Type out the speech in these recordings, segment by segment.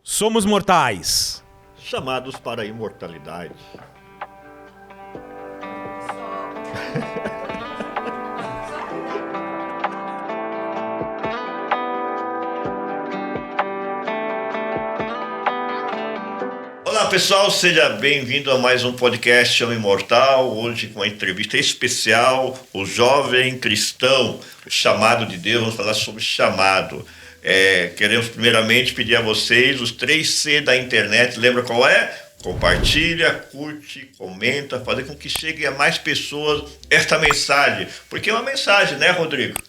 Somos mortais. Chamados para a imortalidade. Olá pessoal, seja bem-vindo a mais um podcast Chama Imortal. Hoje com uma entrevista especial, o jovem cristão, o chamado de Deus. Vamos falar sobre chamado. Queremos primeiramente pedir a vocês os 3C da internet. Lembra qual é? Compartilha, curte, comenta, fazer com que chegue a mais pessoas esta mensagem. Porque é uma mensagem, né, Rodrigo?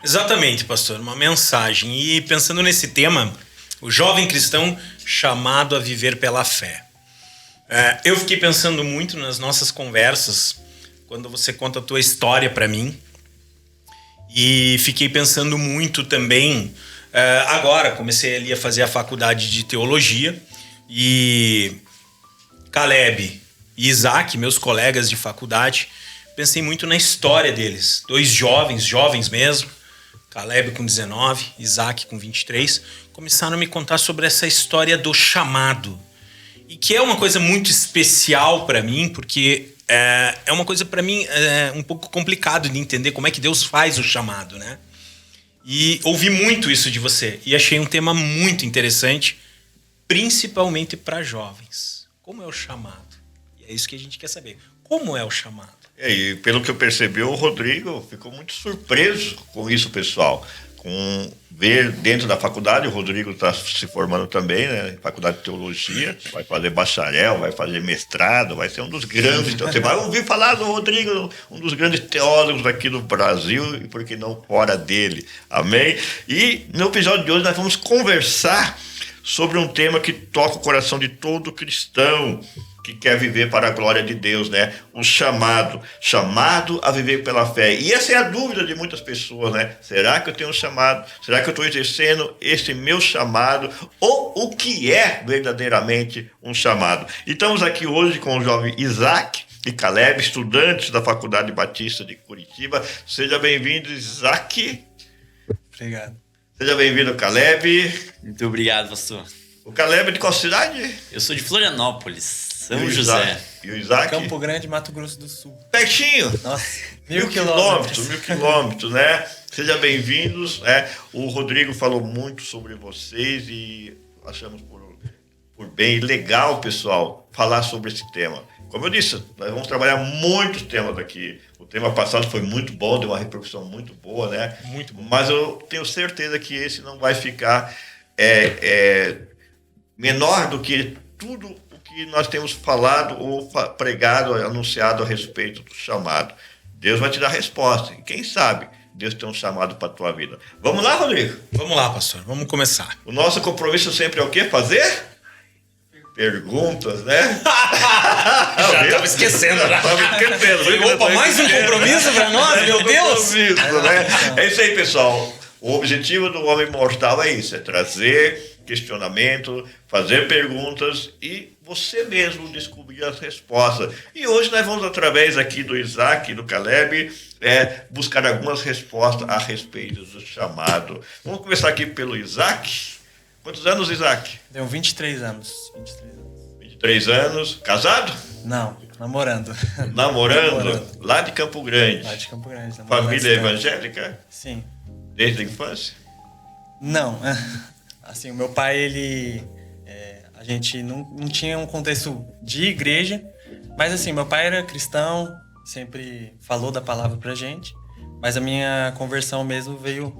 Exatamente, pastor, uma mensagem. E pensando nesse tema, o jovem cristão chamado a viver pela fé. Eu fiquei pensando muito nas nossas conversas, quando você conta a tua história para mim. E fiquei pensando muito também, agora comecei ali a fazer a faculdade de teologia. E Caleb e Isaac, meus colegas de faculdade, pensei muito na história deles. Dois jovens mesmo. Caleb com 19, Isaac com 23, começaram a me contar sobre essa história do chamado. E que é uma coisa muito especial para mim, porque é uma coisa para mim um pouco complicado de entender como é que Deus faz o chamado, né? E ouvi muito isso de você e achei um tema muito interessante, principalmente para jovens. Como é o chamado? E é isso que a gente quer saber. Como é o chamado? E pelo que eu percebi, o Rodrigo ficou muito surpreso com isso, pessoal. Com ver dentro da faculdade, o Rodrigo está se formando também, né? Faculdade de Teologia, vai fazer bacharel, vai fazer mestrado, vai ser um dos grandes. Então, você vai ouvir falar do Rodrigo, um dos grandes teólogos aqui do Brasil e por que não fora dele. Amém? E no episódio de hoje nós vamos conversar sobre um tema que toca o coração de todo cristão que quer viver para a glória de Deus, né? O chamado a viver pela fé. E essa é a dúvida de muitas pessoas, né? Será que eu tenho um chamado? Será que eu estou exercendo esse meu chamado? Ou o que é verdadeiramente um chamado? E estamos aqui hoje com o jovem Isaac e Caleb, estudantes da Faculdade Batista de Curitiba. Seja bem-vindo, Isaac. Obrigado. Seja bem-vindo, Caleb. Muito obrigado, pastor. O Caleb é de qual cidade? Eu sou de Florianópolis, São E José. E o Isaac? Campo Grande, Mato Grosso do Sul. Pertinho. Nossa, 1.000 quilômetros, né? Sejam bem-vindos. O Rodrigo falou muito sobre vocês e achamos por bem legal, pessoal, falar sobre esse tema. Como eu disse, nós vamos trabalhar muitos temas aqui. O tema passado foi muito bom, deu uma repercussão muito boa, né? Muito bom. Mas eu tenho certeza que esse não vai ficar menor do que tudo o que nós temos falado ou pregado, anunciado a respeito do chamado. Deus vai te dar resposta. E quem sabe Deus tem um chamado para a tua vida. Vamos lá, Rodrigo? Vamos lá, pastor, vamos começar. O nosso compromisso sempre é o quê? Fazer perguntas, né? Já estava esquecendo. Opa, mais um compromisso para nós, meu Deus! Né? É isso aí, pessoal. O objetivo do Homem Mortal é isso, é trazer questionamento, fazer perguntas e você mesmo descobrir as respostas. E hoje nós vamos, através aqui do Isaac e do Caleb, buscar algumas respostas a respeito do chamado. Vamos começar aqui pelo Isaac. Quantos anos, Isaac? Tenho 23 anos. 23 anos. Casado? Não, namorando. Namorando? Lá de Campo Grande. Lá de Campo Grande. Família evangélica? Sim. Desde a infância? Não. Assim, o meu pai, a gente não tinha um contexto de igreja, mas assim, meu pai era cristão, sempre falou da palavra pra gente, mas a minha conversão mesmo veio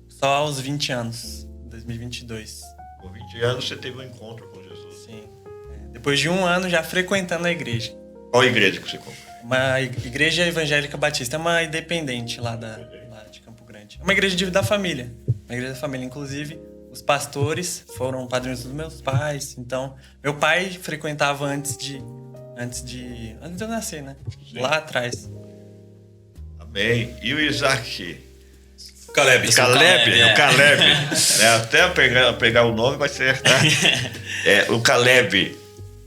só aos 20 anos, 2022. Com 20 anos você teve um encontro com Jesus. Sim. Depois de um ano já frequentando a igreja. Qual igreja que você comprou? Uma igreja evangélica batista, é uma independente lá de Campo Grande. É uma igreja da família. Uma igreja da família, inclusive. Os pastores foram padrinhos dos meus pais. Então, meu pai frequentava antes de eu nascer, né? Sim. Lá atrás. Amém. E o Isaac? Caleb. O Caleb. Até pegar o nome vai ser. Né? O Caleb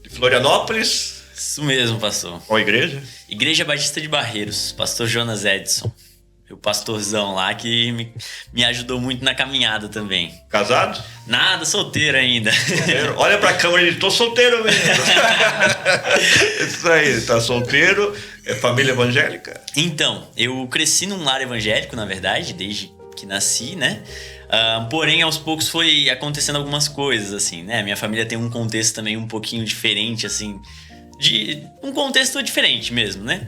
de Florianópolis. Isso mesmo, pastor. Qual igreja? Igreja Batista de Barreiros, pastor Jonas Edson. Meu pastorzão lá que me ajudou muito na caminhada também. Casado? Nada, solteiro ainda. Olha pra câmera e diz, tô solteiro mesmo. Isso aí, tá solteiro, é família evangélica? Então, eu cresci num lar evangélico, na verdade, desde que nasci, né? Porém, aos poucos foi acontecendo algumas coisas, assim, né? Minha família tem um contexto também um pouquinho diferente, assim, um contexto diferente mesmo, né?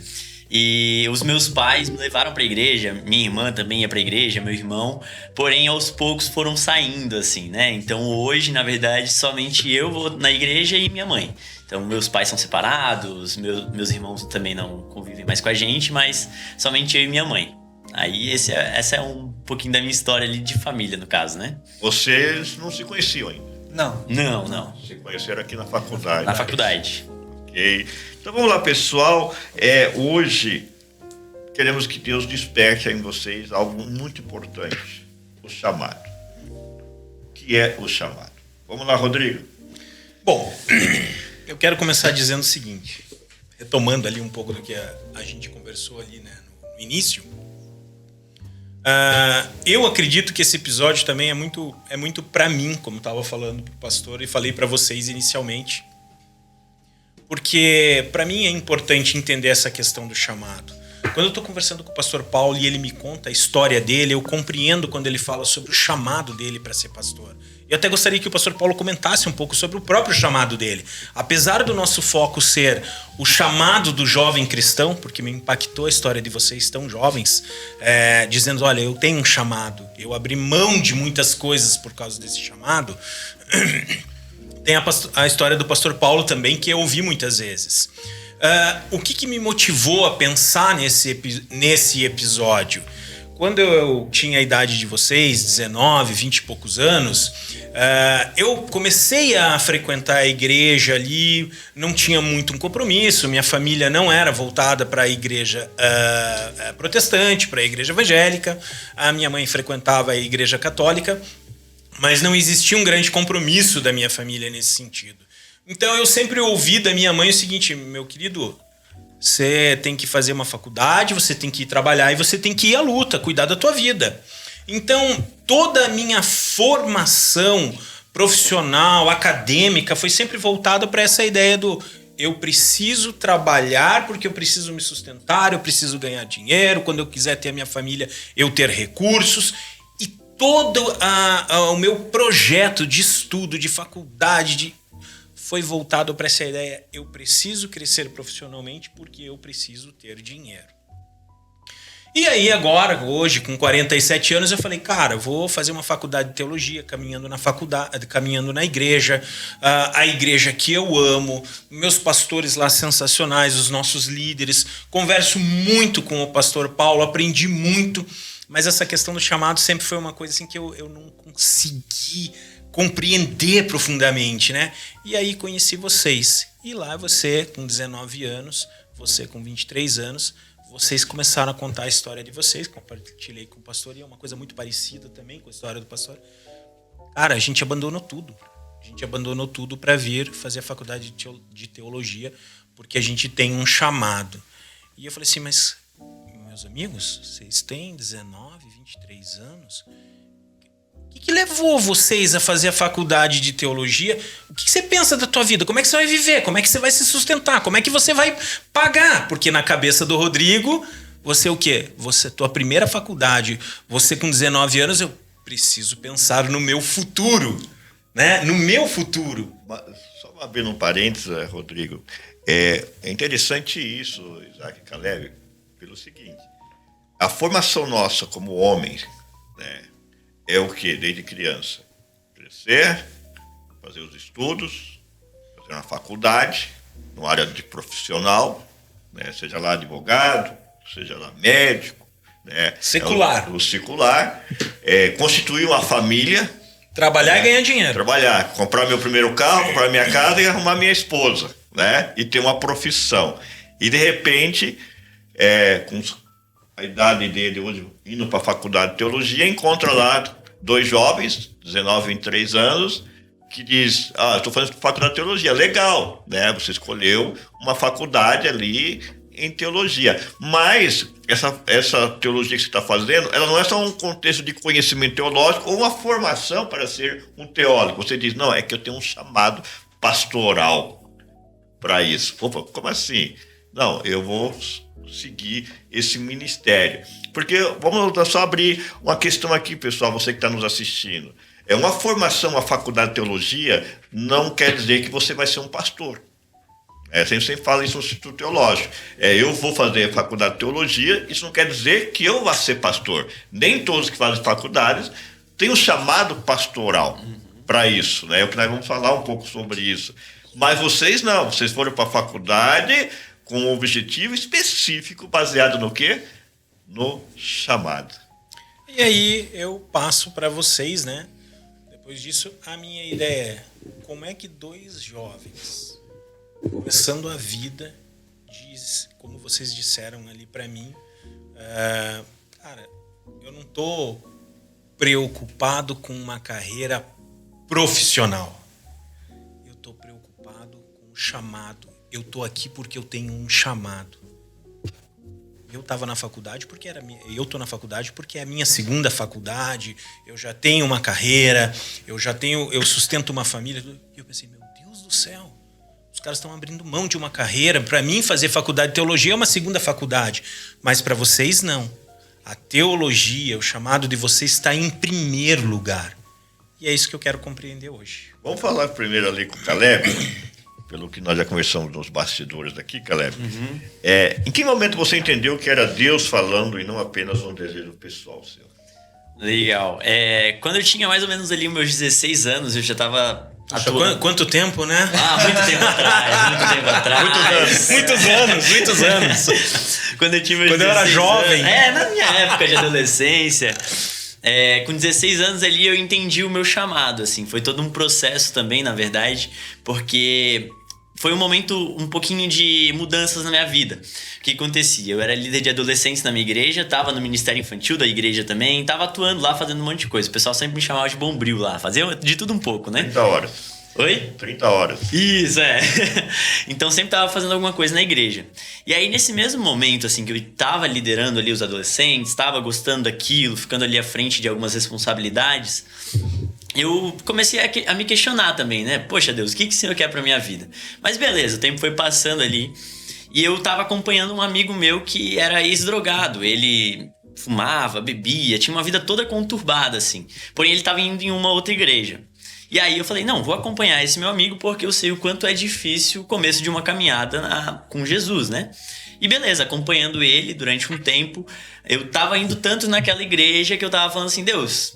E os meus pais me levaram pra igreja, minha irmã também ia pra igreja, meu irmão, porém aos poucos foram saindo, assim, né? Então hoje, na verdade, somente eu vou na igreja e minha mãe. Então meus pais são separados, meus irmãos também não convivem mais com a gente, mas somente eu e minha mãe. Aí essa é um pouquinho da minha história ali de família, no caso, né? Vocês não se conheciam ainda? Não. Se conheceram aqui na faculdade. Na faculdade. Ok. Então vamos lá, pessoal. Hoje queremos que Deus desperte em vocês algo muito importante: o chamado. O que é o chamado? Vamos lá, Rodrigo. Bom, eu quero começar dizendo o seguinte, retomando ali um pouco do que a gente conversou ali, né, no início. Eu acredito que esse episódio também é muito para mim, como estava falando pro pastor e falei para vocês inicialmente. Porque para mim é importante entender essa questão do chamado. Quando eu estou conversando com o pastor Paulo e ele me conta a história dele, eu compreendo quando ele fala sobre o chamado dele para ser pastor. Eu até gostaria que o pastor Paulo comentasse um pouco sobre o próprio chamado dele. Apesar do nosso foco ser o chamado do jovem cristão, porque me impactou a história de vocês tão jovens, dizendo, olha, eu tenho um chamado, eu abri mão de muitas coisas por causa desse chamado. Tem a história do pastor Paulo também, que eu ouvi muitas vezes. O que me motivou a pensar nesse episódio? Quando eu tinha a idade de vocês, 19, 20 e poucos anos, eu comecei a frequentar a igreja ali, não tinha muito um compromisso, minha família não era voltada para a igreja protestante, para a igreja evangélica, a minha mãe frequentava a igreja católica, mas não existia um grande compromisso da minha família nesse sentido. Então eu sempre ouvi da minha mãe o seguinte, meu querido, você tem que fazer uma faculdade, você tem que ir trabalhar e você tem que ir à luta, cuidar da tua vida. Então toda a minha formação profissional, acadêmica, foi sempre voltada para essa ideia do eu preciso trabalhar porque eu preciso me sustentar, eu preciso ganhar dinheiro, quando eu quiser ter a minha família, eu ter recursos. Todo o meu projeto de estudo, de faculdade, foi voltado para essa ideia. Eu preciso crescer profissionalmente porque eu preciso ter dinheiro. E aí agora, hoje, com 47 anos, eu falei, cara, eu vou fazer uma faculdade de teologia, caminhando na igreja, a igreja que eu amo, meus pastores lá sensacionais, os nossos líderes. Converso muito com o pastor Paulo, aprendi muito. Mas essa questão do chamado sempre foi uma coisa assim que eu não consegui compreender profundamente, né? E aí conheci vocês. E lá você, com 19 anos, você com 23 anos, vocês começaram a contar a história de vocês. Compartilhei com o pastor e é uma coisa muito parecida também com a história do pastor. Cara, a gente abandonou tudo. A gente abandonou tudo para vir fazer a faculdade de teologia porque a gente tem um chamado. E eu falei assim, mas... meus amigos, vocês têm 19, 23 anos? O que levou vocês a fazer a faculdade de teologia? O que você pensa da tua vida? Como é que você vai viver? Como é que você vai se sustentar? Como é que você vai pagar? Porque na cabeça do Rodrigo, você o quê? Tua primeira faculdade, você com 19 anos, eu preciso pensar no meu futuro, né? No meu futuro. Só abrindo um parênteses, Rodrigo, é interessante isso, Isaac e Caleb, pelo seguinte, a formação nossa como homens, né, é o que desde criança? Crescer, fazer os estudos, fazer uma faculdade, numa área de profissional, né, seja lá advogado, seja lá médico, né, secular. O secular, constituir uma família, trabalhar e ganhar dinheiro. Trabalhar, comprar meu primeiro carro, comprar minha casa e arrumar minha esposa, né, e ter uma profissão. E de repente, com a idade dele hoje, indo para a faculdade de teologia, encontra lá 2 jovens, 19 e 23 anos, que diz, eu estou fazendo faculdade de teologia, legal, né? Você escolheu uma faculdade ali em teologia. Mas essa teologia que você está fazendo, ela não é só um contexto de conhecimento teológico ou uma formação para ser um teólogo. Você diz, não, é que eu tenho um chamado pastoral para isso. Opa, como assim? Não, eu vou seguir esse ministério. Porque, vamos só abrir uma questão aqui, pessoal, você que está nos assistindo. Uma formação, uma faculdade de teologia, não quer dizer que você vai ser um pastor. Sempre fala isso no Instituto Teológico. Eu vou fazer faculdade de teologia, isso não quer dizer que eu vá ser pastor. Nem todos que fazem faculdades têm um chamado pastoral para isso, né? É o que nós vamos falar um pouco sobre isso. Mas vocês não, vocês foram para a faculdade com um objetivo específico, baseado no quê? No chamado. E aí eu passo para vocês, né? Depois disso, a minha ideia é como é que dois jovens, começando a vida, como vocês disseram ali para mim, cara, eu não tô preocupado com uma carreira profissional. Eu tô preocupado com o chamado. Eu tô aqui porque eu tenho um chamado. Eu estava na faculdade porque eu tô na faculdade porque é a minha segunda faculdade, eu já tenho uma carreira, eu sustento uma família. E eu pensei, meu Deus do céu, os caras estão abrindo mão de uma carreira. Para mim, fazer faculdade de teologia é uma segunda faculdade, mas para vocês não. A teologia, o chamado de vocês está em primeiro lugar. E é isso que eu quero compreender hoje. Vamos falar primeiro ali com o Caleb. Pelo que nós já conversamos nos bastidores daqui, Caleb. Em que momento você entendeu que era Deus falando e não apenas um desejo pessoal seu? Legal. Quando eu tinha mais ou menos ali meus 16 anos, eu já estava atuando. Quanto tempo, né? Muito tempo atrás. Muitos anos. Quando eu tinha meus 16 Quando eu era jovem. Na minha época de adolescência. Com 16 anos ali eu entendi o meu chamado, assim. Foi todo um processo também, na verdade, porque foi um momento um pouquinho de mudanças na minha vida. O que acontecia? Eu era líder de adolescentes na minha igreja, tava no ministério infantil da igreja também, tava atuando lá, fazendo um monte de coisa. O pessoal sempre me chamava de bombril lá, fazia de tudo um pouco, né? 30 horas. Oi? 30 horas. Isso, Então sempre tava fazendo alguma coisa na igreja. E aí nesse mesmo momento, assim, que eu tava liderando ali os adolescentes, tava gostando daquilo, ficando ali à frente de algumas responsabilidades, eu comecei a me questionar também, né? Poxa Deus, o que o Senhor quer pra minha vida? Mas beleza, o tempo foi passando ali e eu tava acompanhando um amigo meu que era ex-drogado. Ele fumava, bebia, tinha uma vida toda conturbada, assim. Porém, ele tava indo em uma outra igreja. E aí eu falei, não, vou acompanhar esse meu amigo porque eu sei o quanto é difícil o começo de uma caminhada com Jesus, né? E beleza, acompanhando ele durante um tempo, eu tava indo tanto naquela igreja que eu tava falando assim, Deus,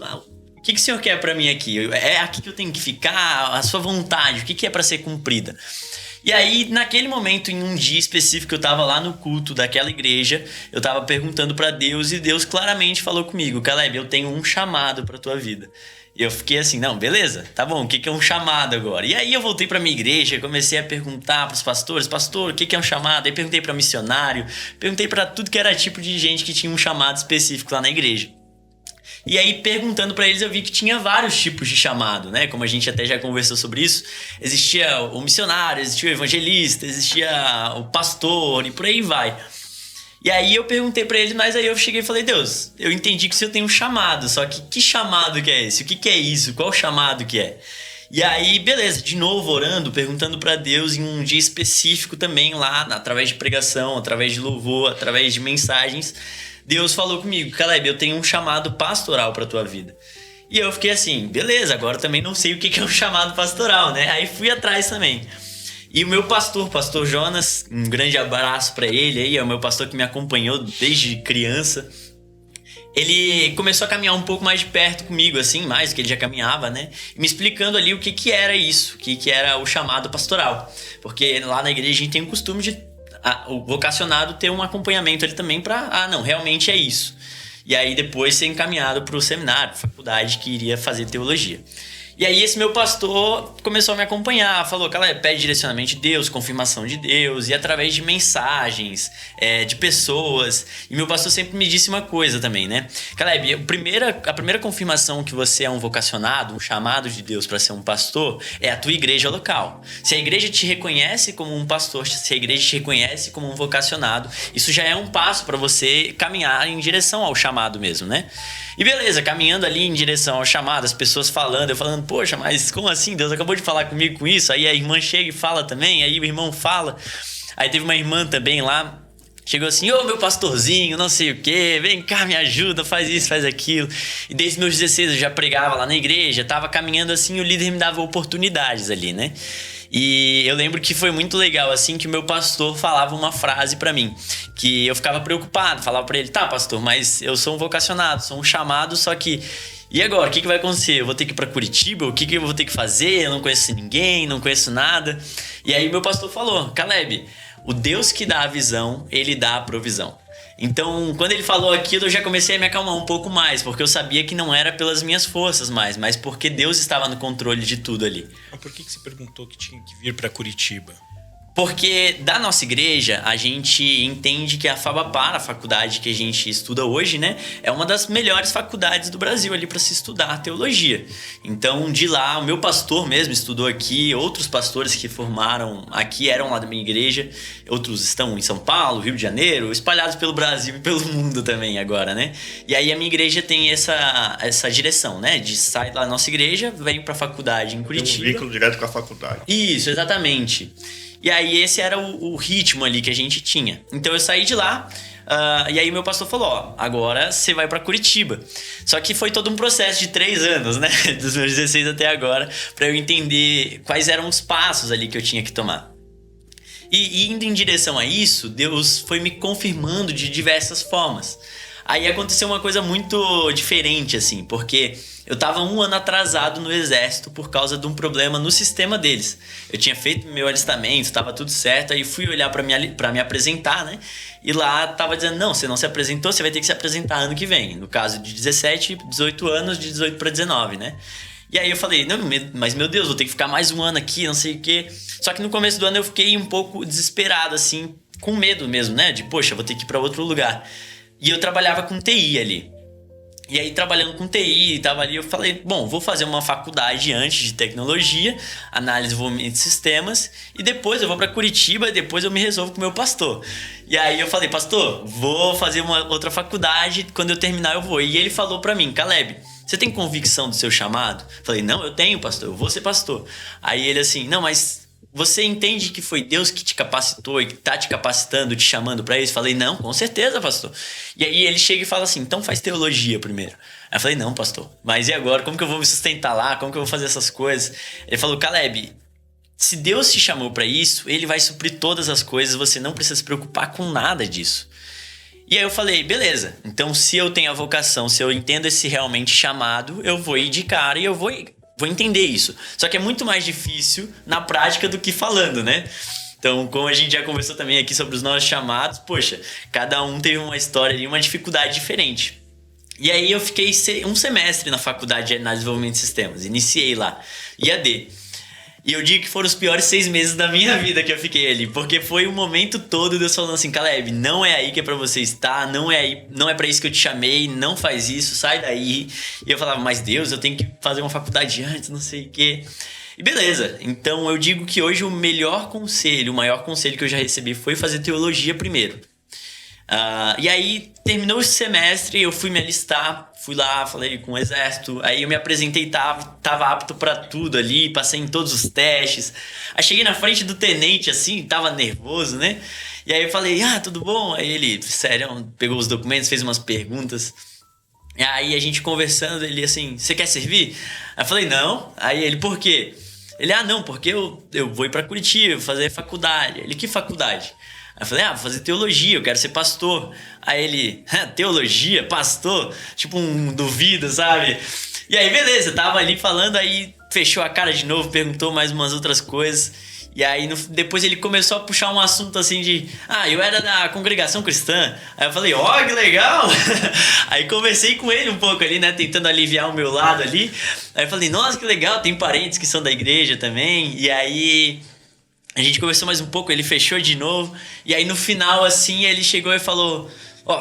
o que o Senhor quer pra mim aqui? É aqui que eu tenho que ficar? A sua vontade, o que é pra ser cumprida? E aí, naquele momento, em um dia específico, eu tava lá no culto daquela igreja, eu tava perguntando pra Deus e Deus claramente falou comigo, Caleb, eu tenho um chamado pra tua vida. E eu fiquei assim, não, beleza, tá bom, o que é um chamado agora? E aí eu voltei pra minha igreja, comecei a perguntar pros pastores, pastor, o que é um chamado? Aí perguntei pra missionário, perguntei pra tudo que era tipo de gente que tinha um chamado específico lá na igreja. E aí, perguntando pra eles, eu vi que tinha vários tipos de chamado, né? Como a gente até já conversou sobre isso. Existia o missionário, existia o evangelista, existia o pastor e por aí vai. E aí eu perguntei pra eles, mas aí eu cheguei e falei, Deus, eu entendi que o Senhor tem um chamado, só que chamado que é esse? O que é isso? Qual chamado que é? E aí, beleza, de novo orando, perguntando pra Deus em um dia específico também lá, através de pregação, através de louvor, através de mensagens, Deus falou comigo, Caleb, eu tenho um chamado pastoral pra tua vida. E eu fiquei assim, beleza, agora também não sei o que é um chamado pastoral, né? Aí fui atrás também. E o meu pastor Jonas, um grande abraço pra ele aí, é o meu pastor que me acompanhou desde criança. Ele começou a caminhar um pouco mais de perto comigo, assim, mais do que ele já caminhava, né? Me explicando ali o que era isso, o que era o chamado pastoral. Porque lá na igreja a gente tem o costume de o vocacionado ter um acompanhamento ali também pra, não, realmente é isso. E aí depois ser encaminhado pro seminário, faculdade que iria fazer teologia. E aí esse meu pastor começou a me acompanhar, falou, Caleb, pede direcionamento de Deus, confirmação de Deus, e através de mensagens, de pessoas. E meu pastor sempre me disse uma coisa também, né? Caleb, a primeira confirmação que você é um vocacionado, um chamado de Deus para ser um pastor, é a tua igreja local. Se a igreja te reconhece como um pastor, se a igreja te reconhece como um vocacionado, isso já é um passo para você caminhar em direção ao chamado mesmo, né? E beleza, caminhando ali em direção ao chamado, as pessoas falando, eu falando, poxa, mas como assim? Deus acabou de falar comigo com isso? Aí a irmã chega e fala também, aí o irmão fala. Aí teve uma irmã também lá, chegou assim, ô meu pastorzinho, não sei o quê, vem cá, me ajuda, faz isso, faz aquilo. E desde meus 16 eu já pregava lá na igreja, tava caminhando assim, o líder me dava oportunidades ali, né? E eu lembro que foi muito legal, assim, que o meu pastor falava uma frase pra mim, que eu ficava preocupado, falava pra ele, tá, pastor, mas eu sou um vocacionado, sou um chamado, só que... E agora, o que vai acontecer? Eu vou ter que ir pra Curitiba? O que eu vou ter que fazer? Eu não conheço ninguém, não conheço nada. E aí meu pastor falou, Caleb, o Deus que dá a visão, ele dá a provisão. Então, quando ele falou aquilo, eu já comecei a me acalmar um pouco mais, porque eu sabia que não era pelas minhas forças mais, mas porque Deus estava no controle de tudo ali. Mas por que você perguntou que tinha que vir para Curitiba? Porque da nossa igreja, a gente entende que a Fabapar, a faculdade que a gente estuda hoje, né, é uma das melhores faculdades do Brasil ali para se estudar teologia. Então, de lá, o meu pastor mesmo estudou aqui, outros pastores que formaram aqui eram lá da minha igreja, outros estão em São Paulo, Rio de Janeiro, espalhados pelo Brasil e pelo mundo também agora, né? E aí a minha igreja tem essa direção, né, de sair da nossa igreja, vem para a faculdade em Curitiba. Tem um vínculo direto com a faculdade. Isso, exatamente. E aí esse era o ritmo ali que a gente tinha. Então eu saí de lá, e aí meu pastor falou, ó, agora você vai pra Curitiba. Só que foi todo um processo de 3 anos, né? Dos meus 16 até agora, pra eu entender quais eram os passos ali que eu tinha que tomar. E indo em direção a isso, Deus foi me confirmando de diversas formas. Aí aconteceu uma coisa muito diferente, assim, porque eu tava 1 ano atrasado no exército por causa de um problema no sistema deles. Eu tinha feito meu alistamento, tava tudo certo, aí fui olhar pra me apresentar, né? E lá tava dizendo, não, você não se apresentou, você vai ter que se apresentar ano que vem. No caso de 17, 18 anos, de 18 pra 19, né? E aí eu falei, não, mas meu Deus, vou ter que ficar mais 1 ano aqui, não sei o quê. Só que no começo do ano eu fiquei um pouco desesperado, assim, com medo mesmo, né? De, poxa, vou ter que ir pra outro lugar. E eu trabalhava com TI ali. E aí, trabalhando com TI, tava ali, eu falei, bom, vou fazer uma faculdade antes de tecnologia, análise e desenvolvimento de sistemas, e depois eu vou para Curitiba, e depois eu me resolvo com o meu pastor. E aí eu falei, pastor, vou fazer uma outra faculdade, quando eu terminar eu vou. E ele falou para mim, Caleb, você tem convicção do seu chamado? Eu falei, não, eu tenho, pastor, eu vou ser pastor. Aí ele assim, não, mas você entende que foi Deus que te capacitou e que tá te capacitando, te chamando pra isso? Falei, não, com certeza, pastor. E aí ele chega e fala assim, então faz teologia primeiro. Aí eu falei, não, pastor, mas e agora? Como que eu vou me sustentar lá? Como que eu vou fazer essas coisas? Ele falou, Caleb, se Deus te chamou pra isso, ele vai suprir todas as coisas, você não precisa se preocupar com nada disso. E aí eu falei, beleza, então se eu tenho a vocação, se eu entendo esse realmente chamado, eu vou ir de cara e eu vou entender isso. Só que é muito mais difícil na prática do que falando, né? Então, como a gente já conversou também aqui sobre os nossos chamados, poxa, cada um teve uma história e uma dificuldade diferente. E aí eu fiquei 1 semestre na faculdade de análise e desenvolvimento de sistemas. Iniciei lá, IAD. E eu digo que foram os piores 6 meses da minha vida que eu fiquei ali. Porque foi o momento todo Deus falando assim, Caleb, não é aí que é pra você estar, não é pra isso que eu te chamei, não faz isso, sai daí. E eu falava, mas Deus, eu tenho que fazer uma faculdade antes, não sei o quê. E beleza, então eu digo que hoje o maior conselho que eu já recebi foi fazer teologia primeiro. E aí terminou esse semestre, eu fui me alistar, fui lá, falei com o exército, aí eu me apresentei, tava apto pra tudo ali, passei em todos os testes. Aí cheguei na frente do tenente assim, tava nervoso, né? E aí eu falei, tudo bom? Aí ele, sério, pegou os documentos, fez umas perguntas. E aí a gente conversando, ele assim, você quer servir? Aí eu falei, não. Aí ele, por quê? Ele, não, porque eu vou ir pra Curitiba fazer faculdade. Ele, que faculdade? Aí eu falei, vou fazer teologia, eu quero ser pastor. Aí ele, teologia, pastor? Tipo um duvido, sabe? E aí, beleza, tava ali falando, aí fechou a cara de novo, perguntou mais umas outras coisas. E aí depois ele começou a puxar um assunto assim de... eu era da congregação cristã. Aí eu falei, que legal! Aí conversei com ele um pouco ali, né? Tentando aliviar o meu lado ali. Aí eu falei, nossa, que legal, tem parentes que são da igreja também. E aí a gente conversou mais um pouco, ele fechou de novo. E aí no final, assim, ele chegou e falou...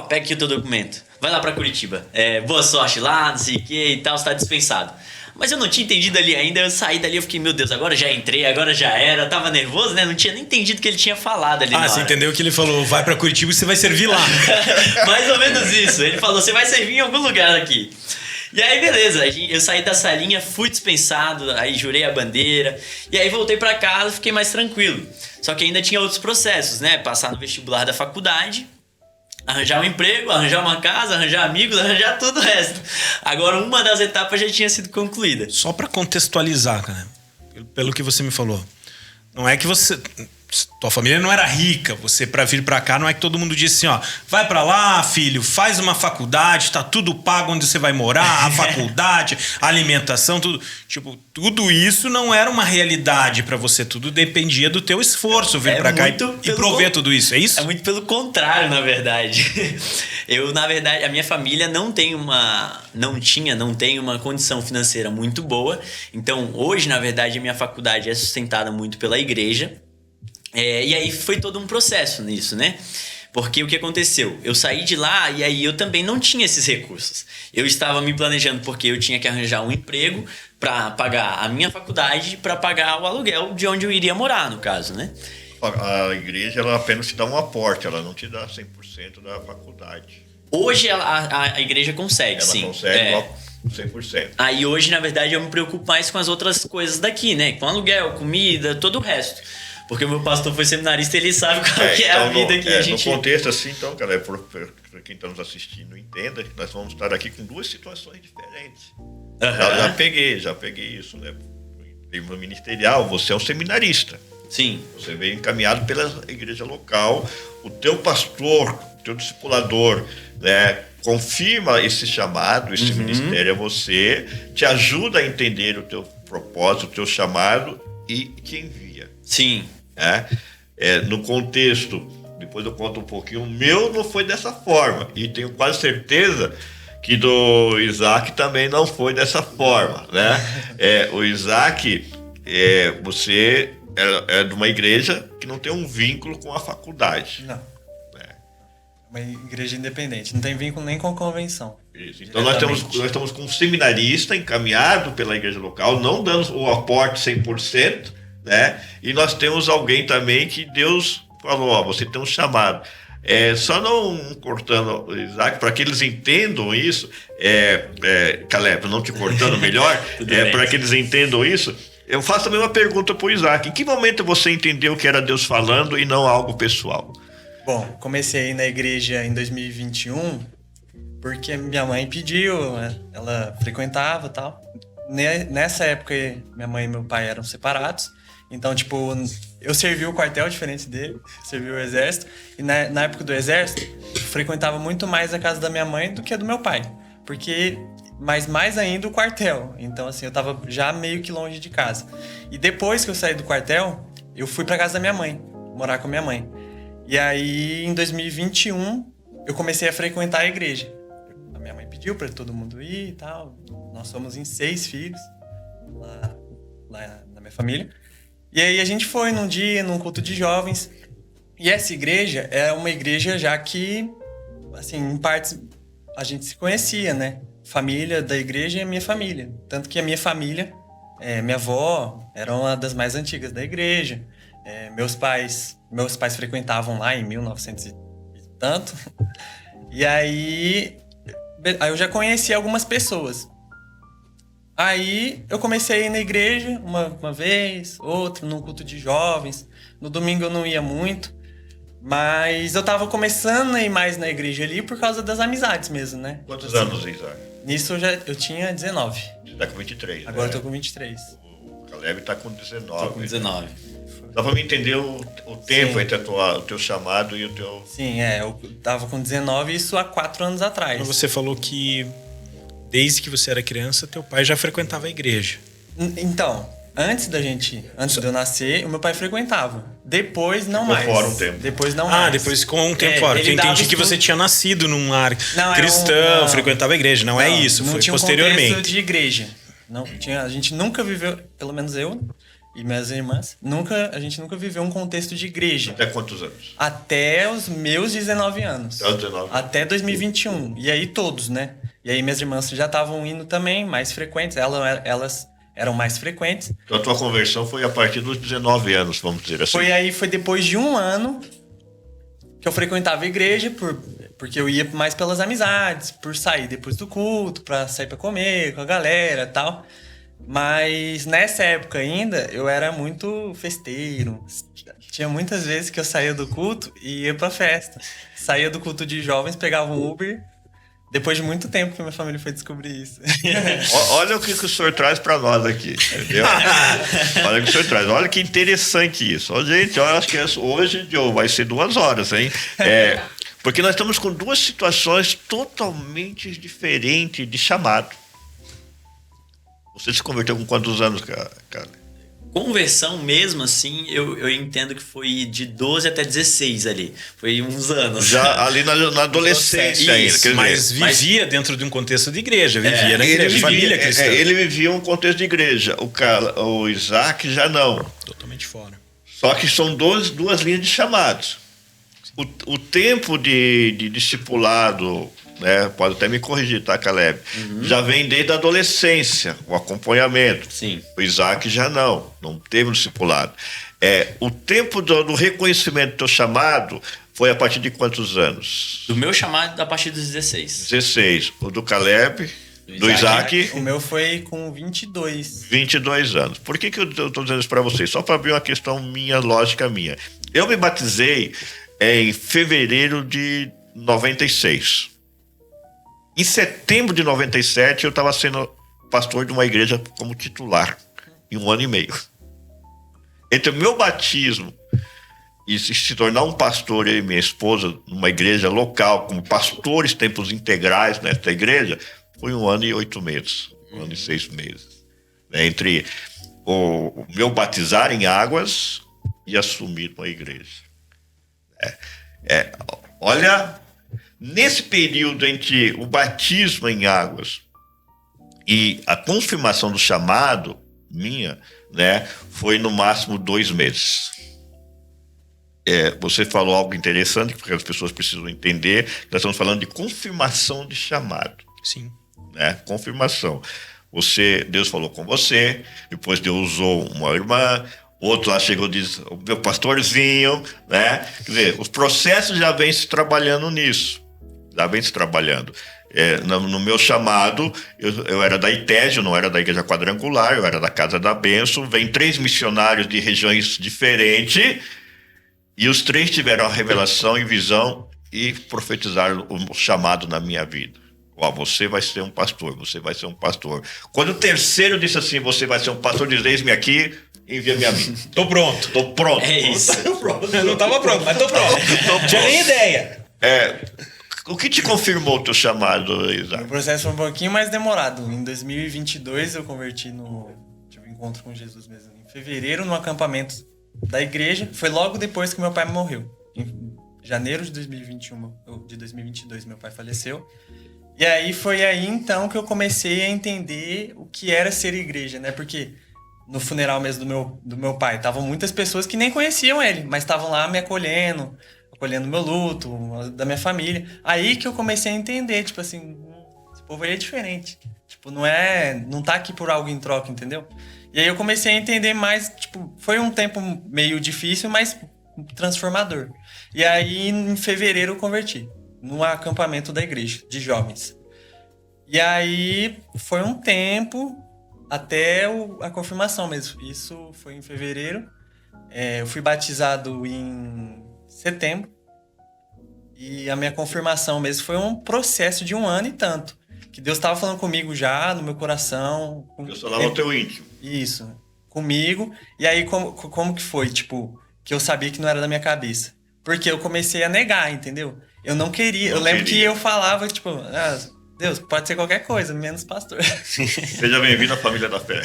pega aqui o teu documento. Vai lá pra Curitiba. Boa sorte lá, não sei o que e tal, você tá dispensado. Mas eu não tinha entendido ali ainda, eu saí dali, eu fiquei, meu Deus, agora já entrei, agora já era. Eu tava nervoso, né? Não tinha nem entendido o que ele tinha falado ali na hora. Você entendeu que ele falou, vai pra Curitiba e você vai servir lá. Mais ou menos isso. Ele falou, você vai servir em algum lugar aqui. E aí, beleza, eu saí da salinha, fui dispensado, aí jurei a bandeira. E aí voltei pra casa, fiquei mais tranquilo. Só que ainda tinha outros processos, né? Passar no vestibular da faculdade, arranjar um emprego, arranjar uma casa, arranjar amigos, arranjar tudo o resto. Agora, uma das etapas já tinha sido concluída. Só pra contextualizar, cara, pelo que você me falou. Não é que tua família não era rica. Você, pra vir pra cá, não é que todo mundo disse assim, vai pra lá, filho, faz uma faculdade, tá tudo pago onde você vai morar, a faculdade, a alimentação, tudo. Tipo, tudo isso não era uma realidade pra você. Tudo dependia do teu esforço vir pra cá e prover tudo isso, é isso? É muito pelo contrário, na verdade. Na verdade, a minha família não tem uma condição financeira muito boa. Então, hoje, na verdade, a minha faculdade é sustentada muito pela igreja. E aí foi todo um processo nisso, né? Porque o que aconteceu? Eu saí de lá e aí eu também não tinha esses recursos. Eu estava me planejando porque eu tinha que arranjar um emprego para pagar a minha faculdade, para pagar o aluguel de onde eu iria morar, no caso, né? A igreja, ela apenas te dá um aporte, ela não te dá 100% da faculdade. Hoje a igreja consegue, sim. Ela consegue 100%. Aí hoje, na verdade, eu me preocupo mais com as outras coisas daqui, né? Com aluguel, comida, todo o resto. Porque o meu pastor foi seminarista e ele sabe qual que é a vida que a gente... No contexto assim, então, cara, para quem está nos assistindo, entenda que nós vamos estar aqui com duas situações diferentes. Já peguei isso, né? No ministerial, você é um seminarista. Sim. Você veio encaminhado pela igreja local, o teu pastor, o teu discipulador, né, confirma esse chamado, esse ministério a você, te ajuda a entender o teu propósito, o teu chamado e te envia. Sim. No contexto, depois eu conto um pouquinho, o meu não foi dessa forma. E tenho quase certeza que do Isaac também não foi dessa forma, né? O Isaac, você é de uma igreja que não tem um vínculo com a faculdade. Não. Uma igreja independente, não tem vínculo nem com a convenção. Isso. Então nós estamos com um seminarista encaminhado pela igreja local, não dando o aporte 100%, né? E nós temos alguém também que Deus falou, você tem um chamado. Só não cortando o Isaac, para que eles entendam isso, Caleb, não te cortando melhor, para que eles entendam isso, eu faço também uma pergunta para o Isaac. Em que momento você entendeu que era Deus falando e não algo pessoal? Bom, comecei a ir na igreja em 2021 porque minha mãe pediu, né? Ela frequentava e tal. Nessa época, minha mãe e meu pai eram separados. Então, tipo, eu servi o quartel diferente dele, servi o exército. E na época do exército, eu frequentava muito mais a casa da minha mãe do que a do meu pai. Mas mais ainda o quartel. Então, assim, eu tava já meio que longe de casa. E depois que eu saí do quartel, eu fui pra casa da minha mãe, morar com a minha mãe. E aí, em 2021, eu comecei a frequentar a igreja. A minha mãe pediu pra todo mundo ir e tal. Nós somos em 6 filhos lá na minha família. E aí a gente foi num dia, num culto de jovens. E essa igreja é uma igreja já que, assim, em partes a gente se conhecia, né? Família da igreja é a minha família. Tanto que a minha família, minha avó era uma das mais antigas da igreja. Meus pais frequentavam lá em 1900 e tanto. E aí eu já conheci algumas pessoas. Aí eu comecei a ir na igreja uma vez, outra, num culto de jovens. No domingo eu não ia muito. Mas eu tava começando a ir mais na igreja ali por causa das amizades mesmo, né? Quantos anos, Isaac? Nisso eu tinha 19. Você tá com 23, Agora né? eu tô com 23. O Caleb tá com 19. Tô com 19. Dá pra me entender o tempo entre o teu chamado e o teu... Sim, eu tava com 19, isso há 4 anos atrás. Mas você falou que desde que você era criança, teu pai já frequentava a igreja. Então, Antes de eu nascer, o meu pai frequentava. Depois, não Ficou mais. fora um tempo. Depois, não mais. Depois com um tempo fora. ele Eu entendi dava que você estudo- tinha nascido num lar Não, cristão, não. frequentava a igreja. Não é Não, isso, não foi tinha um posteriormente. contexto de igreja. Não tinha, a gente nunca viveu, pelo menos eu e minhas irmãs, a gente nunca viveu um contexto de igreja. Até quantos anos? Até os meus 19 anos. Até os 19. Até 2021. E aí todos, né? E aí minhas irmãs já estavam indo também, mais frequentes. Elas eram mais frequentes. Então a tua conversão foi a partir dos 19 anos, vamos dizer assim. Foi depois de um ano que eu frequentava a igreja, porque eu ia mais pelas amizades, por sair depois do culto, pra sair pra comer com a galera e tal. Mas nessa época ainda, eu era muito festeiro. Tinha muitas vezes que eu saía do culto e ia pra festa. Saía do culto de jovens, pegava um Uber. Depois de muito tempo que minha família foi descobrir isso. Olha o que o senhor traz para nós aqui, entendeu? Olha o que o senhor traz. Olha que interessante isso. Ó, gente, eu acho que hoje vai ser 2 horas, hein? Porque nós estamos com 2 situações totalmente diferentes de chamado. Você se converteu com quantos anos, cara? Conversão mesmo, assim, eu entendo que foi de 12 até 16 ali. Foi uns anos. Já ali na adolescência ainda. Isso, Quer dizer, Mas vivia dentro de um contexto de igreja, vivia na igreja, família cristã. Ele vivia um contexto de igreja. O Isaac já não. Totalmente fora. Só que são duas linhas de chamados. O tempo de discipulado, né, pode até me corrigir, tá, Caleb? Já vem desde a adolescência, o acompanhamento. Sim. O Isaac já não teve um discipulado. O tempo do reconhecimento do teu chamado foi a partir de quantos anos? Do meu chamado, a partir dos 16. 16. O do Caleb, do Isaac, O meu foi com 22. 22 anos. Por que eu estou dizendo isso para vocês? Só para abrir uma questão minha, lógica minha. Eu me batizei em fevereiro de 96. Em setembro de 97, eu estava sendo pastor de uma igreja como titular, em 1 ano e meio. Entre o meu batismo e se tornar um pastor, eu e minha esposa, numa igreja local, como pastores, tempos integrais nesta igreja, foi 1 ano e 8 meses, 1 ano e 6 meses. Entre o meu batizar em águas e assumir uma igreja. Olha, nesse período entre o batismo em águas e a confirmação do chamado minha, né, foi no máximo 2 meses. Você falou algo interessante, porque as pessoas precisam entender que nós estamos falando de confirmação de chamado. Sim. Né? Confirmação. Deus falou com você, depois Deus usou uma irmã, outro lá chegou e disse, o meu pastorzinho, né? Quer dizer, os processos já vêm se trabalhando nisso. Já vem se trabalhando. No meu chamado, eu era da ITES, eu não era da Igreja Quadrangular, eu era da Casa da Bênção. Vem 3 missionários de regiões diferentes e os 3 tiveram a revelação e visão e profetizaram o chamado na minha vida. Você vai ser um pastor, você vai ser um pastor. Quando o terceiro disse assim, você vai ser um pastor, diz, eis-me aqui, envia-me a mim. Tô pronto. Tô pronto. É isso. Eu não tava pronto, mas tô pronto. Tinha nem ideia. O que te confirmou o teu chamado, Isaac? O processo foi um pouquinho mais demorado. Em 2022 eu converti tive um encontro com Jesus mesmo. Em fevereiro, no acampamento da igreja. Foi logo depois que meu pai morreu. Em janeiro de 2022 meu pai faleceu. E aí foi aí então que eu comecei a entender o que era ser igreja, né? Porque no funeral mesmo do meu pai, estavam muitas pessoas que nem conheciam ele, mas estavam lá me acolhendo meu luto, da minha família. Aí que eu comecei a entender, tipo assim, esse povo aí é diferente. Tipo, não tá aqui por algo em troca, entendeu? E aí eu comecei a entender mais, tipo, foi um tempo meio difícil, mas transformador. E aí em fevereiro eu converti, no acampamento da igreja, de jovens. E aí foi um tempo até a confirmação mesmo. Isso foi em fevereiro. Eu fui batizado em setembro. E a minha confirmação mesmo foi um processo de 1 ano e tanto. Que Deus estava falando comigo já, no meu coração. Deus falava no teu íntimo. Isso, comigo. E aí como que foi? Tipo, que eu sabia que não era da minha cabeça. Porque eu comecei a negar, entendeu? Eu não queria. Eu lembro que eu falava, tipo, Deus, pode ser qualquer coisa, menos pastor. Seja bem-vindo à família da fé.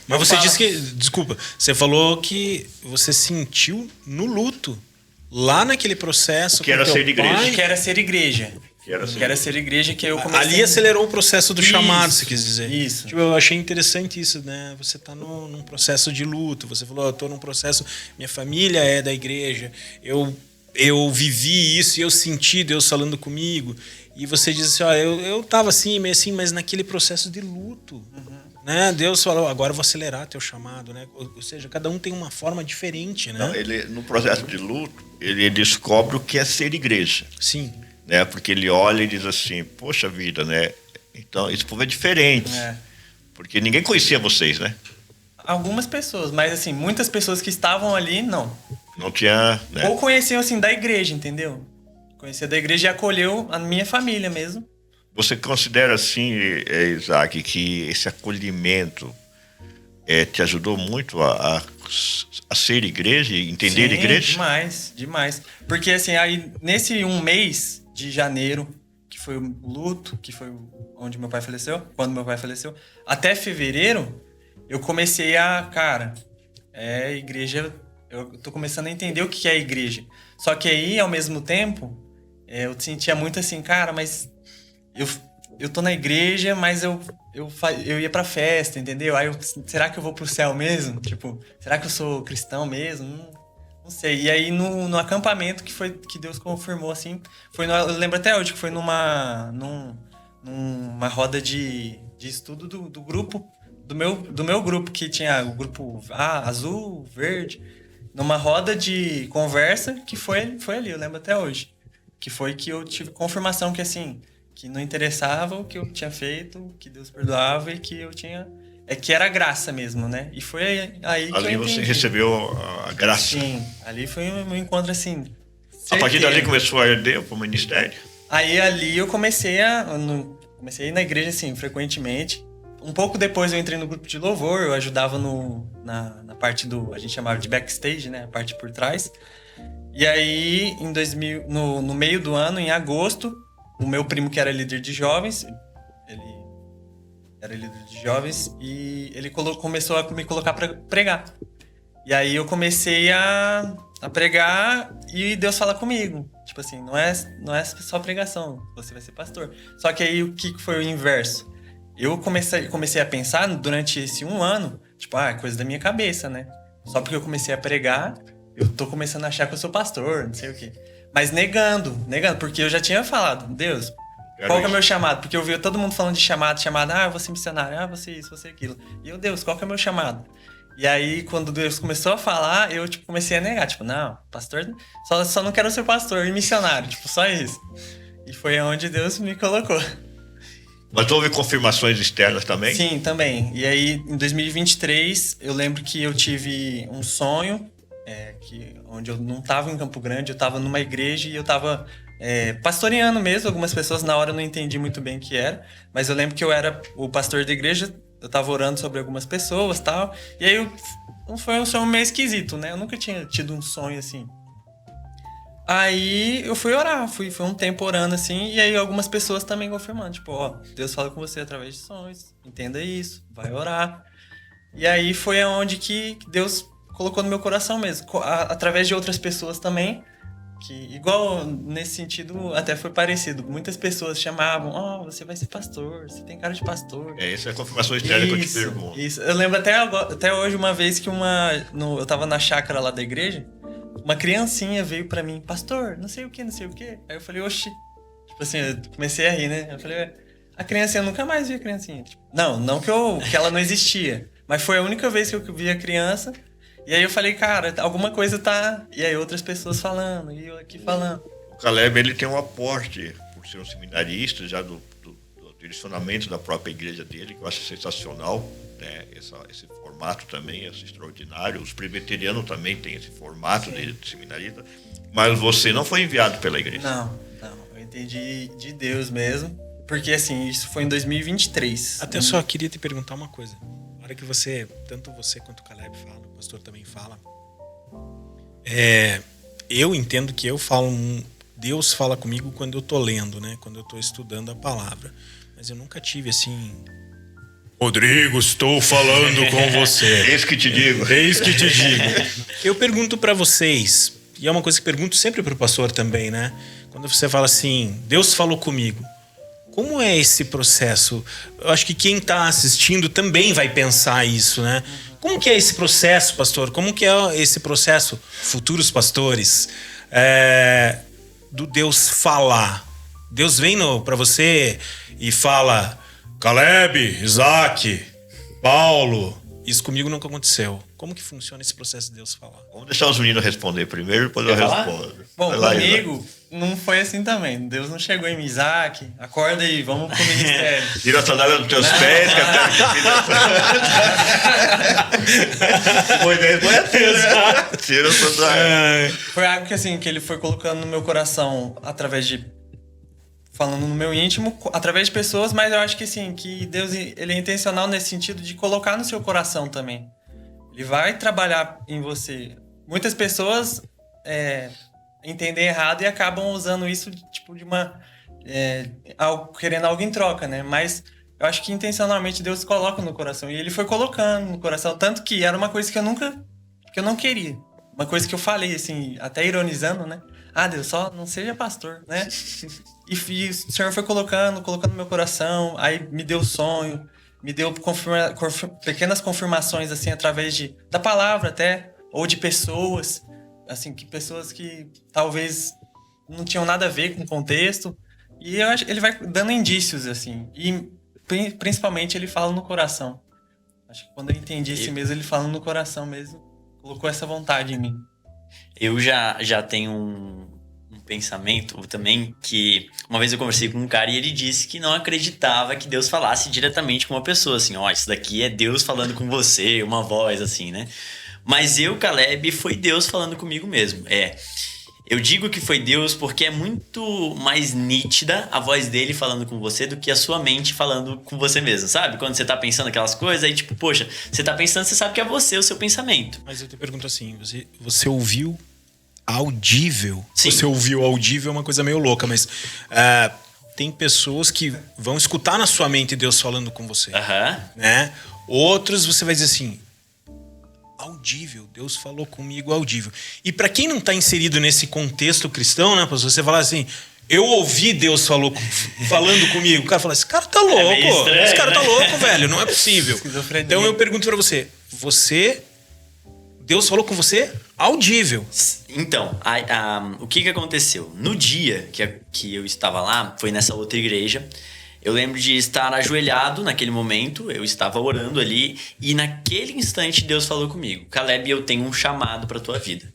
Mas você disse que... Desculpa. Você falou que você sentiu no luto, lá naquele processo... Que era ser igreja. Que era ser igreja. Que era ser igreja que eu comecei... Ali acelerou o processo do chamado, você quis dizer. Isso. Tipo, eu achei interessante isso, né? Você tá num processo de luto. Você falou, eu tô num processo... Minha família é da igreja. Eu vivi isso e eu senti Deus falando comigo. E você diz assim, ó, eu tava assim, meio assim, mas naquele processo de luto. Né? Deus falou, agora eu vou acelerar teu chamado, né? Ou seja, cada um tem uma forma diferente, né? Não, ele, no processo de luto, ele descobre o que é ser igreja. Sim. Né? Porque ele olha e diz assim, poxa vida, né? Então, esse povo é diferente. Porque ninguém conhecia vocês, né? Algumas pessoas, mas assim, muitas pessoas que estavam ali, não. Não tinha... Né? Ou conheciam, assim, da igreja, entendeu? Conhecia da igreja e acolheu a minha família mesmo. Você considera, assim, Isaac, que esse acolhimento te ajudou muito a ser igreja e entender Sim, igreja? demais. Porque, assim, aí, nesse um mês de janeiro, que foi o luto, que foi onde meu pai faleceu, quando meu pai faleceu, até fevereiro, eu comecei cara, igreja... Eu tô começando a entender o que é igreja. Só que aí, ao mesmo tempo, eu sentia muito assim, cara, mas eu tô na igreja, mas eu ia pra festa, entendeu? Aí será que eu vou pro céu mesmo? Tipo, será que eu sou cristão mesmo? Não sei. E aí, no acampamento que Deus confirmou, assim, eu lembro até hoje que foi numa roda de estudo do grupo, do meu grupo, que tinha o grupo azul, verde, numa roda de conversa que foi ali, eu lembro até hoje. Que foi que eu tive confirmação que, assim, que não interessava o que eu tinha feito, que Deus perdoava e que eu tinha... que era graça mesmo, né? E foi aí que ali eu entendi. você recebeu a graça. Sim, ali foi um encontro, assim, certeiro. A partir dali começou a arder pro ministério? Aí ali eu comecei a ir na igreja, assim, frequentemente. Um pouco depois eu entrei no grupo de louvor, eu ajudava na parte a gente chamava de backstage, né? A parte por trás. E aí, no meio do ano, em agosto, o meu primo, que era líder de jovens, ele era líder de jovens, e ele começou a me colocar para pregar. E aí eu comecei a pregar e Deus fala comigo. Tipo assim, não é só pregação, você vai ser pastor. Só que aí o que foi o inverso? Eu comecei a pensar durante esse um ano, tipo, é coisa da minha cabeça, né? Só porque eu comecei a pregar, eu tô começando a achar que eu sou pastor, não sei o quê. Mas negando, porque eu já tinha falado, Deus, qual que é o meu chamado? Porque eu via todo mundo falando de chamado, eu vou ser missionário, eu vou ser isso, vou ser aquilo. E eu, Deus, qual que é o meu chamado? E aí, quando Deus começou a falar, eu, tipo, comecei a negar. Tipo, não, pastor, só não quero ser pastor e missionário, tipo, só isso. E foi onde Deus me colocou. Mas houve confirmações externas também? Sim, também. E aí, em 2023, eu lembro que eu tive um sonho, onde eu não estava em Campo Grande, eu estava numa igreja e eu estava pastoreando mesmo. Algumas pessoas na hora eu não entendi muito bem o que era, mas eu lembro que eu era o pastor da igreja, eu estava orando sobre algumas pessoas e tal. E aí foi um sonho meio esquisito, né? Eu nunca tinha tido um sonho assim. Aí eu fui orar, fui um tempo orando assim, e aí algumas pessoas também confirmando, tipo, ó, Deus fala com você através de sonhos, entenda isso, vai orar. E aí foi aonde que Deus colocou no meu coração mesmo, através de outras pessoas também, que igual nesse sentido até foi parecido. Muitas pessoas chamavam, você vai ser pastor, você tem cara de pastor. Essa é a confirmação externa que eu te pergunto. Isso, eu lembro até hoje uma vez que eu tava na chácara lá da igreja, uma criancinha veio pra mim, pastor, não sei o que. Aí eu falei, oxi. Tipo assim, eu comecei a rir, né? Eu falei, a criancinha, eu nunca mais vi a criancinha. Tipo, não que ela não existia. Mas foi a única vez que eu vi a criança. E aí eu falei, cara, alguma coisa tá... E aí outras pessoas falando, e eu aqui falando. O Caleb, ele tem um aporte, por ser um seminarista, já do direcionamento da própria igreja dele, que eu acho sensacional, né? Esse formato também é extraordinário. Os presbiterianos também têm esse formato de seminarista. Mas você não foi enviado pela igreja. Não. Eu entendi de Deus mesmo. Porque, assim, isso foi em 2023. Até só queria te perguntar uma coisa. Na hora que tanto você quanto o Caleb fala, o pastor também fala, eu entendo que eu falo Deus fala comigo quando eu tô lendo, né? Quando eu tô estudando a palavra. Mas eu nunca tive assim... Rodrigo, estou falando com você. Eis que te digo. Eis que te digo. Eu pergunto para vocês, e é uma coisa que pergunto sempre pro pastor também, né? Quando você fala assim, Deus falou comigo. Como é esse processo? Eu acho que quem está assistindo também vai pensar isso, né? Como que é esse processo, pastor? Como que é esse processo, futuros pastores, do Deus falar? Deus vem para você e fala, Caleb, Isaac, Paulo, isso comigo nunca aconteceu. Como que funciona esse processo de Deus falar? Vamos deixar os meninos responder primeiro, depois eu respondo. Bom, comigo não foi assim também. Deus não chegou em mim, Isaac, acorda aí, vamos pro ministério. Tira a sandália dos teus pés, que até foi tira a sandália. Foi algo que assim, que ele foi colocando no meu coração através de... falando no meu íntimo, através de pessoas, mas eu acho que assim, que Deus ele é intencional nesse sentido de colocar no seu coração também. Ele vai trabalhar em você. Muitas pessoas entendem errado e acabam usando isso tipo de uma... querendo algo em troca, né? Mas eu acho que intencionalmente Deus coloca no coração. E ele foi colocando no coração, tanto que era uma coisa que eu não queria. Uma coisa que eu falei, assim, até ironizando, né? Ah, Deus, só não seja pastor, né? E o Senhor foi colocando no meu coração, aí me deu sonho, me deu pequenas confirmações, assim, através da palavra até, ou de pessoas, assim, pessoas que talvez não tinham nada a ver com o contexto. E eu acho que ele vai dando indícios, assim, e principalmente ele fala no coração. Acho que quando eu entendi esse mesmo, ele fala no coração mesmo, colocou essa vontade em mim. Eu já tenho um pensamento também que uma vez eu conversei com um cara e ele disse que não acreditava que Deus falasse diretamente com uma pessoa, assim, ó, isso daqui é Deus falando com você, uma voz, assim, né? Mas eu, Caleb, foi Deus falando comigo mesmo. Eu digo que foi Deus porque é muito mais nítida a voz dele falando com você do que a sua mente falando com você mesmo, sabe? Quando você tá pensando aquelas coisas, aí tipo, poxa, você tá pensando, você sabe que é você, o seu pensamento. Mas eu te pergunto assim, você ouviu audível? Sim. Você ouviu audível é uma coisa meio louca, mas tem pessoas que vão escutar na sua mente Deus falando com você, né? Outros você vai dizer assim, audível, Deus falou comigo audível. E para quem não está inserido nesse contexto cristão, né, pastor, você falar assim, eu ouvi Deus falando comigo, o cara fala, esse cara tá louco, estranho, esse cara tá louco, velho, não é possível. Então eu pergunto para você, Deus falou com você audível. Então, o que aconteceu? No dia que eu estava lá, foi nessa outra igreja, eu lembro de estar ajoelhado naquele momento, eu estava orando ali, e naquele instante Deus falou comigo, Caleb, eu tenho um chamado para tua vida.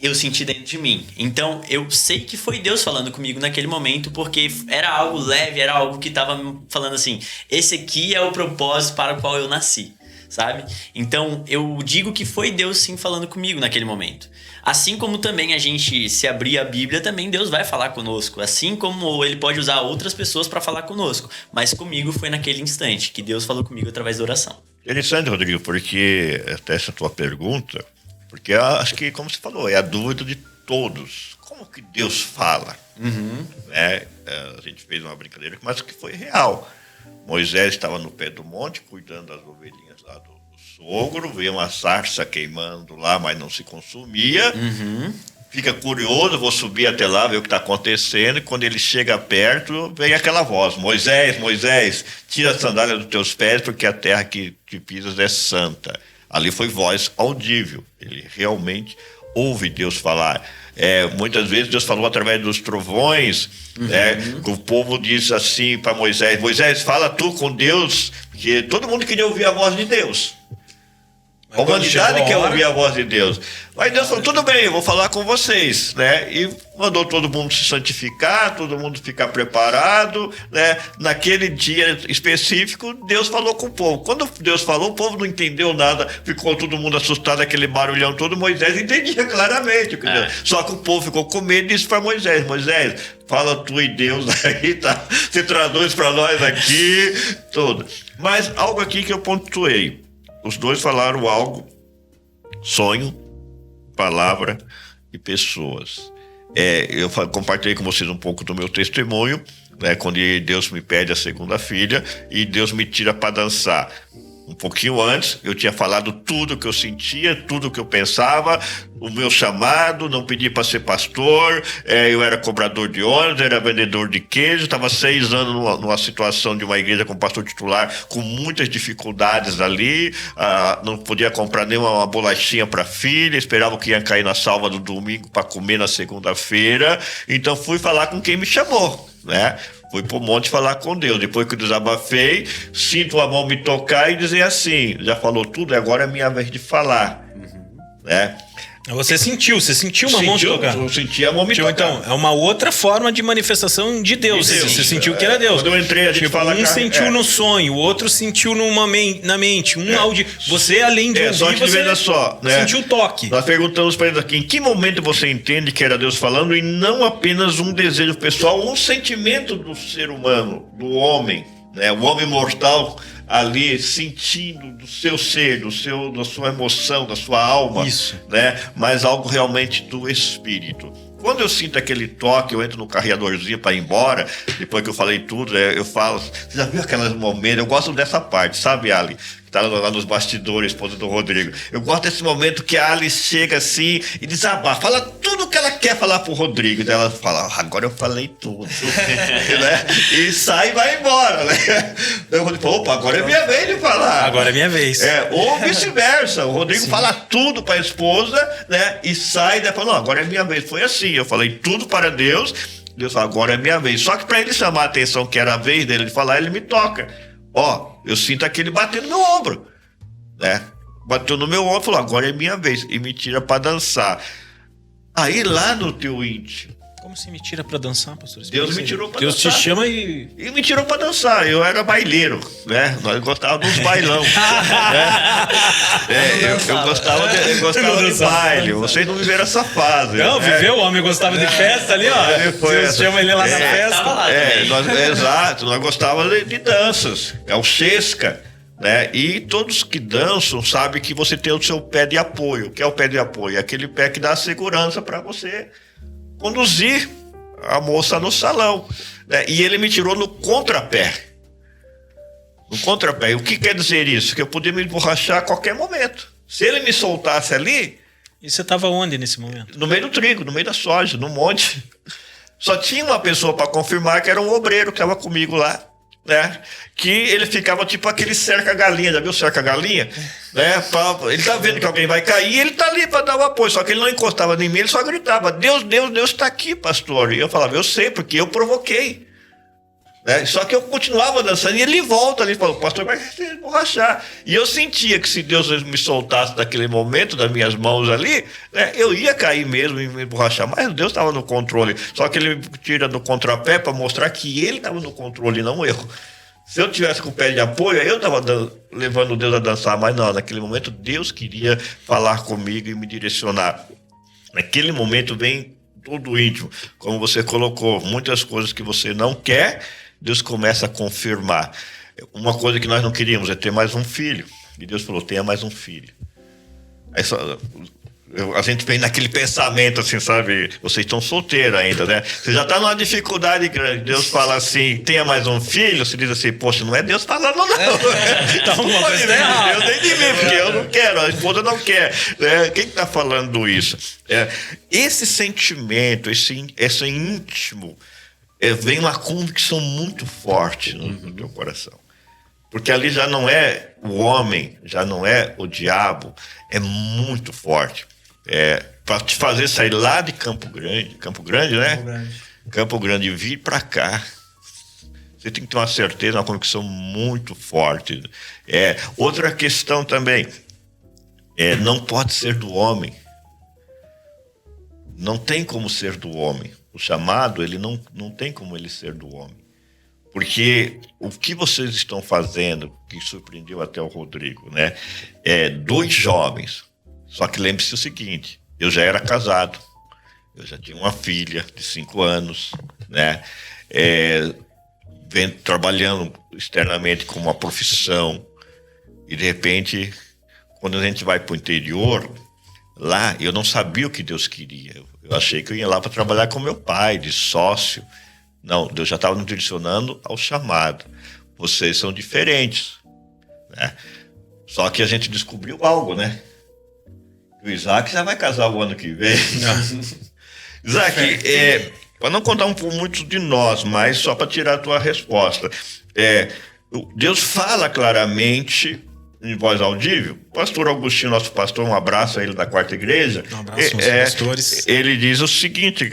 Eu senti dentro de mim. Então, eu sei que foi Deus falando comigo naquele momento, porque era algo leve, era algo que estava me falando assim, esse aqui é o propósito para o qual eu nasci, sabe? Então, eu digo que foi Deus sim falando comigo naquele momento. Assim como também a gente se abrir a Bíblia, também Deus vai falar conosco. Assim como ele pode usar outras pessoas para falar conosco. Mas comigo foi naquele instante que Deus falou comigo através da oração. Interessante, Rodrigo, porque até essa tua pergunta, porque acho que, como você falou, é a dúvida de todos. Como que Deus fala? A gente fez uma brincadeira, mas que foi real. Moisés estava no pé do monte, cuidando das ovelhinhas lá do sogro, veio uma sarça queimando lá, mas não se consumia. Fica curioso, vou subir até lá, ver o que está acontecendo, e quando ele chega perto, vem aquela voz, Moisés, Moisés, tira a sandália dos teus pés, porque a terra que pisas é santa. Ali foi voz audível, ele realmente ouve Deus falar. Muitas vezes Deus falou através dos trovões, o povo diz assim para Moisés, Moisés, fala tu com Deus, porque todo mundo queria ouvir a voz de Deus. A humanidade quer ouvir a voz de Deus. Mas Deus falou, tudo bem, eu vou falar com vocês, né? E mandou todo mundo se santificar, todo mundo ficar preparado, né? Naquele dia específico, Deus falou com o povo. Quando Deus falou, o povo não entendeu nada, ficou todo mundo assustado, aquele barulhão todo. Moisés entendia claramente o que Deus... Só que o povo ficou com medo e disse para Moisés, Moisés, fala tu e Deus aí, tá? Você traduz para nós aqui, tudo. Mas algo aqui que eu pontuei. Os dois falaram algo, sonho, palavra e pessoas. eu compartilhei com vocês um pouco do meu testemunho, né, quando Deus me pede a segunda filha e Deus me tira para dançar. Um pouquinho antes, eu tinha falado tudo que eu sentia, tudo que eu pensava, o meu chamado, não pedi para ser pastor, eu era cobrador de ônibus, era vendedor de queijo, estava 6 anos numa situação de uma igreja com pastor titular, com muitas dificuldades ali, não podia comprar nenhuma bolachinha para filha, esperava que ia cair na salva do domingo para comer na segunda-feira, então fui falar com quem me chamou, né? Fui pro monte falar com Deus. Depois que eu desabafei, sinto a mão me tocar e dizer assim: já falou tudo, agora é minha vez de falar. Né? Você sentiu uma mão te tocar. Eu senti a mão me tocar. Então, é uma outra forma de manifestação de Deus. Você sentiu que era Deus. Quando eu entrei, a gente fala... Um sentiu no sonho, o outro sentiu na mente. Áudio. Você, além de ouvir, você só, né? Sentiu o toque. Nós perguntamos para eles aqui, em que momento você entende que era Deus falando e não apenas um desejo pessoal, um sentimento do ser humano, do homem, né? O homem mortal ali sentindo do seu ser, da sua emoção, da sua alma, isso, né? Mas algo realmente do espírito. Quando eu sinto aquele toque, eu entro no carreadorzinho para ir embora, depois que eu falei tudo, eu falo, você já viu aqueles momentos? Eu gosto dessa parte, sabe, Ali? Que tá lá nos bastidores, esposa do Rodrigo. Eu gosto desse momento que a Ali chega assim e desabafa, fala tudo o que ela quer falar pro Rodrigo. Então ela fala, agora eu falei tudo. Né? E sai e vai embora, né? Então o Rodrigo fala, opa, agora é minha vez de falar. Agora é minha vez. Ou vice-versa. O Rodrigo fala tudo para a esposa, né? E sai e fala, não, agora é minha vez. Foi assim, eu falei tudo para Deus. Deus fala, agora é minha vez. Só que para ele chamar a atenção que era a vez dele de falar, ele me toca. Eu sinto aquele bater no meu ombro, né? Bateu no meu ombro e falou, agora é minha vez. E me tira para dançar. Aí lá no teu íntimo. Como se me tira para dançar, pastor? Deus me tirou para dançar. Deus te chama e me tirou para dançar. Eu era baileiro, né? Nós gostávamos dos bailão. Né? Eu gostava de baile. Vocês não viveram essa fase. Não, viveu, o homem gostava de festa ali, ó. Deus chama ele lá na festa. Exato, nós gostávamos de danças. É o Sesca. Né? E todos que dançam sabem que você tem o seu pé de apoio. O que é o pé de apoio? É aquele pé que dá segurança para você conduzir a moça no salão, né? E ele me tirou no contrapé. No contrapé. O que quer dizer isso? Que eu podia me emborrachar a qualquer momento. Se ele me soltasse ali... E você estava onde nesse momento? No meio do trigo, no meio da soja, no monte. Só tinha uma pessoa para confirmar, que era um obreiro que estava comigo lá, né? Que ele ficava tipo aquele cerca-galinha, já viu cerca-galinha? Né? Ele tá vendo que alguém vai cair e ele tá ali para dar o apoio, só que ele não encostava em mim, ele só gritava, Deus, Deus, Deus está aqui, pastor. E eu falava, eu sei, porque eu provoquei. Né? Só que eu continuava dançando e ele volta ali e falou, pastor, vai se emborrachar. E eu sentia que se Deus me soltasse naquele momento das minhas mãos ali, né, eu ia cair mesmo e me emborrachar, mas Deus estava no controle. Só que ele me tira do contrapé para mostrar que ele estava no controle, não eu. Se eu tivesse com o pé de apoio, eu estava levando Deus a dançar, mas não, naquele momento Deus queria falar comigo e me direcionar. Naquele momento vem tudo íntimo, como você colocou, muitas coisas que você não quer, Deus começa a confirmar. Uma coisa que nós não queríamos é ter mais um filho, e Deus falou, tenha mais um filho. Aí a gente vem naquele pensamento assim, sabe? Vocês estão solteiros ainda, né? Você já está numa dificuldade grande. Deus fala assim, tenha mais um filho. Você diz assim, poxa, não é Deus falando, não. Então, Deus nem de mim, porque eu não quero, a esposa não quer. Quem está falando isso? Esse sentimento, esse íntimo, vem uma convicção muito forte no teu coração. Porque ali já não é o homem, já não é o diabo, é muito forte. Para te fazer sair lá de Campo Grande, né? Campo Grande e vir para cá, você tem que ter uma certeza, uma convicção muito forte. Outra questão também, não pode ser do homem. Não tem como ser do homem. O chamado, ele não tem como ele ser do homem. Porque o que vocês estão fazendo, que surpreendeu até o Rodrigo, né? 2 jovens. Só que lembre-se o seguinte, eu já era casado, eu já tinha uma filha de 5 anos, né? Trabalhando externamente com uma profissão. E de repente, quando a gente vai para o interior, lá eu não sabia o que Deus queria. Eu achei que eu ia lá para trabalhar com meu pai, de sócio. Não, Deus já estava nos direcionando ao chamado. Vocês são diferentes, né? Só que a gente descobriu algo, né? O Isaac já vai casar o ano que vem. Isaac, para não contar por muitos de nós, mas só para tirar a tua resposta. Deus fala claramente em voz audível. Pastor Augustinho, nosso pastor, um abraço a ele da Quarta Igreja. Um abraço aos pastores. Ele diz o seguinte,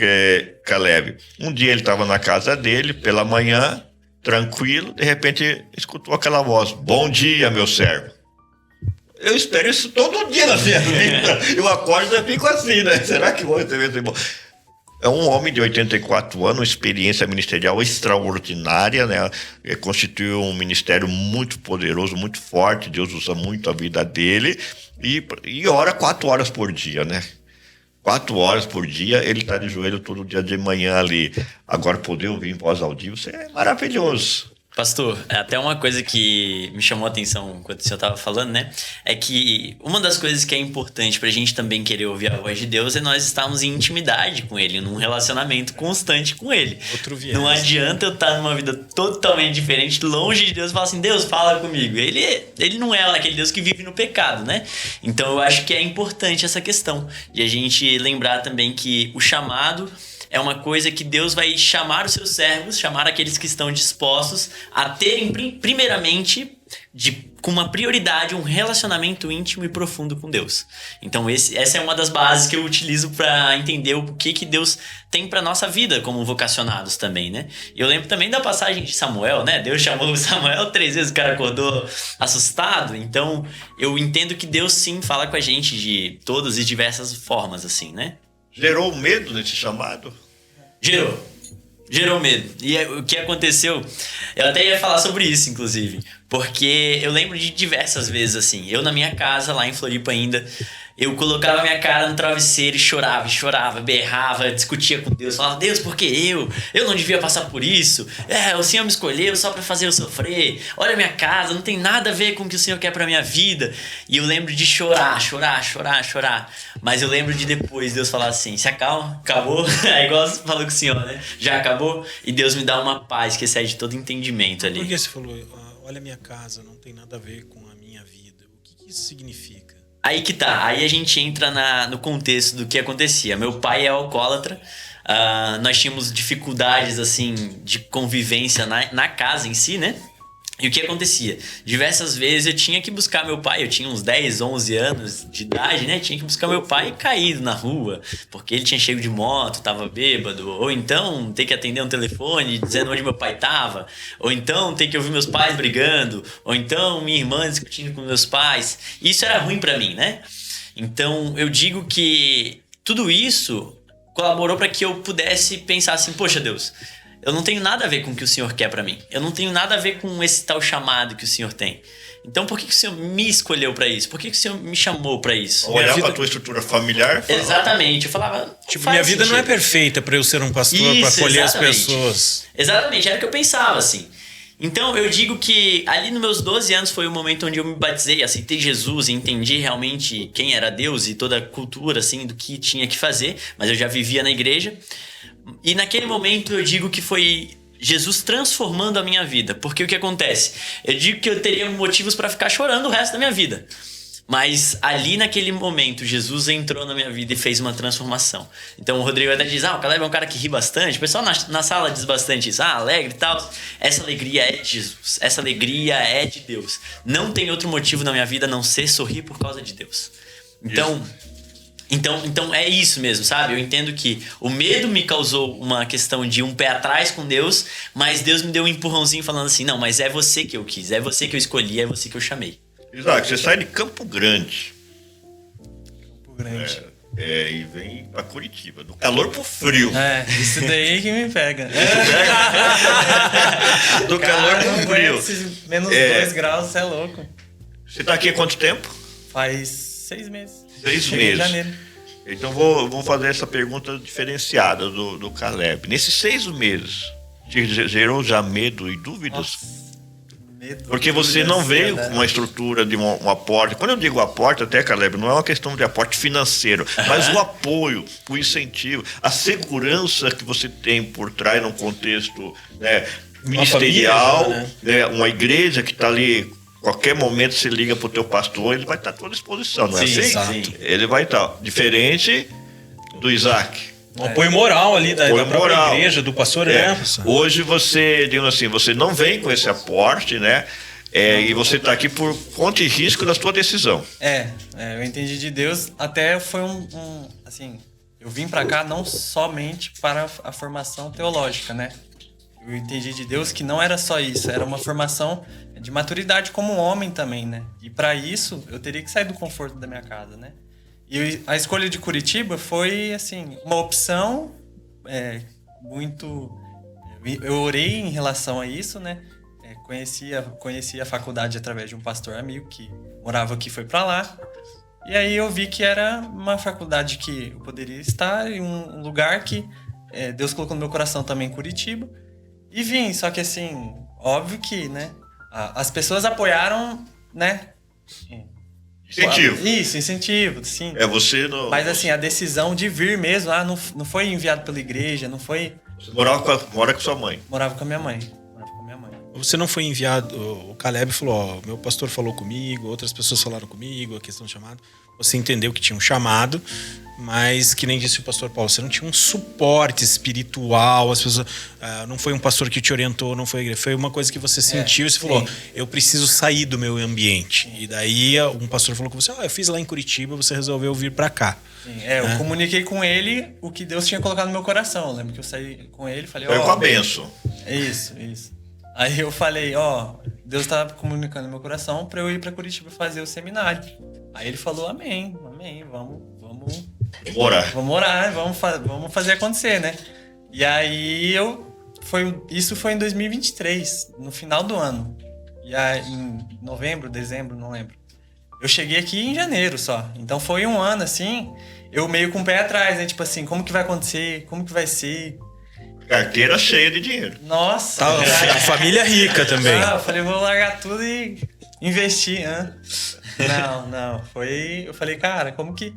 Caleb. Um dia ele estava na casa dele, pela manhã, tranquilo, de repente escutou aquela voz: bom dia, meu servo. Eu espero isso todo dia na minha vida. Eu acordo e fico assim, né? Será que vou receber esse bom? É um homem de 84 anos, uma experiência ministerial extraordinária, né? Constituiu um ministério muito poderoso, muito forte. Deus usa muito a vida dele. E ora 4 horas por dia, né? 4 horas por dia, ele está de joelho todo dia de manhã ali. Agora, poder ouvir em voz audível, isso é maravilhoso. Pastor, até uma coisa que me chamou a atenção quando o senhor estava falando, né? É que uma das coisas que é importante pra gente também querer ouvir a voz de Deus é nós estarmos em intimidade com Ele, num relacionamento constante com Ele. Outro viés. Não adianta eu estar numa vida totalmente diferente, longe de Deus, e falar assim: Deus, fala comigo. Ele não é aquele Deus que vive no pecado, né? Então eu acho que é importante essa questão de a gente lembrar também que o chamado é uma coisa que Deus vai chamar os seus servos, chamar aqueles que estão dispostos a terem, primeiramente, com uma prioridade, um relacionamento íntimo e profundo com Deus. Então essa é uma das bases que eu utilizo para entender o que Deus tem para nossa vida como vocacionados também, né? Eu lembro também da passagem de Samuel, né? Deus chamou Samuel 3 vezes, o cara acordou assustado. Então eu entendo que Deus sim fala com a gente de todas e diversas formas, assim, né? Gerou medo nesse chamado? Gerou medo. E o que aconteceu, eu até ia falar sobre isso, inclusive, porque eu lembro de diversas vezes, assim, eu na minha casa, lá em Floripa ainda, eu colocava minha cara no travesseiro e chorava, berrava, discutia com Deus, falava: Deus, por que eu? Eu não devia passar por isso. O Senhor me escolheu só pra fazer eu sofrer. Olha a minha casa, não tem nada a ver com o que o Senhor quer pra minha vida. E eu lembro de chorar. Mas eu lembro de depois Deus falar assim: se acalma, acabou. É igual você falou com o Senhor, né? Já acabou. E Deus me dá uma paz que excede todo entendimento ali. Por que você falou: olha a minha casa, não tem nada a ver com a minha vida? O que isso significa? Aí que tá, aí a gente entra no contexto do que acontecia. Meu pai é alcoólatra, nós tínhamos dificuldades, assim, de convivência na casa em si, né? E o que acontecia? Diversas vezes eu tinha que buscar meu pai, eu tinha uns 10, 11 anos de idade, né? Tinha que buscar meu pai caído na rua, porque ele tinha chego de moto, tava bêbado, ou então ter que atender um telefone dizendo onde meu pai tava, ou então ter que ouvir meus pais brigando, ou então minha irmã discutindo com meus pais. Isso era ruim pra mim, né? Então eu digo que tudo isso colaborou para que eu pudesse pensar assim: poxa, Deus, eu não tenho nada a ver com o que o Senhor quer pra mim. Eu não tenho nada a ver com esse tal chamado que o Senhor tem. Então por que o Senhor me escolheu pra isso? Por que o Senhor me chamou pra isso? Olhar pra tua estrutura familiar. Exatamente. Eu falava... minha vida não é perfeita pra eu ser um pastor, pra acolher as pessoas. Exatamente, era o que eu pensava, assim. Então eu digo que ali nos meus 12 anos foi o momento onde eu me batizei, aceitei Jesus e entendi realmente quem era Deus e toda a cultura, assim, do que tinha que fazer. Mas eu já vivia na igreja. E naquele momento eu digo que foi Jesus transformando a minha vida. Porque o que acontece? Eu digo que eu teria motivos para ficar chorando o resto da minha vida. Mas ali naquele momento Jesus entrou na minha vida e fez uma transformação. Então o Rodrigo até diz: o Caleb é um cara que ri bastante. O pessoal na sala diz bastante isso: alegre e tal. Essa alegria é de Jesus. Essa alegria é de Deus. Não tem outro motivo na minha vida a não ser sorrir por causa de Deus. Então é isso mesmo, sabe? Eu entendo que o medo me causou uma questão de um pé atrás com Deus, mas Deus me deu um empurrãozinho falando assim: não, mas é você que eu quis, é você que eu escolhi, é você que eu chamei. Isaac, você sai de Campo Grande. Grande. E vem pra Curitiba, do calor pro frio. Isso daí que me pega. Do calor pro frio. Menos 2 graus, você é louco. Você tá aqui há quanto tempo? Faz 6 meses. 6 Cheguei meses. em janeiro. Então vou fazer essa pergunta diferenciada do Caleb. Nesses 6 meses, te gerou já medo e dúvidas? Medo, Porque você não veio ansiedade. com uma estrutura de um aporte. Quando eu digo aporte, até, Caleb, não é uma questão de aporte financeiro, mas o apoio, o incentivo, a segurança que você tem por trás num contexto, né, ministerial, família, né? Uma igreja que está ali. Qualquer momento você liga pro teu pastor, ele vai estar à tua disposição, não é Sim, assim? exato. Ele vai estar. Diferente do Isaac. Um apoio moral ali da Apoio própria moral. igreja, do pastor, É, né, pastor? hoje você, digamos assim, você não vem com esse aporte, né? E você está aqui por conta e risco da sua decisão. Eu entendi de Deus, até foi assim, eu vim pra cá não somente para a formação teológica, né? Eu entendi de Deus que não era só isso, era uma formação de maturidade como homem também, né? E para isso, eu teria que sair do conforto da minha casa, né? E a escolha de Curitiba foi, assim, uma opção muito... Eu orei em relação a isso, né? Conheci a faculdade através de um pastor amigo que morava aqui e foi para lá. E aí eu vi que era uma faculdade que eu poderia estar em um lugar que Deus colocou no meu coração também, em Curitiba. E vim, só que assim, óbvio que, né? As pessoas apoiaram, né? Incentivo. Isso, incentivo, sim. Você não. Mas assim, a decisão de vir mesmo, não foi enviado pela igreja, não foi... Você mora com sua mãe. Morava com a minha mãe. Você não foi enviado, o Caleb falou, ó, meu pastor falou comigo, outras pessoas falaram comigo, a questão do chamado. Você entendeu que tinha um chamado, mas que nem disse o pastor Paulo, você não tinha um suporte espiritual, as pessoas, não foi um pastor que te orientou, não foi a igreja, foi uma coisa que você sentiu e você falou, eu preciso sair do meu ambiente. E daí um pastor falou com você, eu fiz lá em Curitiba, você resolveu vir pra cá. Sim, eu comuniquei com ele o que Deus tinha colocado no meu coração. Eu lembro que eu saí com ele e falei, Foi com a bênção. Isso. Aí eu falei, Deus tá comunicando no meu coração pra eu ir pra Curitiba fazer o seminário. Aí ele falou, amém, vamos orar, vamos fazer acontecer, né? E aí isso foi em 2023, no final do ano. E aí, em novembro, dezembro, não lembro. Eu cheguei aqui em janeiro só. Então foi um ano, assim, eu meio com o pé atrás, né? Tipo assim, como que vai acontecer? Como que vai ser? Carteira cheia de dinheiro. Nossa! A família rica também. Eu falei, vou largar tudo e investir, Não. Eu falei, cara, como que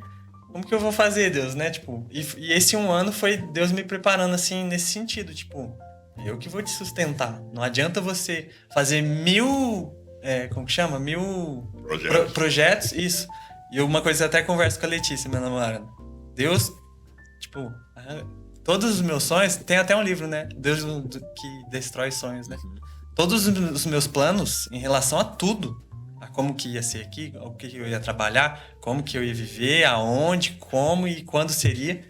eu vou fazer, Deus, né? Tipo, e esse um ano foi Deus me preparando, assim, nesse sentido. Tipo, eu que vou te sustentar. Não adianta você fazer 1000... como que chama? 1000 projetos, isso. E uma coisa, eu até converso com a Letícia, minha namorada. Deus, tipo... Todos os meus sonhos, tem até um livro, né? Deus que destrói sonhos, né? Todos os meus planos em relação a tudo, a como que ia ser aqui, o que eu ia trabalhar, como que eu ia viver, aonde, como e quando seria,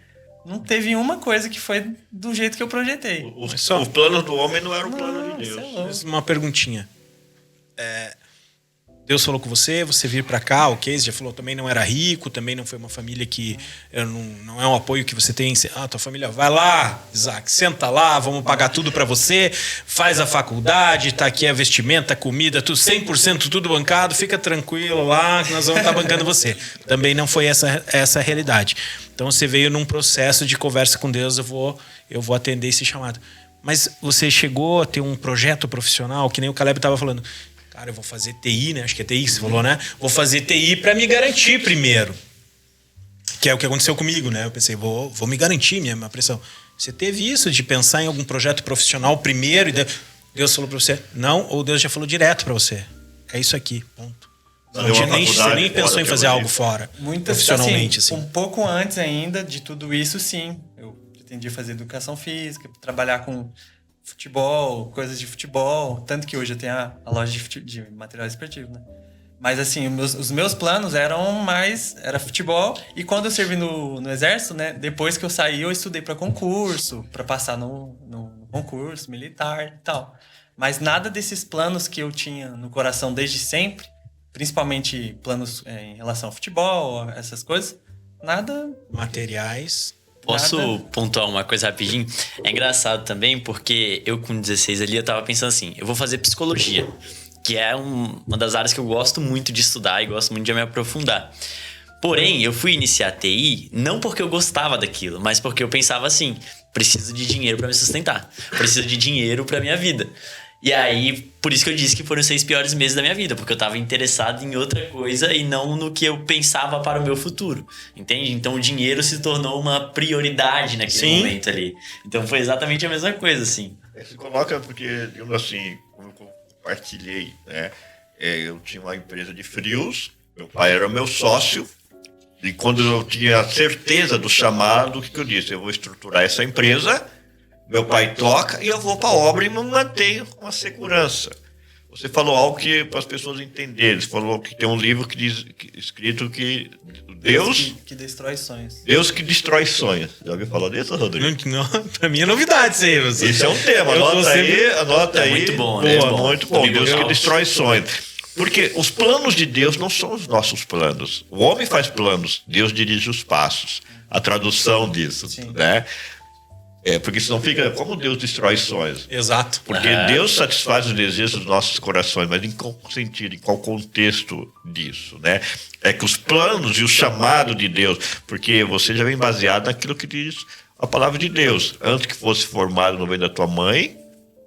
não teve uma coisa que foi do jeito que eu projetei. O plano do homem não era o plano de Deus. Mas uma perguntinha. Deus falou com você vir pra cá, ok? Você já falou, também não era rico, também não foi uma família que... Não é um apoio que você tem. Tua família, vai lá, Isaac, senta lá, vamos pagar tudo pra você, faz a faculdade, tá aqui a vestimenta, a comida, tudo 100% tudo bancado, fica tranquilo lá, que nós vamos estar bancando você. Também não foi essa a realidade. Então você veio num processo de conversa com Deus, eu vou atender esse chamado. Mas você chegou a ter um projeto profissional, que nem o Caleb estava falando... Cara, eu vou fazer TI, né? Acho que é TI que você falou, né? Vou fazer TI para me garantir primeiro. Que é o que aconteceu comigo, né? Eu pensei, vou me garantir minha pressão. Você teve isso de pensar em algum projeto profissional primeiro e Deus falou para você não? Ou Deus já falou direto para você? É isso aqui, ponto. Você nem pensou em fazer algo fora, profissionalmente, assim. Um pouco antes ainda de tudo isso, sim. Eu pretendia fazer educação física, trabalhar com... futebol, coisas de futebol, tanto que hoje eu tenho a loja de material esportivo, né? Mas assim, os meus planos era futebol, e quando eu servi no exército, né, depois que eu saí, eu estudei para concurso, para passar no concurso militar e tal. Mas nada desses planos que eu tinha no coração desde sempre, principalmente planos em relação ao futebol, essas coisas, nada... Materiais... Posso pontuar uma coisa rapidinho? É engraçado também porque eu com 16 ali eu tava pensando assim, eu vou fazer psicologia, que é uma das áreas que eu gosto muito de estudar e gosto muito de me aprofundar. Porém, eu fui iniciar TI não porque eu gostava daquilo, mas porque eu pensava assim, preciso de dinheiro para me sustentar, preciso de dinheiro para minha vida. E aí, por isso que eu disse que foram os 6 piores meses da minha vida, porque eu tava interessado em outra coisa e não no que eu pensava para o meu futuro, entende? Então o dinheiro se tornou uma prioridade naquele momento ali. Então foi exatamente a mesma coisa, assim. Se coloca porque, digamos assim, como eu compartilhei, né? Eu tinha uma empresa de frios, meu pai era meu sócio, e quando eu tinha certeza do chamado, o que eu disse? Eu vou estruturar essa empresa, meu pai toca e eu vou para a obra e me mantenho com a segurança. Você falou algo que para as pessoas entenderem. Você falou que tem um livro que diz, escrito que Deus que destrói sonhos. Deus que destrói sonhos. Já ouviu falar disso, Rodrigo? Não, pra mim é novidade isso aí. Você. Esse é um tema. Anota aí. Muito bom, né? Boa, muito bom. Deus que destrói sonhos. Porque os planos de Deus não são os nossos planos. O homem faz planos, Deus dirige os passos. A tradução disso, né? Porque senão fica como Deus destrói sonhos. Exato. Porque Deus satisfaz os desejos dos nossos corações, mas em qual sentido, em qual contexto disso, né? É que os planos e o chamado de Deus, porque você já vem baseado naquilo que diz a palavra de Deus. Antes que fosse formado no ventre da tua mãe,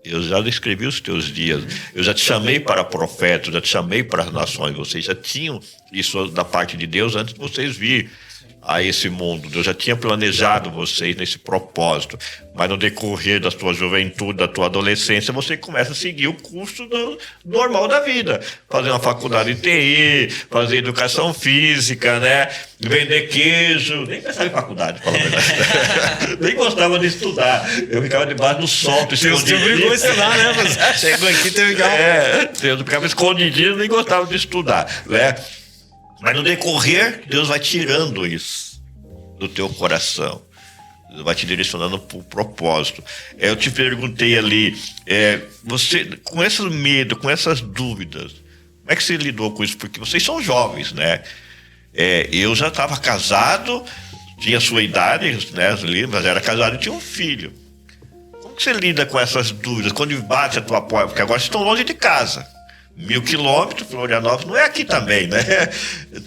eu já descrevi os teus dias. Eu já te chamei para profeta, eu já te chamei para as nações. Vocês já tinham isso da parte de Deus antes de vocês virem a esse mundo. Deus já tinha planejado vocês nesse propósito, mas no decorrer da tua juventude, da tua adolescência, você começa a seguir o curso normal da vida, fazer uma faculdade de TI, fazer educação física, né? Vender queijo, nem pensava em faculdade, fala a verdade. Nem gostava de estudar, eu ficava debaixo do sol, Você obrigou a estudar, né? Você chegou aqui, teve que... eu ficava escondidinho, nem gostava de estudar, né? Mas no decorrer, Deus vai tirando isso do teu coração. Deus vai te direcionando para o propósito. Eu te perguntei ali, você, com esse medo, com essas dúvidas, como é que você lidou com isso? Porque vocês são jovens, né? Eu já estava casado, tinha a sua idade, né? Mas era casado e tinha um filho. Como que você lida com essas dúvidas? Quando bate a tua porta? Porque agora vocês estão longe de casa. 1.000 quilômetros, Florianópolis não é aqui também, né?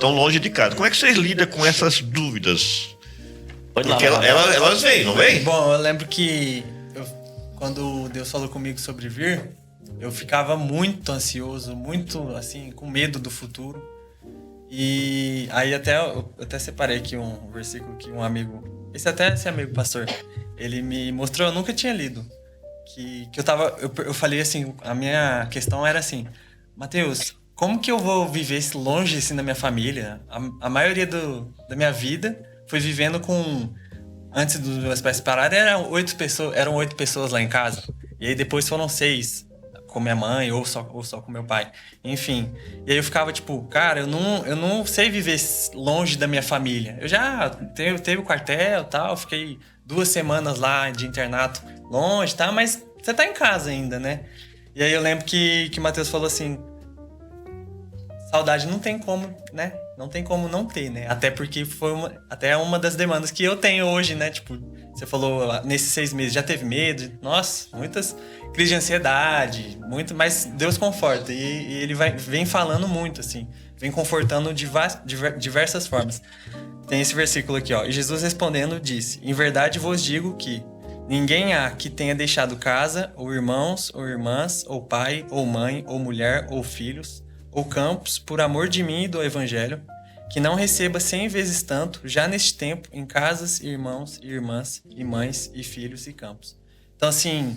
Tão longe de casa. Como é que vocês lidam com essas dúvidas? Pode Porque lá, elas vêm, não vêm? Bom, eu lembro que quando Deus falou comigo sobre vir, eu ficava muito ansioso, muito assim, com medo do futuro. E aí eu até separei aqui um versículo que um amigo, esse amigo pastor, ele me mostrou, eu nunca tinha lido. Que eu falei assim, a minha questão era assim: Mateus, como que eu vou viver longe assim da minha família? A maioria da minha vida foi vivendo com... Antes dos meus pais se separarem, eram 8 pessoas lá em casa. E aí depois foram 6 com minha mãe ou só com meu pai. Enfim. E aí eu ficava tipo, cara, eu não sei viver longe da minha família. Eu já teve o quartel e tal, fiquei 2 semanas lá de internato longe, tá? Mas você tá em casa ainda, né? E aí eu lembro que o Mateus falou assim: saudade não tem como, né? Não tem como não ter, né? Até porque foi uma das demandas que eu tenho hoje, né? Tipo, você falou, nesses 6 meses já teve medo? Nossa, muitas crises de ansiedade, mas Deus conforta. E ele vem falando muito, assim. Vem confortando de diversas formas. Tem esse versículo aqui, ó. E Jesus respondendo disse: em verdade vos digo que ninguém há que tenha deixado casa, ou irmãos, ou irmãs, ou pai, ou mãe, ou mulher, ou filhos, ou campos, por amor de mim e do evangelho, que não receba 100 vezes tanto, já neste tempo, em casas, irmãos, e irmãs, e mães, e filhos, e campos. Então, assim,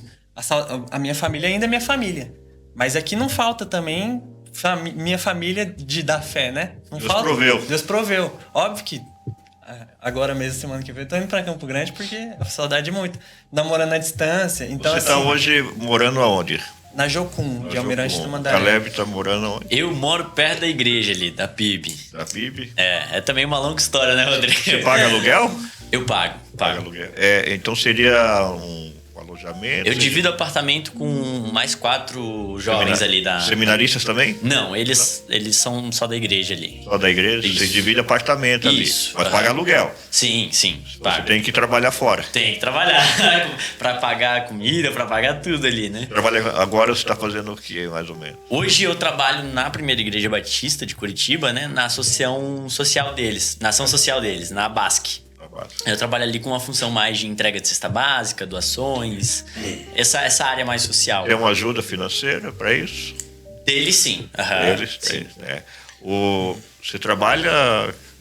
a minha família ainda é minha família. Mas aqui não falta também minha família da fé, né? Não Deus falta. proveu. Deus proveu. Óbvio que agora mesmo, semana que vem, eu tô indo pra Campo Grande porque a saudade é muito. Namorando à distância. Então, Você tá hoje morando aonde? Na Jocum, de Almirante do Mandaré. Caleb tá morando onde? Eu moro perto da igreja ali, da PIB. Da PIB? É também uma longa história, né, Rodrigo? Você paga aluguel? Eu pago. Paga aluguel. Então seria um alojamento? Eu divido apartamento com mais 4 jovens ali da... Seminaristas também? Não, eles são só da igreja ali. Só da igreja? Isso. Você divide apartamento ali. Isso. Mas paga aluguel. Sim. Você tem que trabalhar fora. Tem que trabalhar pra pagar a comida, pra pagar tudo ali, né? Agora você está fazendo o que, mais ou menos? Hoje eu trabalho na primeira igreja batista de Curitiba, né? Na associação social deles, na ação social deles, na BASC. Eu trabalho ali com uma função mais de entrega de cesta básica, doações, essa área mais social. Tem uma ajuda financeira para isso? Dele, sim. Sim. Né? Você trabalha...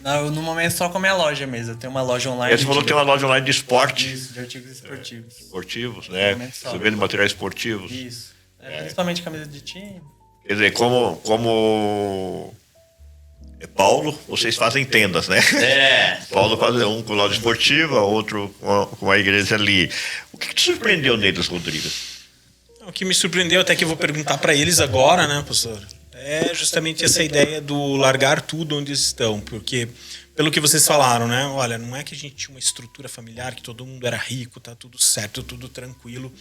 Não, eu, no momento só com a minha loja mesmo. Eu tenho uma loja online. Você falou que tem uma loja online de esporte. Isso, de artigos esportivos. Esportivos, né? momento só. Você vende materiais esportivos. Isso. Principalmente camisa de time. Quer dizer, como Paulo, vocês fazem tendas, né? Paulo faz um com loja esportiva, outro com a igreja ali. O que te surpreendeu neles, Rodrigo? O que me surpreendeu, até que eu vou perguntar para eles agora, né, pastor? É justamente essa ideia do largar tudo onde estão, porque pelo que vocês falaram, né? Olha, não é que a gente tinha uma estrutura familiar, que todo mundo era rico, tá tudo certo, tudo tranquilo.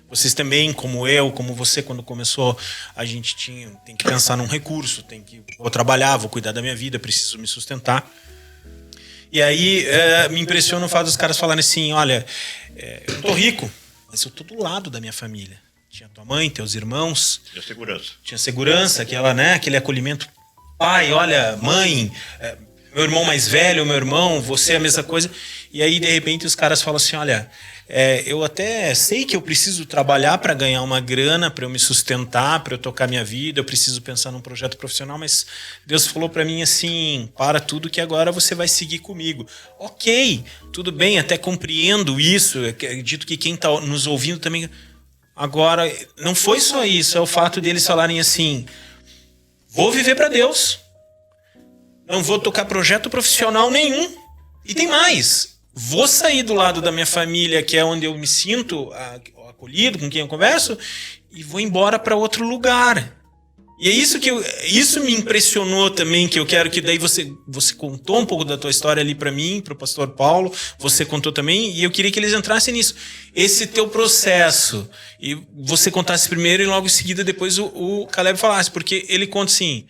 Vocês também, como eu, como você, quando começou, a gente tem que pensar num recurso, vou trabalhar, vou cuidar da minha vida, preciso me sustentar. E aí me impressiona o fato dos caras falarem assim, olha, eu não tô rico, mas eu tô do lado da minha família. Tinha tua mãe, teus irmãos. Tinha segurança, aquele acolhimento. Pai, olha, mãe, meu irmão mais velho, meu irmão, você é a mesma coisa. E aí, de repente, os caras falam assim, olha, eu até sei que eu preciso trabalhar para ganhar uma grana, para eu me sustentar, para eu tocar minha vida, eu preciso pensar num projeto profissional, mas Deus falou para mim assim, para tudo que agora você vai seguir comigo. Ok, tudo bem, até compreendo isso, acredito que quem está nos ouvindo também... Agora, não foi só isso, é o fato deles falarem assim, vou viver para Deus, não vou tocar projeto profissional nenhum, e tem mais, vou sair do lado da minha família, que é onde eu me sinto acolhido, com quem eu converso, e vou embora para outro lugar. E é isso me impressionou também, que eu quero que daí você contou um pouco da tua história ali para mim, para o pastor Paulo, você contou também, e eu queria que eles entrassem nisso. Esse teu processo, e você contasse primeiro e logo em seguida depois o Caleb falasse, porque ele conta assim,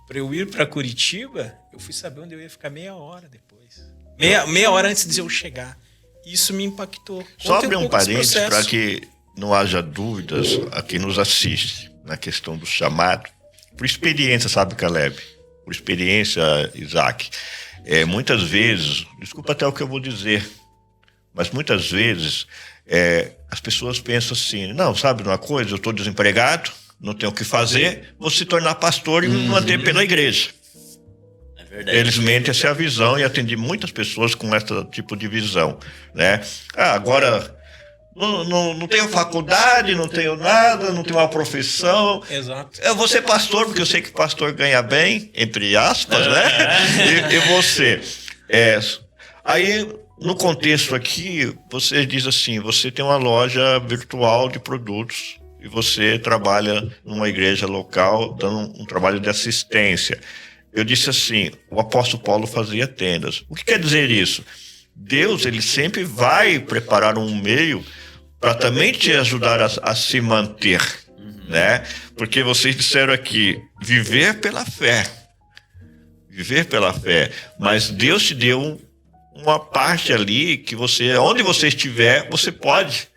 para eu ir para Curitiba, eu fui saber onde eu ia ficar meia hora depois. Meia hora antes de eu chegar. Isso me impactou. Só abrir um parênteses para que não haja dúvidas a quem nos assiste na questão do chamado, por experiência, sabe, Caleb? Por experiência, Isaac. Muitas vezes, desculpa até o que eu vou dizer, mas muitas vezes as pessoas pensam assim, não, sabe de uma coisa, eu estou desempregado, não tenho o que fazer, vou se tornar pastor e me manter pela igreja. É verdade. Eles mentem essa visão e atendi muitas pessoas com esse tipo de visão, né? Agora... Não tenho faculdade, não tenho nada, não tenho uma profissão. Exato. Eu vou ser pastor, porque eu sei que pastor ganha bem, entre aspas, né? E você. Aí, no contexto aqui, você diz assim, você tem uma loja virtual de produtos e você trabalha numa igreja local, dando um trabalho de assistência. Eu disse assim, o apóstolo Paulo fazia tendas. O que quer dizer isso? Deus, ele sempre vai preparar um meio para também te ajudar a se manter, né? Porque vocês disseram aqui, viver pela fé, mas Deus te deu uma parte ali que você, onde você estiver, você pode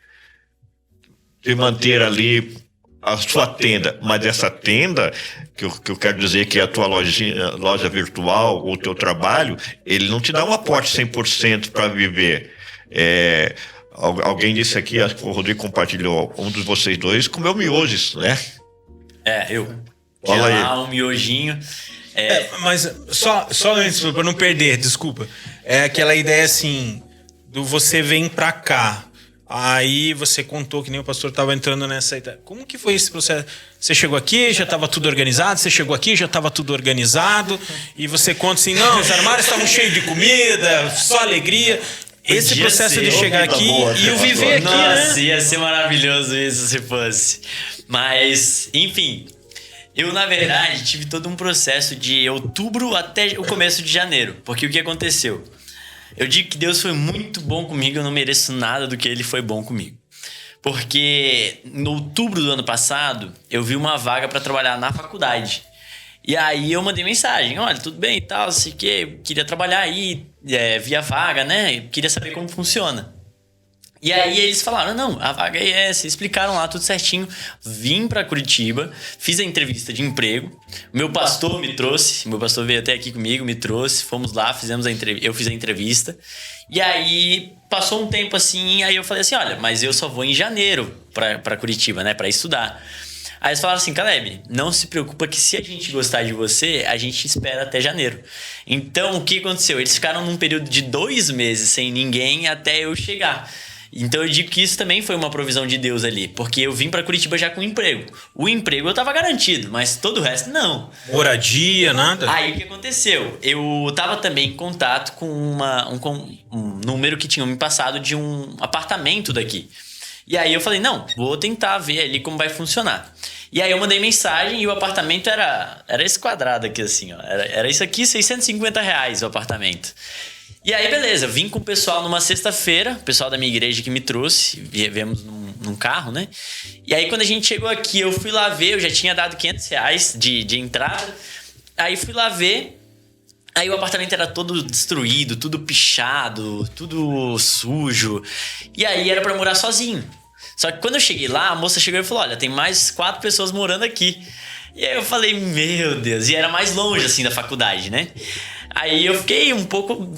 te manter ali a sua tenda, mas essa tenda, que eu quero dizer que é a tua loja virtual, ou o teu trabalho, ele não te dá um aporte 100% para viver. Alguém disse aqui, acho que o Rodrigo compartilhou, um dos vocês dois comeu miojos, né? Eu. Fala aí. Lá um miojinho. Mas só antes, para não perder, desculpa. É aquela ideia assim, do você vem para cá, aí você contou que nem o pastor estava entrando nessa ideia. Como que foi esse processo? Você chegou aqui, já estava tudo organizado, você chegou aqui, já estava tudo organizado, e você conta assim, não, os armários estavam cheios de comida, só alegria... Esse processo de chegar aqui e eu viver aqui, né? Nossa, ia ser maravilhoso isso se fosse. Mas, enfim, eu, na verdade, tive todo um processo de outubro até o começo de janeiro. Porque o que aconteceu? Eu digo que Deus foi muito bom comigo, eu não mereço nada do que Ele foi bom comigo. Porque no outubro do ano passado, eu vi uma vaga para trabalhar na faculdade. E aí eu mandei mensagem, olha, tudo bem e tal, sei que queria trabalhar aí via vaga, né? Queria saber como funciona. E aí eles falaram, não, a vaga é essa, explicaram lá tudo certinho. Vim pra Curitiba, fiz a entrevista de emprego, meu pastor me trouxe, meu pastor veio até aqui comigo, me trouxe, fomos lá, eu fiz a entrevista. E aí passou um tempo assim, aí eu falei assim, olha, mas eu só vou em janeiro pra Curitiba, né, pra estudar. Aí eles falaram assim, Caleb, não se preocupa que se a gente gostar de você, a gente espera até janeiro. Então, o que aconteceu? Eles ficaram num período de 2 meses sem ninguém até eu chegar. Então eu digo que isso também foi uma provisão de Deus ali, porque eu vim pra Curitiba já com emprego. O emprego eu tava garantido, mas todo o resto não. Moradia, nada? Aí o que aconteceu? Eu tava também em contato com um número que tinham me passado de um apartamento daqui. E aí eu falei, não, vou tentar ver ali como vai funcionar. E aí eu mandei mensagem e o apartamento era esse quadrado aqui assim, ó. Era isso aqui, R$650 o apartamento. E aí, beleza, vim com o pessoal numa sexta-feira, o pessoal da minha igreja que me trouxe, viemos num carro, né? E aí, quando a gente chegou aqui, eu fui lá ver, eu já tinha dado R$500 de entrada. Aí fui lá ver, aí o apartamento era todo destruído, tudo pichado, tudo sujo. E aí era pra morar sozinho. Só que quando eu cheguei lá, a moça chegou e falou, olha, tem mais 4 pessoas morando aqui. E aí eu falei, meu Deus, e era mais longe, assim, da faculdade, né? Aí eu fiquei um pouco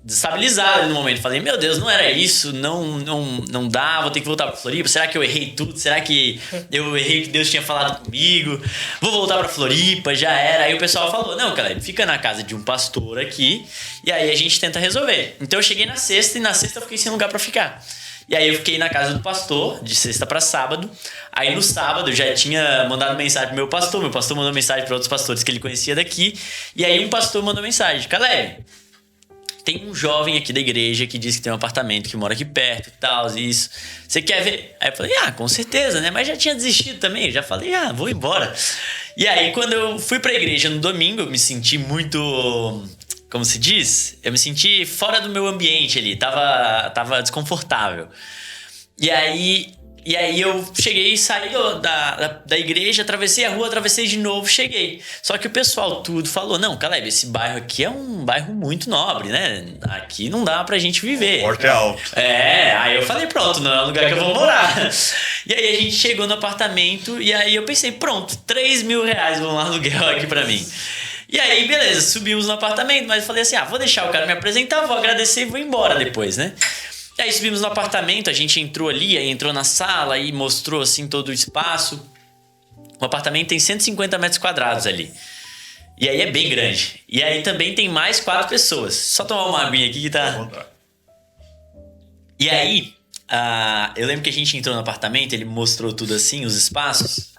destabilizado no momento. Falei, meu Deus, não era isso, não dá, vou ter que voltar pra Floripa. Será que eu errei tudo? Será que eu errei o que Deus tinha falado comigo? Vou voltar pra Floripa, já era. Aí o pessoal falou, não, Caleb, fica na casa de um pastor aqui e aí a gente tenta resolver. Então eu cheguei na sexta e na sexta eu fiquei sem lugar pra ficar. E aí eu fiquei na casa do pastor, de sexta pra sábado. Aí no sábado eu já tinha mandado mensagem pro meu pastor mandou mensagem pra outros pastores que ele conhecia daqui. E aí um pastor mandou mensagem, Caleb, tem um jovem aqui da igreja que diz que tem um apartamento que mora aqui perto e tal, isso. Você quer ver? Aí eu falei, com certeza, né? Mas já tinha desistido também. Já falei, vou embora. E aí, quando eu fui pra igreja no domingo, eu me senti muito... Como se diz? Eu me senti fora do meu ambiente ali. Tava desconfortável. E aí eu cheguei, saí da igreja, atravessei a rua, atravessei de novo, cheguei. Só que o pessoal tudo falou, não, Caleb, esse bairro aqui é um bairro muito nobre, né? Aqui não dá pra gente viver. O porte é alto. Aí eu falei, pronto, não é o lugar que eu vou morar. E aí a gente chegou no apartamento e aí eu pensei, pronto, R$3.000 vão aluguel aqui pra mim. E aí, beleza, subimos no apartamento, mas eu falei assim, vou deixar o cara me apresentar, vou agradecer e vou embora depois, né? E aí subimos no apartamento, a gente entrou ali, aí entrou na sala e mostrou assim todo o espaço. O apartamento tem 150 metros quadrados ali. E aí é bem grande. E aí também tem mais 4 pessoas. Só tomar uma aguinha aqui que tá... E aí, eu lembro que a gente entrou no apartamento, ele mostrou tudo assim, os espaços.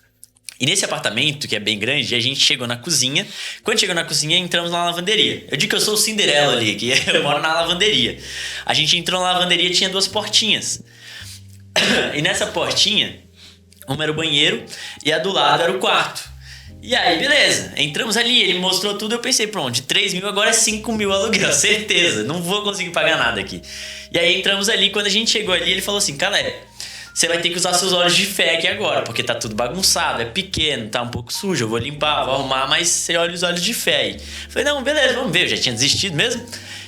E nesse apartamento, que é bem grande, a gente chegou na cozinha. Quando chegou na cozinha, entramos na lavanderia. Eu digo que eu sou o Cinderela ali, que eu moro na lavanderia. A gente entrou na lavanderia e tinha 2 portinhas. E nessa portinha, uma era o banheiro e a do lado era o quarto. E aí, beleza. Entramos ali, ele mostrou tudo. Eu pensei, pronto, de 3.000 agora é 5.000 aluguel, certeza. Não vou conseguir pagar nada aqui. E aí entramos ali, quando a gente chegou ali, ele falou assim, Caleb, você vai ter que usar seus olhos de fé aqui agora, porque tá tudo bagunçado, é pequeno, tá um pouco sujo, eu vou limpar, vou arrumar, mas você olha os olhos de fé aí. Falei, não, beleza, vamos ver, eu já tinha desistido mesmo.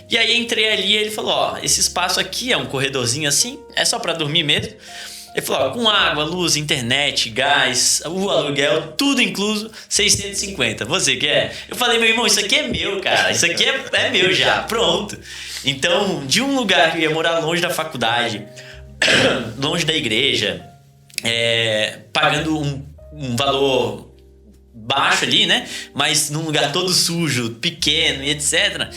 E aí entrei ali e ele falou, esse espaço aqui é um corredorzinho assim, é só pra dormir mesmo. Ele falou, com água, luz, internet, gás, o aluguel, tudo incluso, 650. Você quer? Eu falei, meu irmão, isso aqui é meu, cara. Isso aqui é meu já, pronto. Então, de um lugar que eu ia morar longe da faculdade, longe da igreja, pagando um valor baixo ali, né? Mas num lugar todo sujo, pequeno e etc.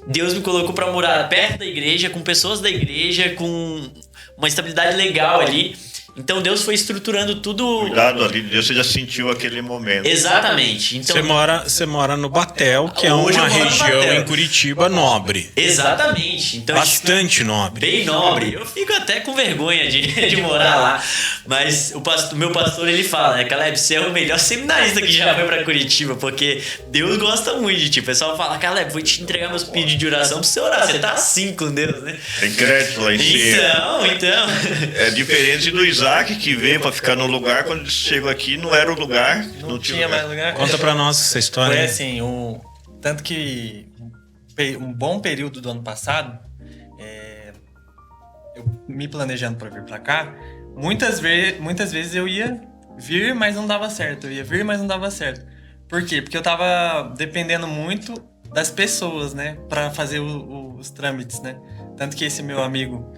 Deus me colocou para morar perto da igreja, com pessoas da igreja, com uma estabilidade legal ali. Então Deus foi estruturando tudo. Cuidado ali, Deus, você já sentiu aquele momento. Exatamente. Então, você mora no Batel, que é uma região em Curitiba nobre. Exatamente. Então, bastante nobre. Bem nobre. Eu fico até com vergonha de morar lá. Mas o meu pastor, ele fala, né, Caleb, você é o melhor seminarista que já foi pra Curitiba, porque Deus gosta muito de ti. O pessoal fala, Caleb, vou te entregar meus pedidos de oração pra você orar. Você tá assim com Deus, né? Tem crédito lá em cima. Então. É diferente do Isaac, que veio para ficar no lugar, quando chegou aqui não era o lugar, não tinha mais lugar. Conta para nós essa história. Foi assim, tanto que um bom período do ano passado, eu me planejando pra vir pra cá, muitas vezes eu ia vir, mas não dava certo. Eu ia vir, mas não dava certo. Por quê? Porque eu tava dependendo muito das pessoas, né? Pra fazer os trâmites, né? Tanto que esse meu amigo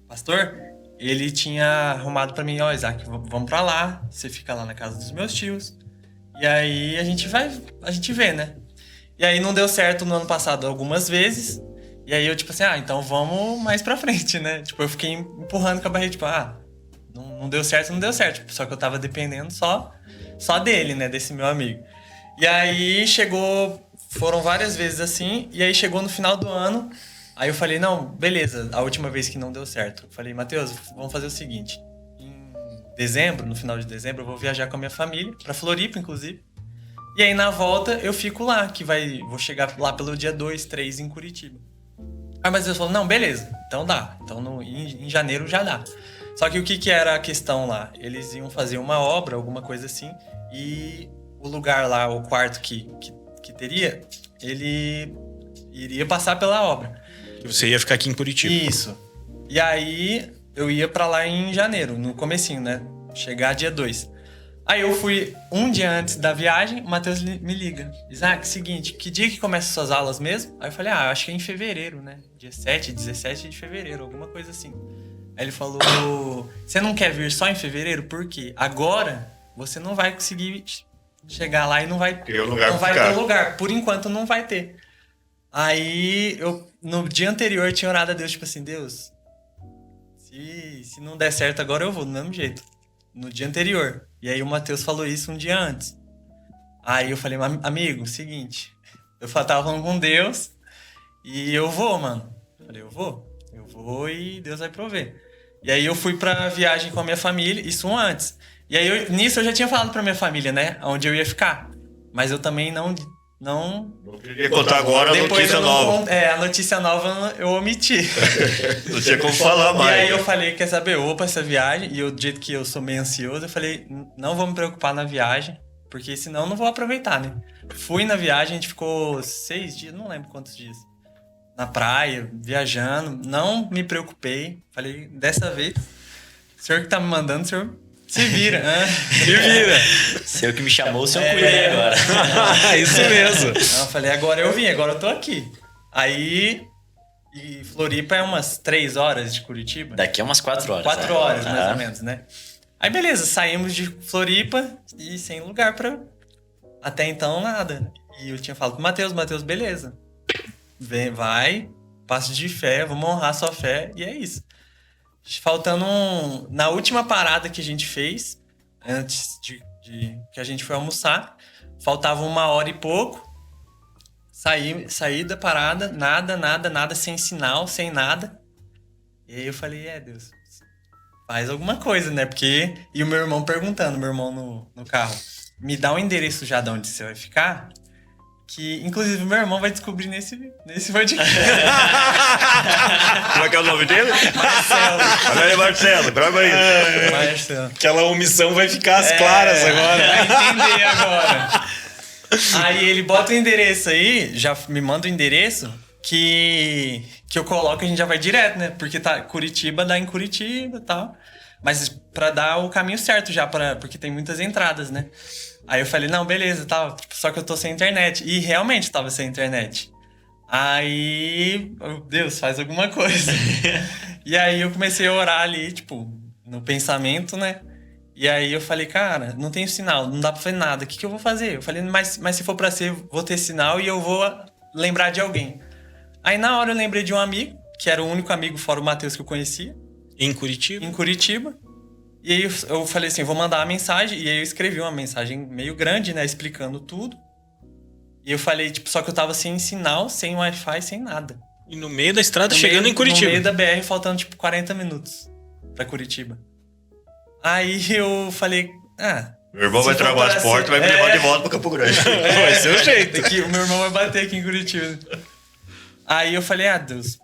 pastor, ele tinha arrumado pra mim, ó, Isaac, vamos pra lá, você fica lá na casa dos meus tios, e aí a gente vê, né? E aí não deu certo no ano passado algumas vezes, e aí eu tipo assim, então vamos mais pra frente, né? Tipo, eu fiquei empurrando com a barriga, tipo, não deu certo, não deu certo. Tipo, só que eu tava dependendo só dele, né? Desse meu amigo. E aí foram várias vezes assim, e aí chegou no final do ano, aí eu falei, não, beleza, a última vez que não deu certo. Eu falei, Matheus, vamos fazer o seguinte, em dezembro, no final de dezembro, eu vou viajar com a minha família, pra Floripa, inclusive. E aí na volta eu fico lá, vou chegar lá pelo dia 2, 3 em Curitiba. Aí mas Deus falou, não, beleza, então dá. Então em janeiro já dá. Só que o que era a questão lá? Eles iam fazer uma obra, alguma coisa assim, e o lugar lá, o quarto que teria, ele iria passar pela obra. Que você ia ficar aqui em Curitiba. Isso. E aí eu ia pra lá em janeiro, no comecinho, né? Chegar dia 2. Aí eu fui um dia antes da viagem, o Matheus me liga. Isaac, seguinte, que dia que começam suas aulas mesmo? Aí eu falei, acho que é em fevereiro, né? Dia 7, 17 de fevereiro, alguma coisa assim. Aí ele falou, você não quer vir só em fevereiro? Por quê? Agora você não vai conseguir chegar lá e não vai ter lugar. Por enquanto não vai ter. Aí eu, no dia anterior, tinha orado a Deus, tipo assim, Deus, se não der certo agora eu vou, do mesmo jeito. No dia anterior. E aí o Matheus falou isso um dia antes. Aí eu falei, amigo, seguinte, eu tava falando com Deus e eu vou, mano. Eu falei, eu vou e Deus vai prover. E aí eu fui pra viagem com a minha família, isso antes. E aí nisso eu já tinha falado pra minha família, né, onde eu ia ficar. Mas eu também não queria contar agora a notícia nova. A notícia nova eu omiti. Não tinha como falar mais. E aí eu falei, quer saber, eu vou pra essa viagem. E eu, do jeito que eu sou meio ansioso, eu falei, não vou me preocupar na viagem, porque senão eu não vou aproveitar, né? Fui na viagem, a gente ficou 6 dias, não lembro quantos dias. Na praia, viajando, não me preocupei. Falei, dessa vez, o senhor que tá me mandando, o senhor se vira. Se vira. Seu que me chamou, o senhor cuida aí agora. Isso mesmo. Então, eu falei, agora eu vim, agora eu tô aqui. Aí, e Floripa é umas 3 horas de Curitiba. Daqui a umas 4 horas. 4 horas, mais ou menos, né? Aí, beleza, saímos de Floripa e sem lugar pra... Até então, nada. E eu tinha falado pro Matheus, beleza. Vai, passo de fé, vamos honrar sua fé, e é isso. Faltando na última parada que a gente fez, antes de que a gente foi almoçar, faltava 1 hora e pouco. Saí da parada, nada, sem sinal, sem nada. E aí eu falei, Deus, faz alguma coisa, né? Porque... E o meu irmão perguntando, meu irmão no carro, me dá um endereço já de onde você vai ficar, que inclusive meu irmão vai descobrir nesse podcast. Como é que é o nome dele? Marcelo. Olha aí, Marcelo, grava aí. Marcelo. Aquela omissão vai ficar às claras agora. Vai entender agora. Aí ele bota o endereço aí, já me manda o endereço que eu coloco, a gente já vai direto, né? Porque Curitiba dá em Curitiba e tal. Mas pra dar o caminho certo já, porque tem muitas entradas, né? Aí eu falei, não, beleza, tal. Só que eu tô sem internet. E realmente tava sem internet. Aí, Deus, faz alguma coisa. E aí eu comecei a orar ali, tipo, no pensamento, né? E aí eu falei, cara, não tenho sinal, não dá pra fazer nada. O que eu vou fazer? Eu falei, mas se for pra ser, vou ter sinal e eu vou lembrar de alguém. Aí na hora eu lembrei de um amigo, que era o único amigo fora o Matheus que eu conhecia. Em Curitiba. E aí eu falei assim, vou mandar uma mensagem. E aí eu escrevi uma mensagem meio grande, né? Explicando tudo. E eu falei, tipo, só que eu tava sem sinal, sem Wi-Fi, sem nada. E no meio da estrada, chegando em Curitiba. No meio da BR, faltando, tipo, 40 minutos pra Curitiba. Aí eu falei, meu irmão vai travar as portas e vai me levar de volta pra Campo Grande. Vai ser o jeito. O meu irmão vai bater aqui em Curitiba. Aí eu falei, Deus,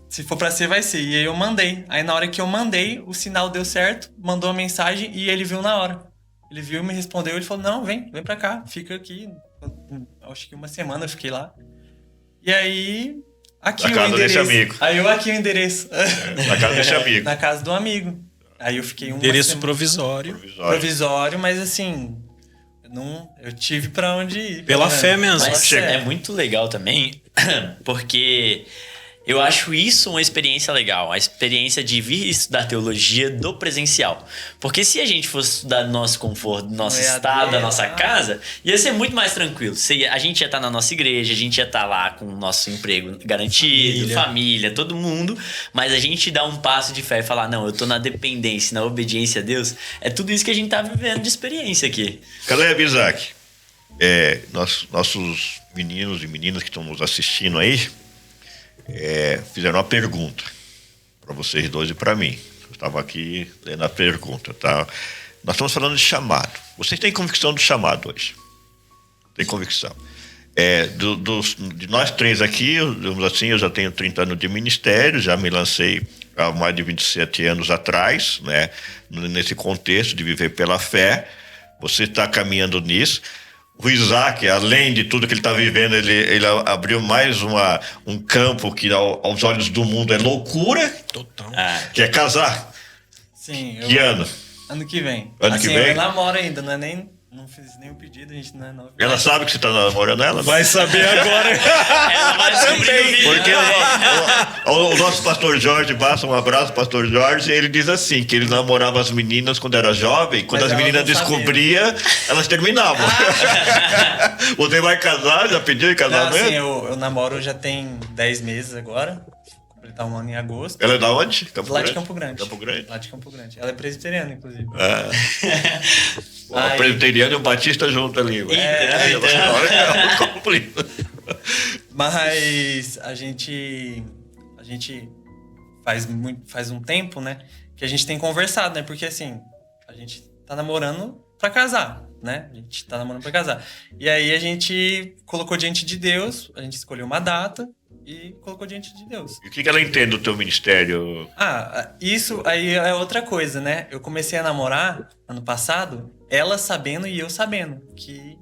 se for pra ser, vai ser. E aí eu mandei. Aí na hora que eu mandei, o sinal deu certo, mandou a mensagem e ele viu na hora. Ele viu, me respondeu, ele falou, não, vem pra cá, fica aqui. Acho que 1 semana eu fiquei lá. E aí Aqui Na o casa desse endereço. amigo. Aí eu aqui o endereço. Na casa desse amigo. Na casa do amigo. Aí eu fiquei uma Endereço semana provisório. provisório, mas assim, eu tive pra onde ir. Pela fé mesmo. Mas Chega. é muito legal também, porque eu acho isso uma experiência legal. A experiência de vir estudar teologia do presencial. Porque se a gente fosse estudar no nosso conforto, do nosso No EAD, estado, da nossa casa, ia ser muito mais tranquilo. A gente ia estar na nossa igreja, a gente ia estar lá com o nosso emprego garantido, família, todo mundo. Mas a gente dá um passo de fé e falar, não, eu tô na dependência, na obediência a Deus. É tudo isso que a gente tá vivendo de experiência aqui. Caleb, Isaac, nossos meninos e meninas que estão nos assistindo aí fizeram uma pergunta para vocês dois e para mim. Eu estava aqui lendo a pergunta, tá? Nós estamos falando de chamado. Vocês têm convicção do chamado hoje? Tem convicção. De nós três aqui, digamos assim, eu já tenho 30 anos de ministério, já me lancei há mais de 27 anos atrás, né? Nesse contexto de viver pela fé. Você está caminhando nisso. O Isaac, além de tudo que ele está vivendo, ele abriu mais um campo que aos olhos do mundo é loucura, Total. que é casar. Sim, Que ano? ano que vem. Ano que assim, vem? eu namoro ainda, não fiz nenhum pedido, a gente não é novo. Ela sabe que você está namorando ela? Vai saber agora. Ela vai também. Porque o nosso pastor Jorge Bassa, um abraço, pastor Jorge, ele diz assim, que ele namorava as meninas quando era jovem, quando Mas as elas meninas não sabiam. descobriam, elas terminavam. Você vai casar? Já pediu em Não, casamento? assim, eu namoro já tem 10 meses agora. Vou completar um ano em agosto. Ela é da onde? Lá de Campo Grande. Campo Grande? Lá de Campo Grande. Ela é presbiteriana, inclusive. O presbiteriano e o batista junto ali. É muito complicado. Mas a gente faz um tempo, né, que a gente tem conversado, né? Porque assim, a gente tá namorando pra casar, né? A gente tá namorando pra casar. E aí a gente colocou diante de Deus, a gente escolheu uma data e colocou diante de Deus. E o que ela entende do teu ministério? Isso aí é outra coisa, né? Eu comecei a namorar ano passado, ela sabendo e eu sabendo que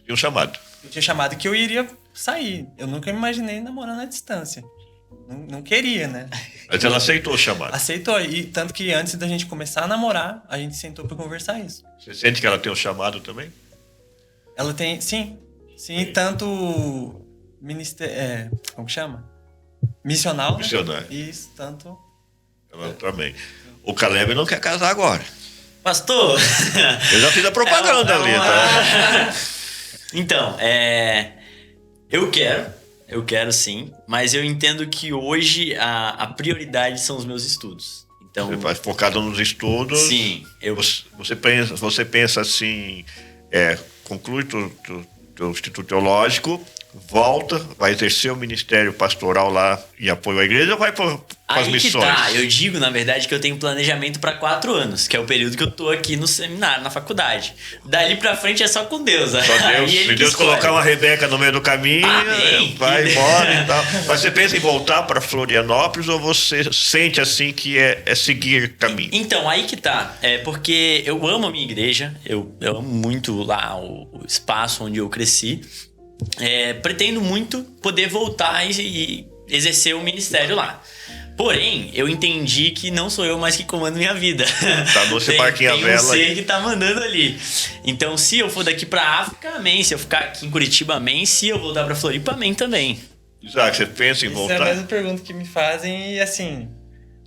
E um chamado. eu tinha chamado que eu iria sair. Eu nunca me imaginei namorando à distância. Não queria, né? Mas ela aceitou o chamado. Aceitou. E tanto que antes da gente começar a namorar, a gente sentou pra conversar isso. Você sente que ela tem um chamado também? Ela tem... Sim, tanto... como que chama? Missional, né? Missionário. Isso, tanto... Ela também. O Caleb não quer casar agora. Pastor! Eu já fiz a propaganda ali, tá? Então, eu quero sim, mas eu entendo que hoje a prioridade são os meus estudos. Então, Você vai focado nos estudos. sim, Você pensa assim, conclui teu Instituto Teológico, volta, vai exercer o ministério pastoral lá em apoio à igreja ou vai para as aí missões? que tá, eu digo, na verdade, que eu tenho planejamento para 4 anos, que é o período que eu tô aqui no seminário, na faculdade. Dali pra frente é só com Deus. Só Aí Deus, ele se que Deus escolhe. colocar uma Rebeca no meio do caminho, Amém. vai embora e tal. Mas você pensa em voltar para Florianópolis ou você sente assim que é seguir caminho? Então, aí que tá. Porque eu amo a minha igreja, eu amo muito lá o espaço onde eu cresci. Pretendo muito poder voltar e exercer o ministério lá. Porém, eu entendi que não sou eu mais que comando minha vida. Tá no seu parquinho a tem vela. um ser que tá mandando ali. Então, se eu for daqui pra África, amém. Se eu ficar aqui em Curitiba, amém. Se eu voltar pra Floripa, amém também. Isaac, você pensa em Isso é a voltar? mesma pergunta que me fazem e assim...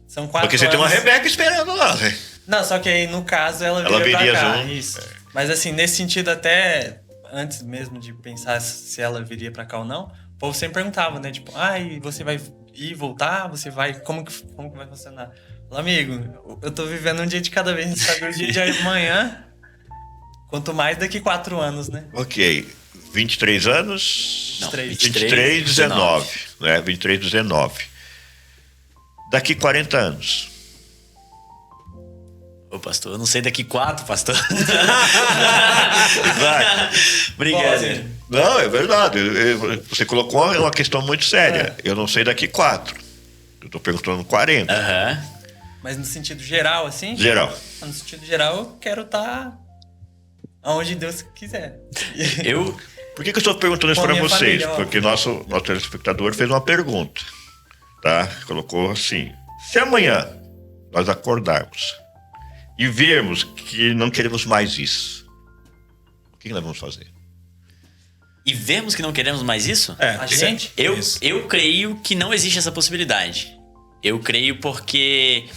São 4 Porque você tem uma Rebeca esperando lá, né? Não, só que aí no caso ela viria pra cá. junto. Isso. Mas assim, nesse sentido até antes mesmo de pensar se ela viria pra cá ou não, o povo sempre perguntava, né? Tipo, e você vai ir voltar? Você vai... Como que vai funcionar? Fala, amigo, eu tô vivendo um dia de cada vez, sabe? O dia de amanhã, quanto mais daqui 4 anos, né? Ok. 23 anos? Não, 23, 19. Né? 23, 19. Daqui 40 anos. Ô, pastor, eu não sei daqui 4, pastor. Isaac. Obrigado. Não, é verdade. Você colocou uma questão muito séria. Eu não sei daqui 4. Eu tô perguntando 40. Aham. Mas no sentido geral, assim? Geral. No sentido geral, eu quero estar onde Deus quiser. Eu... Por que eu estou perguntando isso Com a para minha vocês? família, ó. Porque nosso telespectador fez uma pergunta. tá? Colocou assim: se amanhã nós acordarmos e vermos que não queremos mais isso, o que nós vamos fazer? E vemos que não queremos mais isso? A gente? Eu creio que não existe essa possibilidade. Eu creio porque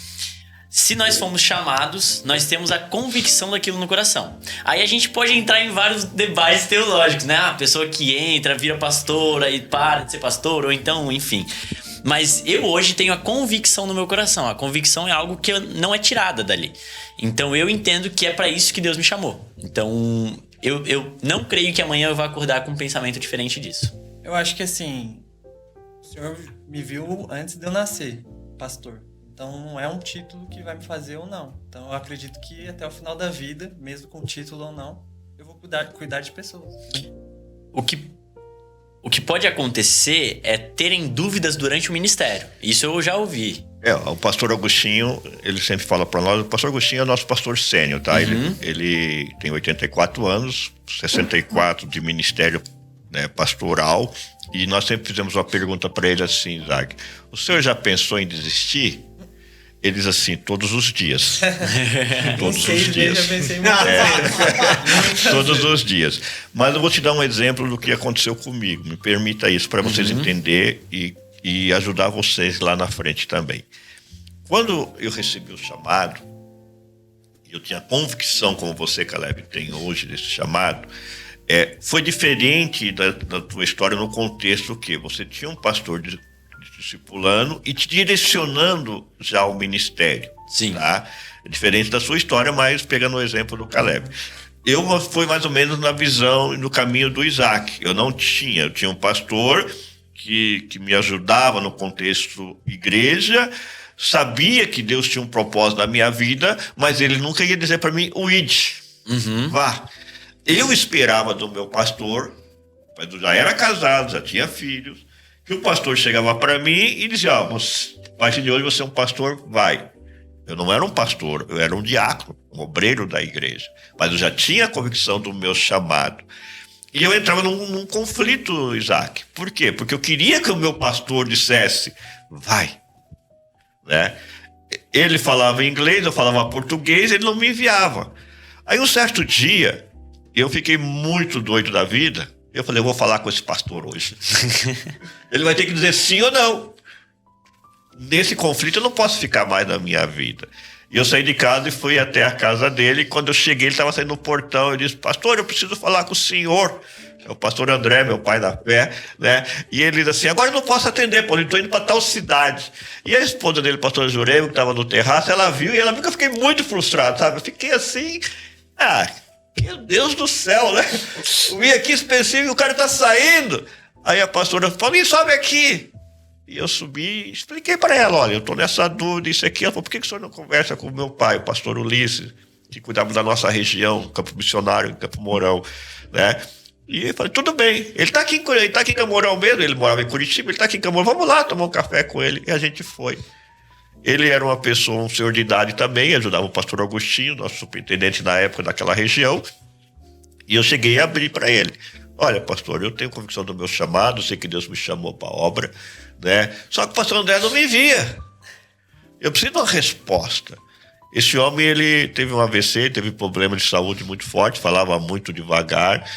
se nós fomos chamados, nós temos a convicção daquilo no coração. Aí a gente pode entrar em vários debates teológicos, né? A pessoa que entra, vira pastora e para de ser pastor, ou então, enfim. Mas eu hoje tenho a convicção no meu coração. A convicção é algo que não é tirada dali. Então eu entendo que é para isso que Deus me chamou. Então eu não creio que amanhã eu vá acordar com um pensamento diferente disso. Eu acho que assim, o Senhor me viu antes de eu nascer, pastor. Então não é um título que vai me fazer ou não. Então eu acredito que até o final da vida, mesmo com título ou não, eu vou cuidar de pessoas. O que pode acontecer é terem dúvidas durante o ministério. Isso eu já ouvi. O pastor Agostinho, ele sempre fala para nós, o pastor Agostinho é nosso pastor sênior, tá? Uhum. Ele tem 84 anos, 64 de ministério, né, pastoral, e nós sempre fizemos uma pergunta para ele assim: Isaac, o senhor já pensou em desistir? Ele diz assim: todos os dias. Todos os dias. Já pensei muito. Todos os dias. Mas eu vou te dar um exemplo do que aconteceu comigo. Me permita isso para vocês entenderem e ajudar vocês lá na frente também. Quando eu recebi o chamado, eu tinha convicção, como você, Caleb, tem hoje desse chamado, foi diferente da tua história no contexto que você tinha um pastor discipulando e te direcionando já ao ministério. Sim. Tá? É diferente da sua história, mas pegando o exemplo do Caleb. Eu fui mais ou menos na visão e no caminho do Isaac. Eu tinha um pastor que me ajudava no contexto igreja, sabia que Deus tinha um propósito na minha vida, mas ele nunca ia dizer para mim: o id, vá. Eu esperava do meu pastor, mas eu já era casado, já tinha filhos, que o pastor chegava para mim e dizia: a partir de hoje você é um pastor, vai. Eu não era um pastor, eu era um diácono, um obreiro da igreja, mas eu já tinha a convicção do meu chamado. E eu entrava num conflito, Isaac. Por quê? Porque eu queria que o meu pastor dissesse: vai. Né? Ele falava inglês, eu falava português, ele não me enviava. Aí um certo dia, eu fiquei muito doido da vida. Eu falei: eu vou falar com esse pastor hoje. Ele vai ter que dizer sim ou não. Nesse conflito eu não posso ficar mais na minha vida. E eu saí de casa e fui até a casa dele. E quando eu cheguei, ele estava saindo no portão. Eu disse: pastor, eu preciso falar com o senhor. É o pastor André, meu pai da fé, né? E ele disse assim: agora eu não posso atender, pô, eu estou indo para tal cidade. E a esposa dele, pastor Jurema, que estava no terraço, ela viu e ela viu que eu fiquei muito frustrado, sabe? Eu fiquei assim: meu Deus do céu, né? Eu vim aqui específico e o cara está saindo. Aí a pastora falou: e sobe aqui. E eu subi e expliquei para ela: olha, eu estou nessa dúvida, isso aqui. Ela falou: por que o senhor não conversa com o meu pai, o pastor Ulisses, que cuidava da nossa região, Campo Missionário, Campo Mourão, né? E eu falei: tudo bem, ele está aqui em Campo Mourão mesmo, ele morava em Curitiba, ele está aqui em Campo Mourão, vamos lá tomar um café com ele. E a gente foi. Ele era uma pessoa, um senhor de idade também, ajudava o pastor Agostinho, nosso superintendente na época daquela região. E eu cheguei a abrir para ele: olha, pastor, eu tenho convicção do meu chamado, sei que Deus me chamou para a obra, né? Só que o pastor André não me via. Eu preciso de uma resposta. Esse homem, ele teve um AVC, teve problema de saúde muito forte, falava muito devagar.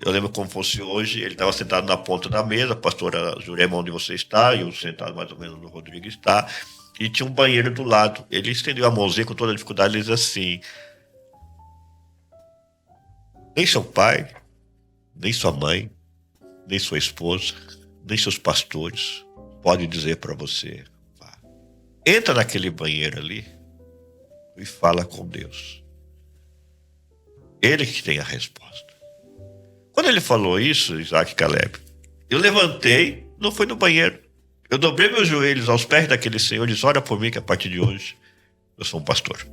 Eu lembro como fosse hoje, ele estava sentado na ponta da mesa, a pastora Jurema, onde você está, e eu sentado mais ou menos no Rodrigo está, e tinha um banheiro do lado. Ele estendeu a mãozinha com toda a dificuldade e disse assim: nem seu pai, nem sua mãe, nem sua esposa, nem seus pastores pode dizer para você: vá. Entra naquele banheiro ali e fala com Deus. Ele que tem a resposta. Quando ele falou isso, Isaac e Caleb, eu levantei, não fui no banheiro. Eu dobrei meus joelhos aos pés daquele senhor e disse: ora por mim que a partir de hoje eu sou um pastor.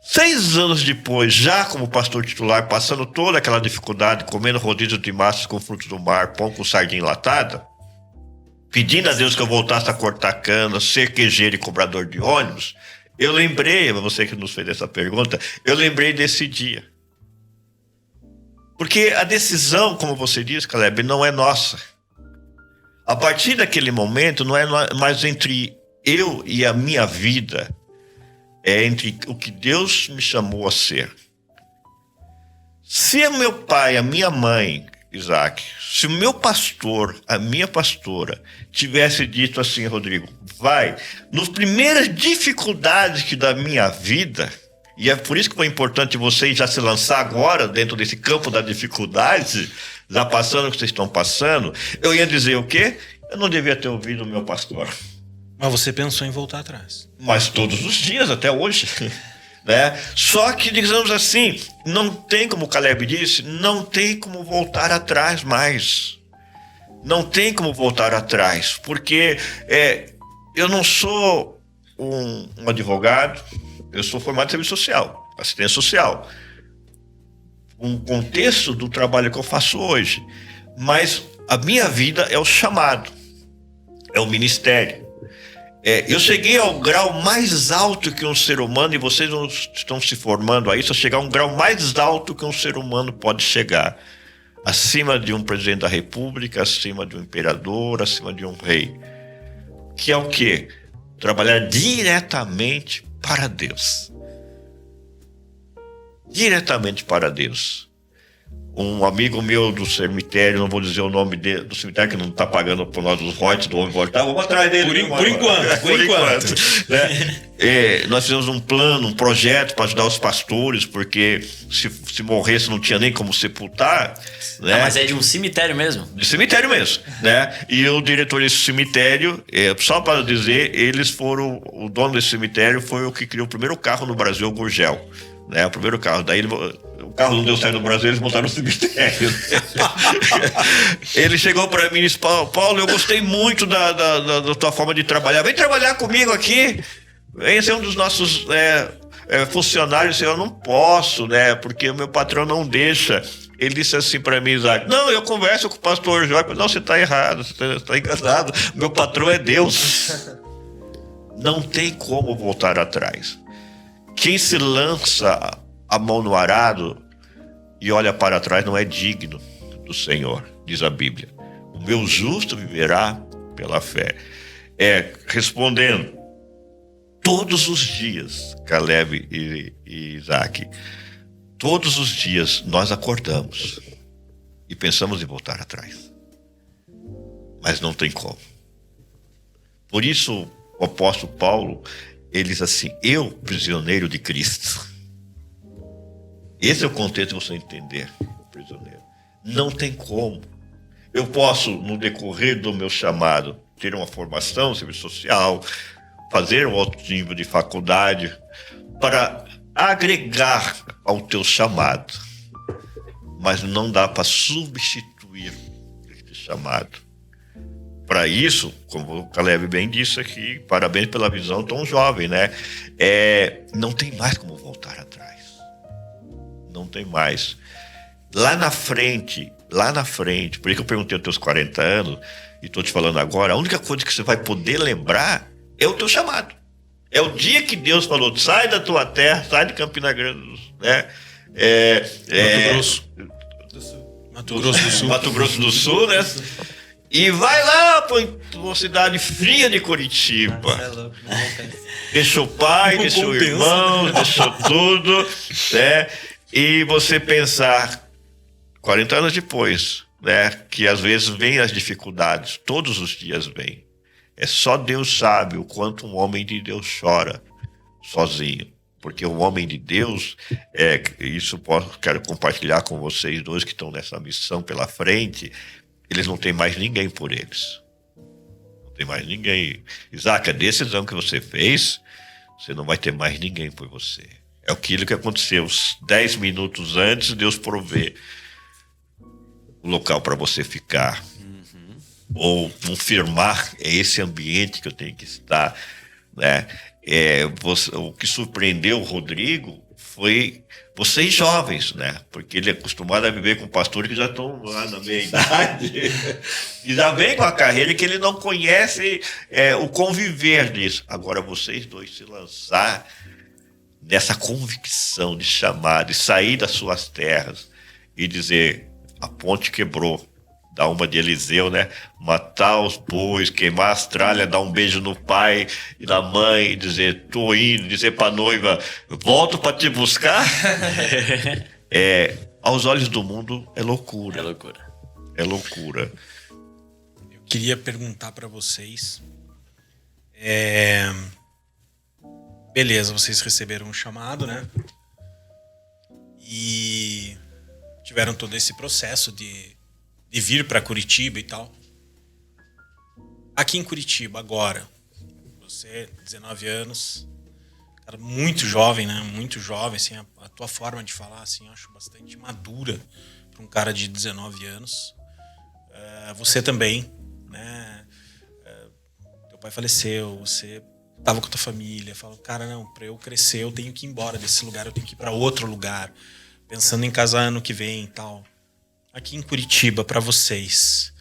6 anos depois, já como pastor titular, passando toda aquela dificuldade, comendo rodízio de massas com frutos do mar, pão com sardinha enlatada, pedindo a Deus que eu voltasse a cortar cana, ser quejeiro e cobrador de ônibus, eu lembrei, você que nos fez essa pergunta, eu lembrei desse dia. Porque a decisão, como você disse, Caleb, não é nossa. A partir daquele momento, não é mais entre eu e a minha vida, é entre o que Deus me chamou a ser. Se o meu pai, a minha mãe, Isaac, se o meu pastor, a minha pastora, tivesse dito assim, Rodrigo, vai, nas primeiras dificuldades que da minha vida, e é por isso que foi importante vocês já se lançar agora dentro desse campo da dificuldade, já passando o que vocês estão passando, eu ia dizer o quê? Eu não devia ter ouvido o meu pastor. Mas você pensou em voltar atrás. Mas todos os dias, até hoje. Né? Só que, digamos assim, não tem, como o Caleb disse, não tem como voltar atrás mais. Não tem como voltar atrás. Porque eu não sou um advogado, eu sou formado em serviço social, assistência social. Um contexto do trabalho que eu faço hoje. Mas a minha vida é o chamado, é o ministério. Eu cheguei ao grau mais alto que um ser humano, e vocês não estão se formando a isso, a chegar a um grau mais alto que um ser humano pode chegar. Acima de um presidente da república, acima de um imperador, acima de um rei. Que é o quê? Trabalhar diretamente para Deus. Diretamente para Deus. Um amigo meu do cemitério, não vou dizer o nome do cemitério, que não está pagando por nós os royalties do homem voltar, vamos atrás dele. Por enquanto. Né? Nós fizemos um plano, um projeto para ajudar os pastores, porque se morresse não tinha nem como sepultar. Né? Mas é de um cemitério mesmo? De cemitério mesmo. Né? E o diretor desse cemitério, só para dizer, o dono desse cemitério foi o que criou o primeiro carro no Brasil, o Gurgel. Né? O primeiro carro. Daí o carro não deu certo no Brasil, eles montaram no cemitério. Ele chegou para mim e disse: Paulo, eu gostei muito da tua forma de trabalhar. Vem trabalhar comigo aqui. Vem ser um dos nossos funcionários. Eu não posso, né? Porque o meu patrão não deixa. Ele disse assim para mim, Isaac: não, eu converso com o pastor Jorge. Não, você está errado, você está enganado. Meu patrão é Deus. Não tem como voltar atrás. Quem se lança a mão no arado e olha para trás não é digno do Senhor, diz a Bíblia. O meu justo viverá pela fé. Respondendo, todos os dias, Caleb e Isaac, todos os dias nós acordamos e pensamos em voltar atrás. Mas não tem como. Por isso, o apóstolo Paulo, ele diz assim: eu, prisioneiro de Cristo. Esse é o contexto de você entender, prisioneiro. Não tem como. Eu posso, no decorrer do meu chamado, ter uma formação, serviço social, fazer um outro nível de faculdade, para agregar ao teu chamado. Mas não dá para substituir esse chamado. Para isso, como o Caleb bem disse aqui, parabéns pela visão tão jovem, né? Não tem mais como voltar atrás. Não tem mais. Lá na frente, por isso que eu perguntei aos teus 40 anos, e estou te falando agora, a única coisa que você vai poder lembrar é o teu chamado. É o dia que Deus falou: sai da tua terra, sai de Campina Grande, né? Mato Grosso do Sul, né? E vai lá para uma cidade fria de Curitiba. Deixou o pai, deixou o irmão, deixou tudo, né? E você pensar, 40 anos depois, né, que às vezes vem as dificuldades, todos os dias vem. Só Deus sabe o quanto um homem de Deus chora sozinho. Porque o homem de Deus, quero compartilhar com vocês dois que estão nessa missão pela frente, eles não têm mais ninguém por eles. Não tem mais ninguém. Isaac, a decisão que você fez, você não vai ter mais ninguém por você. É aquilo que aconteceu. 10 minutos antes, Deus provê o local para você ficar. Ou confirmar, esse ambiente que eu tenho que estar. Né? O que surpreendeu o Rodrigo foi vocês jovens, né? Porque ele é acostumado a viver com pastores que já estão lá na meia idade. E já vem com a carreira que ele não conhece o conviver disso. Agora, vocês dois se lançar nessa convicção de chamar, de sair das suas terras e dizer: a ponte quebrou, dar uma de Eliseu, né? Matar os bois, queimar as tralhas, dar um beijo no pai e na mãe, dizer, tô indo, dizer pra noiva, volto pra te buscar. Aos olhos do mundo é loucura. É loucura. É loucura. Eu queria perguntar pra vocês. Beleza, vocês receberam um chamado, né? E tiveram todo esse processo de vir para Curitiba e tal. Aqui em Curitiba, agora, você, 19 anos, cara, muito jovem, né? Muito jovem, assim, a tua forma de falar, assim, eu acho bastante madura para um cara de 19 anos. Você também, né? Teu pai faleceu, você tava com a tua família, falou, cara, não, para eu crescer eu tenho que ir embora desse lugar, eu tenho que ir para outro lugar, pensando em casar ano que vem e tal. Aqui em Curitiba, para vocês,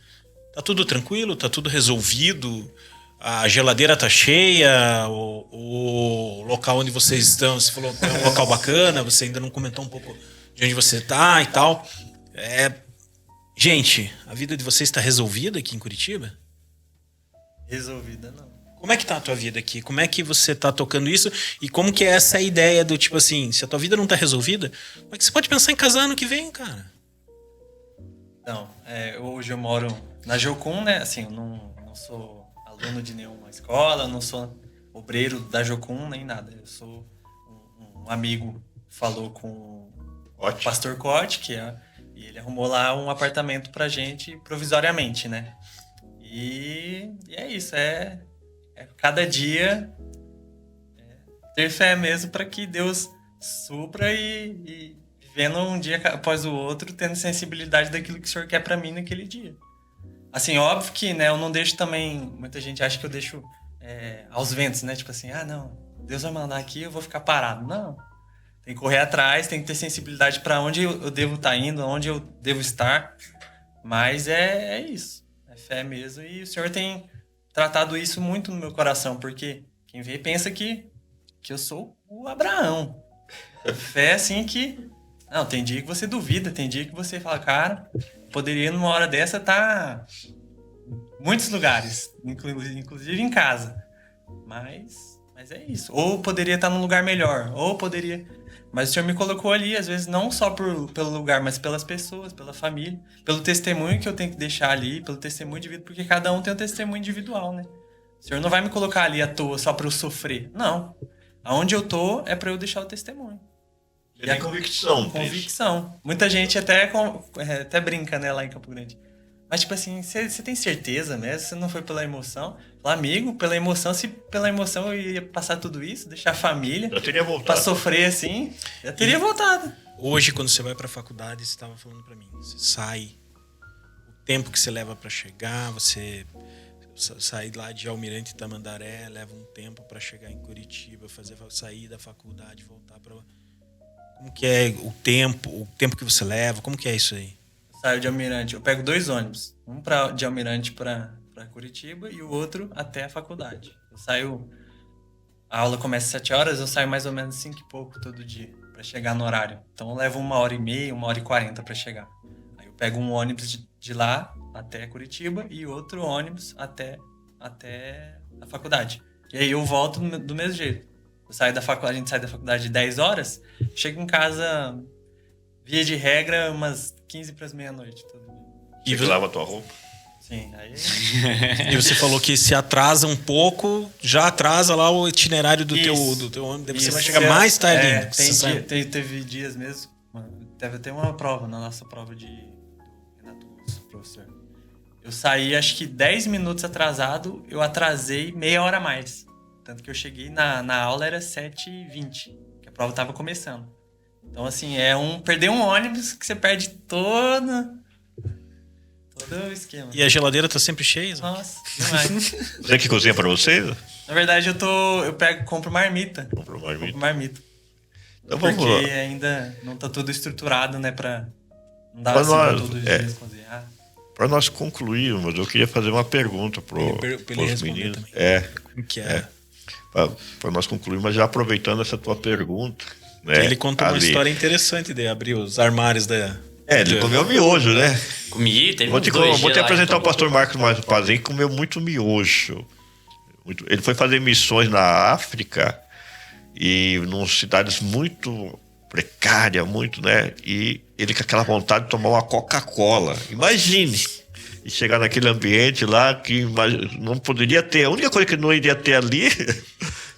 tá tudo tranquilo? Tá tudo resolvido? A geladeira tá cheia? O local onde vocês estão, você falou que é um local bacana, você ainda não comentou um pouco de onde você tá e tal. Gente, a vida de vocês está resolvida aqui em Curitiba? Resolvida, não. Como é que tá a tua vida aqui? Como é que você tá tocando isso? E como que é essa ideia do tipo assim, se a tua vida não tá resolvida, como é que você pode pensar em casar ano que vem, cara? Então, hoje eu moro na Jocum, né? Assim, eu não sou aluno de nenhuma escola, eu não sou obreiro da Jocum, nem nada. Eu sou um amigo, falou com o pastor Cote, e ele arrumou lá um apartamento pra gente provisoriamente, né? E é isso, cada dia ter fé mesmo para que Deus supra e vivendo um dia após o outro, tendo sensibilidade daquilo que o Senhor quer para mim naquele dia. Assim, óbvio que, né, eu não deixo também, muita gente acha que eu deixo aos ventos, né? Tipo assim, não, Deus vai mandar aqui, eu vou ficar parado. Não, tem que correr atrás, tem que ter sensibilidade para onde eu devo estar indo, onde eu devo estar. Mas é isso, é fé mesmo. E o Senhor tem tratado isso muito no meu coração, porque quem vê pensa que eu sou o Abraão. Fé assim que... Não, tem dia que você duvida, tem dia que você fala, cara, poderia numa hora dessa estar em muitos lugares, inclusive em casa. Mas é isso. Ou poderia estar num lugar melhor, ou poderia... Mas o Senhor me colocou ali, às vezes, não só pelo lugar, mas pelas pessoas, pela família, pelo testemunho que eu tenho que deixar ali, pelo testemunho de vida, porque cada um tem um testemunho individual, né? O Senhor não vai me colocar ali à toa só para eu sofrer. Não. Aonde eu tô é para eu deixar o testemunho. E a convicção. Convicção. Muita gente até brinca, né, lá em Campo Grande. Mas, tipo assim, você tem certeza mesmo? Você não foi pela emoção? Fala, amigo, pela emoção, se pela emoção eu ia passar tudo isso, deixar a família... Já teria voltado. Pra sofrer assim, já teria voltado. Hoje, quando você vai pra faculdade, você estava falando pra mim, você sai, o tempo que você leva pra chegar, você sai lá de Almirante Tamandaré, leva um tempo pra chegar em Curitiba, sair da faculdade, voltar pra... Como que é o tempo que você leva, como que é isso aí? Saio de Almirante, eu pego 2 ônibus, um de Almirante para Curitiba e o outro até a faculdade. Eu saio, a aula começa às 7 horas, eu saio mais ou menos 5 e pouco todo dia para chegar no horário. Então eu levo 1h30, 1h40 para chegar. Aí eu pego um ônibus de lá até Curitiba e outro ônibus até a faculdade. E aí eu volto do mesmo jeito. A gente sai da faculdade de 10 horas, chego em casa, via de regra, umas 15 para as meia-noite. E você lava a tua roupa? Sim, aí... E você falou que se atrasa um pouco, já atrasa lá o itinerário do teu ônibus, depois você vai chegar mais tarde ainda. Teve dias mesmo, teve até uma prova, na nossa prova do Renato Russo, professor. Eu saí, acho que 10 minutos atrasado, eu atrasei meia hora a mais. Tanto que eu cheguei na aula era 7h20, que a prova estava começando. Então, assim, perder um ônibus que você perde todo o esquema. E a geladeira tá sempre cheia? Nossa, demais. Você que cozinha pra vocês? Na verdade, eu compro marmita. Compro marmita. Compro marmita. Então, porque ainda não tá tudo estruturado, né, não dar assim pra todos os dias cozinhar. Para nós concluirmos, eu queria fazer uma pergunta pros meninos. Como que é? Para nós concluirmos, mas já aproveitando essa tua pergunta, né? Ele contou uma história interessante de abrir os armários da Ele comeu miojo, né? Comi, teve Vou uns te, 2 vou dias te lá, apresentar então. o pastor Marcos Mazupazem, que comeu muito miojo. Ele foi fazer missões na África e em cidades muito precárias, muito, né? E ele com aquela vontade de tomar uma Coca-Cola. Imagine! E chegar naquele ambiente lá que não poderia ter. A única coisa que não iria ter ali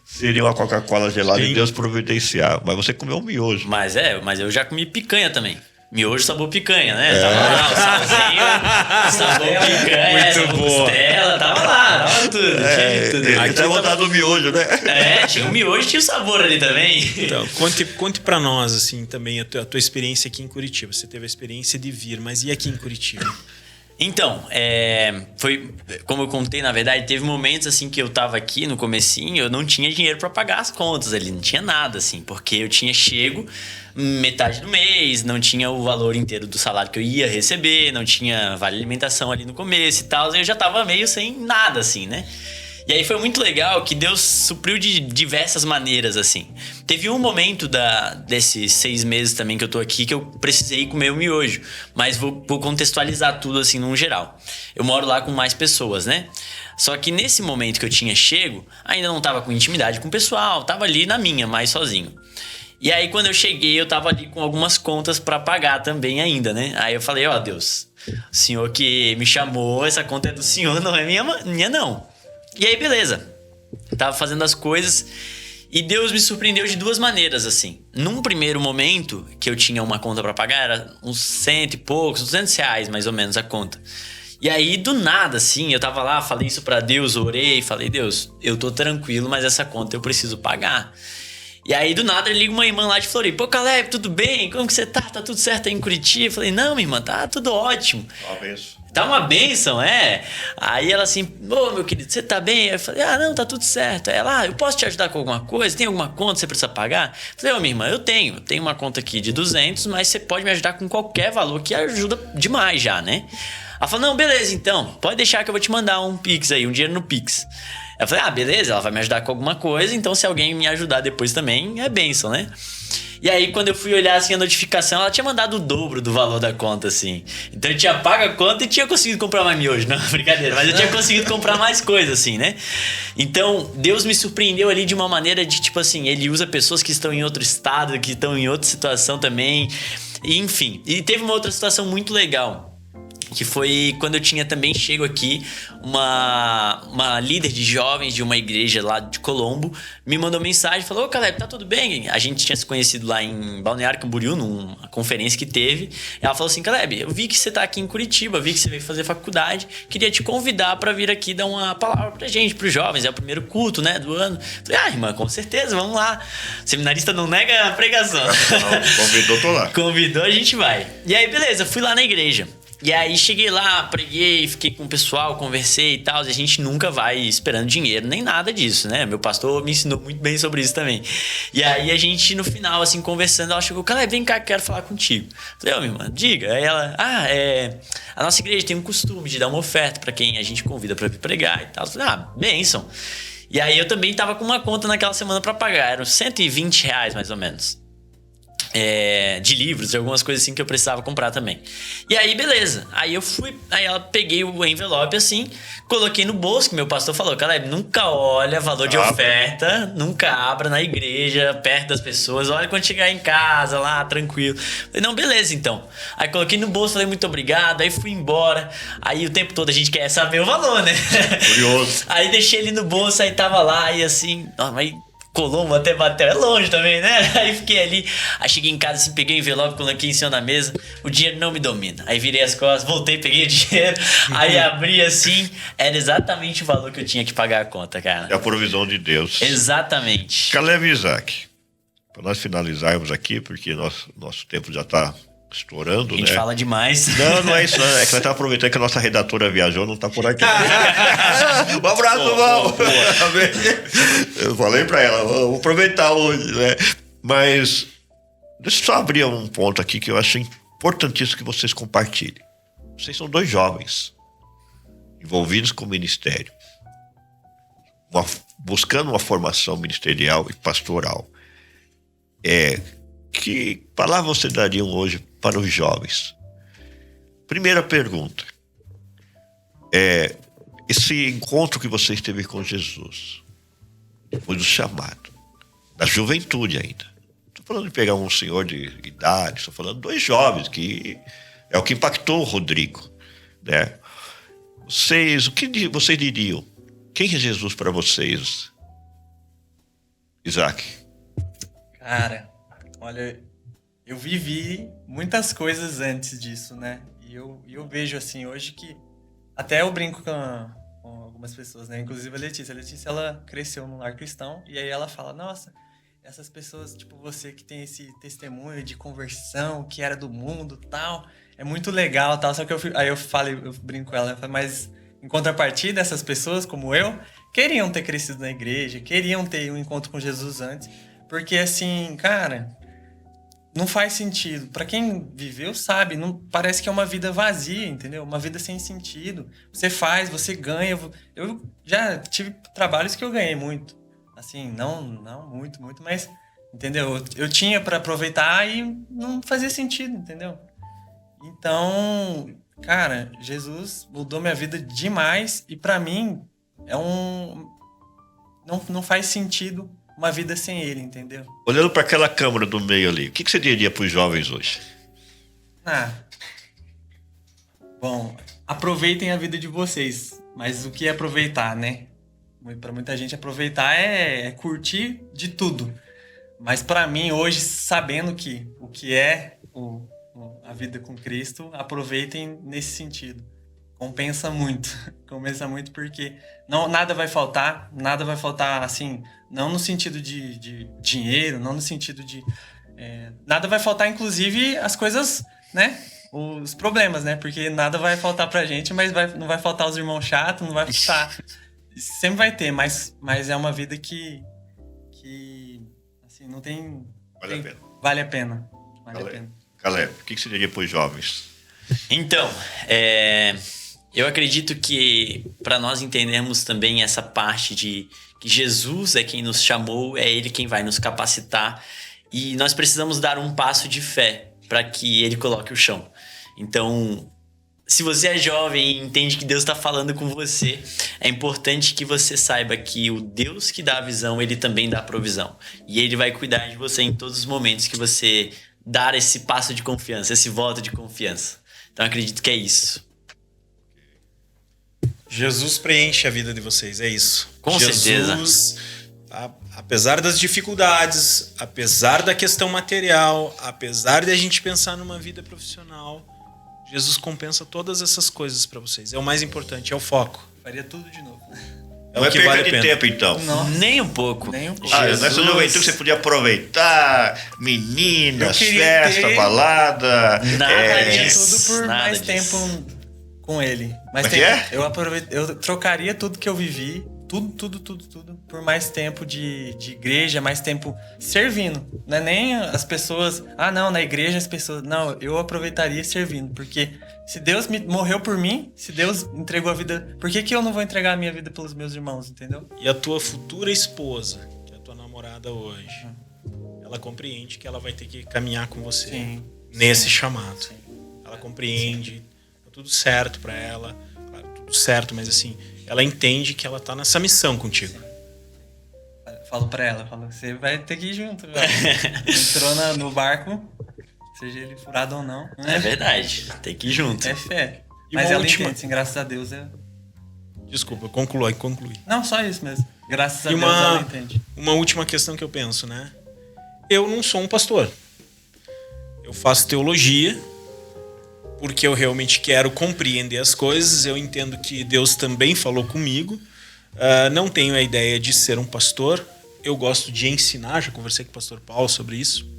seria uma Coca-Cola gelada e Deus providenciar. Mas você comeu um miojo. Mas eu já comi picanha também. Miojo sabor picanha, né? Tava lá, o salzinho, sabor picanha, Muito sabor boa. costela, tava tudo. Tinha tudo. Ele tá voltado no miojo, né? Tinha o miojo e tinha o sabor ali também. Então, conte para nós, assim, também a tua experiência aqui em Curitiba. Você teve a experiência de vir, mas e aqui em Curitiba? Então, foi como eu contei, na verdade, teve momentos assim que eu tava aqui no comecinho, eu não tinha dinheiro para pagar as contas ali, não tinha nada assim, porque eu tinha chego metade do mês, não tinha o valor inteiro do salário que eu ia receber, não tinha vale alimentação ali no começo e tal, eu já tava meio sem nada assim, né? E aí foi muito legal que Deus supriu de diversas maneiras, assim. Teve um momento desses 6 meses também que eu tô aqui que eu precisei comer o miojo. Mas vou contextualizar tudo assim num geral. Eu moro lá com mais pessoas, né? Só que nesse momento que eu tinha chego, ainda não tava com intimidade com o pessoal, tava ali na minha, mais sozinho. E aí quando eu cheguei, eu tava ali com algumas contas pra pagar também ainda, né? Aí eu falei, ó Deus, o senhor que me chamou, essa conta é do senhor, não é minha não. E aí, beleza. Tava fazendo as coisas e Deus me surpreendeu de 2 maneiras, assim. Num primeiro momento, que eu tinha uma conta pra pagar, era uns 100 e poucos, R$200 mais ou menos a conta. E aí, do nada, assim, eu tava lá, falei isso pra Deus, orei, falei, Deus, eu tô tranquilo, mas essa conta eu preciso pagar. E aí, do nada, liga uma irmã lá de Floripa. Pô, Caleb, tudo bem? Como que você tá? Tá tudo certo aí em Curitiba? Eu falei, não, minha irmã, tá tudo ótimo. Tá uma bênção, Aí ela assim, ô meu querido, você tá bem? Eu falei, não, tá tudo certo. Ela, eu posso te ajudar com alguma coisa? Tem alguma conta que você precisa pagar? Eu falei, minha irmã, eu tenho uma conta aqui de 200, mas você pode me ajudar com qualquer valor que ajuda demais já, né? Ela falou, não, beleza, então, pode deixar que eu vou te mandar um Pix aí, um dinheiro no Pix. Eu falei, beleza, ela vai me ajudar com alguma coisa, então se alguém me ajudar depois também, é bênção, né? E aí, quando eu fui olhar assim a notificação, ela tinha mandado o dobro do valor da conta, assim. Então eu tinha pago a conta e tinha conseguido comprar mais miojo. Não, brincadeira, mas eu tinha conseguido comprar mais coisa, assim, né? Então, Deus me surpreendeu ali de uma maneira de, tipo assim, Ele usa pessoas que estão em outro estado, que estão em outra situação também. E, enfim, e teve uma outra situação muito legal. Que foi quando eu tinha também chego aqui, uma líder de jovens de uma igreja lá de Colombo me mandou mensagem, falou, ô Caleb, tá tudo bem? A gente tinha se conhecido lá em Balneário Camboriú, numa conferência que teve. Ela falou assim, Caleb, eu vi que você tá aqui em Curitiba, vi que você veio fazer faculdade, queria te convidar pra vir aqui dar uma palavra pra gente, pros jovens, é o primeiro culto, né, do ano. Falei, irmã, com certeza, vamos lá. Seminarista não nega a pregação. Não, convidou, tô lá. Convidou, a gente vai. E aí, beleza, fui lá na igreja. E aí cheguei lá, preguei, fiquei com o pessoal, conversei e tal. E a gente nunca vai esperando dinheiro, nem nada disso, né? Meu pastor me ensinou muito bem sobre isso também. E aí a gente, no final, assim, conversando, ela chegou, Caleb, vem cá que quero falar contigo. Falei, minha irmã, diga. Aí ela, a nossa igreja tem um costume de dar uma oferta pra quem a gente convida pra vir pregar e tal. Falei, bênção. E aí eu também tava com uma conta naquela semana pra pagar, eram R$120 mais ou menos. De livros, de algumas coisas assim que eu precisava comprar também. E aí, beleza. Aí eu fui, aí ela peguei o envelope assim, coloquei no bolso, que meu pastor falou, Caleb, nunca olha valor de oferta, nunca abra na igreja, perto das pessoas, olha quando chegar em casa lá, tranquilo. Falei, não, beleza então. Aí coloquei no bolso, falei, muito obrigado, aí fui embora. Aí o tempo todo a gente quer saber o valor, né? Curioso. Aí deixei ele no bolso, aí tava lá, e assim, mas Colombo até bateu, é longe também, né? Aí fiquei ali, aí cheguei em casa assim, peguei o envelope, coloquei em cima da mesa, o dinheiro não me domina. Aí virei as costas, voltei, peguei o dinheiro, aí abri assim, era exatamente o valor que eu tinha que pagar a conta, cara. É a provisão de Deus. Exatamente. Caleb e Isaac, para nós finalizarmos aqui, porque nosso tempo já está estourando, A gente fala demais. Não é isso, não. É que nós estamos aproveitando que a nossa redatora viajou, não está por aqui. Um abraço, Val. Eu falei para ela, vou aproveitar hoje, né? Mas deixa eu só abrir um ponto aqui que eu acho importantíssimo que vocês compartilhem. Vocês são 2 jovens envolvidos com o ministério, buscando uma formação ministerial e pastoral. Que palavra vocês dariam hoje para os jovens Primeira pergunta. Esse encontro que você teve com Jesus, foi do chamado, da juventude ainda. Estou falando de pegar um senhor de idade, estou falando de 2 jovens, que é o que impactou o Rodrigo, né? O que vocês diriam? Quem é Jesus para vocês, Isaac? Cara, olha, eu vivi muitas coisas antes disso, né? E eu vejo assim hoje que até eu brinco com algumas pessoas, né? Inclusive a Letícia. A Letícia, ela cresceu num lar cristão e aí ela fala, nossa, essas pessoas, tipo você que tem esse testemunho de conversão, que era do mundo, tal, é muito legal, tal. Só que aí eu brinco com ela, mas em contrapartida, essas pessoas como eu queriam ter crescido na igreja, queriam ter um encontro com Jesus antes, porque assim, cara, não faz sentido. Pra quem viveu sabe, não parece que é uma vida vazia, entendeu? Uma vida sem sentido. Você faz, você ganha. Eu já tive trabalhos que eu ganhei muito. Assim, não muito, mas, entendeu? Eu tinha pra aproveitar e não fazia sentido, entendeu? Então, cara, Jesus mudou minha vida demais e pra mim não faz sentido uma vida sem ele, entendeu? Olhando para aquela câmara do meio ali, o que você diria para os jovens hoje? Bom, aproveitem a vida de vocês. Mas o que é aproveitar, né? Para muita gente, aproveitar é curtir de tudo. Mas para mim, hoje, sabendo o que é a vida com Cristo, aproveitem nesse sentido. Compensa muito porque nada vai faltar, assim, não no sentido de dinheiro, não no sentido de... nada vai faltar, inclusive, as coisas, né? Os problemas, né? Porque nada vai faltar pra gente, mas não vai faltar os irmãos chatos, não vai faltar... Sempre vai ter, mas é uma vida que assim, não tem... Vale a pena. Caleb, o que você diria para os jovens? Então, eu acredito que para nós entendermos também essa parte de que Jesus é quem nos chamou, é Ele quem vai nos capacitar e nós precisamos dar um passo de fé para que Ele coloque o chão. Então, se você é jovem e entende que Deus está falando com você, é importante que você saiba que o Deus que dá a visão, Ele também dá a provisão. E Ele vai cuidar de você em todos os momentos que você dar esse passo de confiança, esse voto de confiança. Então, acredito que é isso. Jesus preenche a vida de vocês, é isso. Com certeza. Jesus, apesar das dificuldades, apesar da questão material, apesar de a gente pensar numa vida profissional, Jesus compensa todas essas coisas para vocês. É o mais importante, é o foco. Faria tudo de novo. É o que vale a pena. Tempo, então. Nossa. Nem um pouco. Nessa juventude você podia aproveitar, meninas, festa, balada. Faria tudo por Nada mais disso. tempo com ele. Eu trocaria tudo que eu vivi, tudo, por mais tempo de igreja, mais tempo servindo. Não é nem as pessoas, na igreja as pessoas... Não, eu aproveitaria servindo, porque se Deus morreu por mim, se Deus entregou a vida, por que eu não vou entregar a minha vida pelos meus irmãos, entendeu? E a tua futura esposa, que é a tua namorada hoje, ela compreende que ela vai ter que caminhar com você nesse chamado. Sim. Ela compreende, tá tudo certo pra ela, claro, tudo certo, mas assim, ela entende que ela tá nessa missão contigo. Falo pra ela, você vai ter que ir junto. Entrou no barco, seja ele furado ou não. É verdade, tem que ir junto. É fé. E Mas uma ela última... entende, sim, graças a Deus. Desculpa, conclui. Não, só isso mesmo. Graças a Deus ela entende. Uma última questão que eu penso, né? Eu não sou um pastor. Eu faço teologia porque eu realmente quero compreender as coisas. Eu entendo que Deus também falou comigo. Não tenho a ideia de ser um pastor. Eu gosto de ensinar, já conversei com o pastor Paulo sobre isso.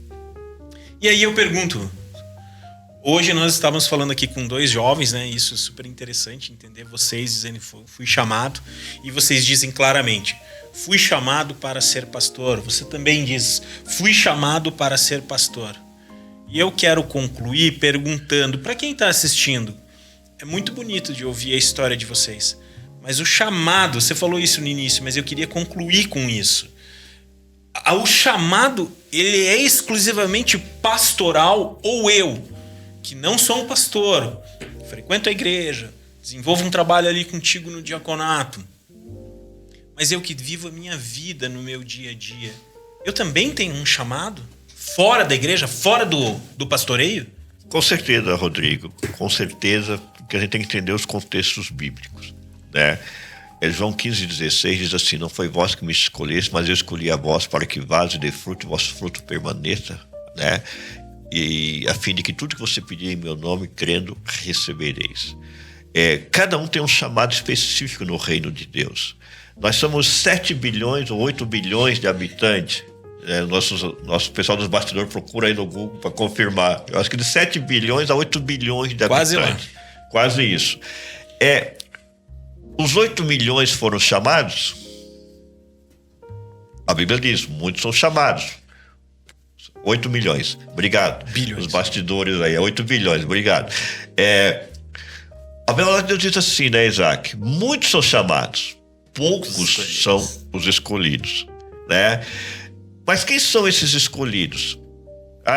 E aí eu pergunto, hoje nós estávamos falando aqui com 2 jovens, né? Isso é super interessante, entender vocês dizendo que fui chamado. E vocês dizem claramente, fui chamado para ser pastor. Você também diz, fui chamado para ser pastor. E eu quero concluir perguntando, para quem está assistindo, é muito bonito de ouvir a história de vocês. Mas o chamado, você falou isso no início, mas eu queria concluir com isso. O chamado, ele é exclusivamente pastoral, ou eu, que não sou um pastor, frequento a igreja, desenvolvo um trabalho ali contigo no diaconato, mas eu que vivo a minha vida no meu dia a dia, eu também tenho um chamado fora da igreja, fora do pastoreio? Com certeza, Rodrigo, com certeza, porque a gente tem que entender os contextos bíblicos, né? João 15,16 diz assim: não foi vós que me escolheste, mas eu escolhi a vós para que vades e dê fruto e vosso fruto permaneça, né? E a fim de que tudo que você pedir em meu nome, crendo, recebereis. Cada um tem um chamado específico no reino de Deus. Nós somos 7 bilhões ou 8 bilhões de habitantes. Nosso pessoal dos bastidores procura aí no Google para confirmar. Eu acho que de 7 bilhões a 8 bilhões de Quase habitantes. Quase isso. Os 8 milhões foram chamados? A Bíblia diz, muitos são chamados. 8 milhões, obrigado. Bilhões. Os bastidores aí, 8 bilhões, obrigado. A palavra de Deus diz assim, né, Isaac? Muitos são chamados, poucos são os escolhidos, né? Mas quem são esses escolhidos?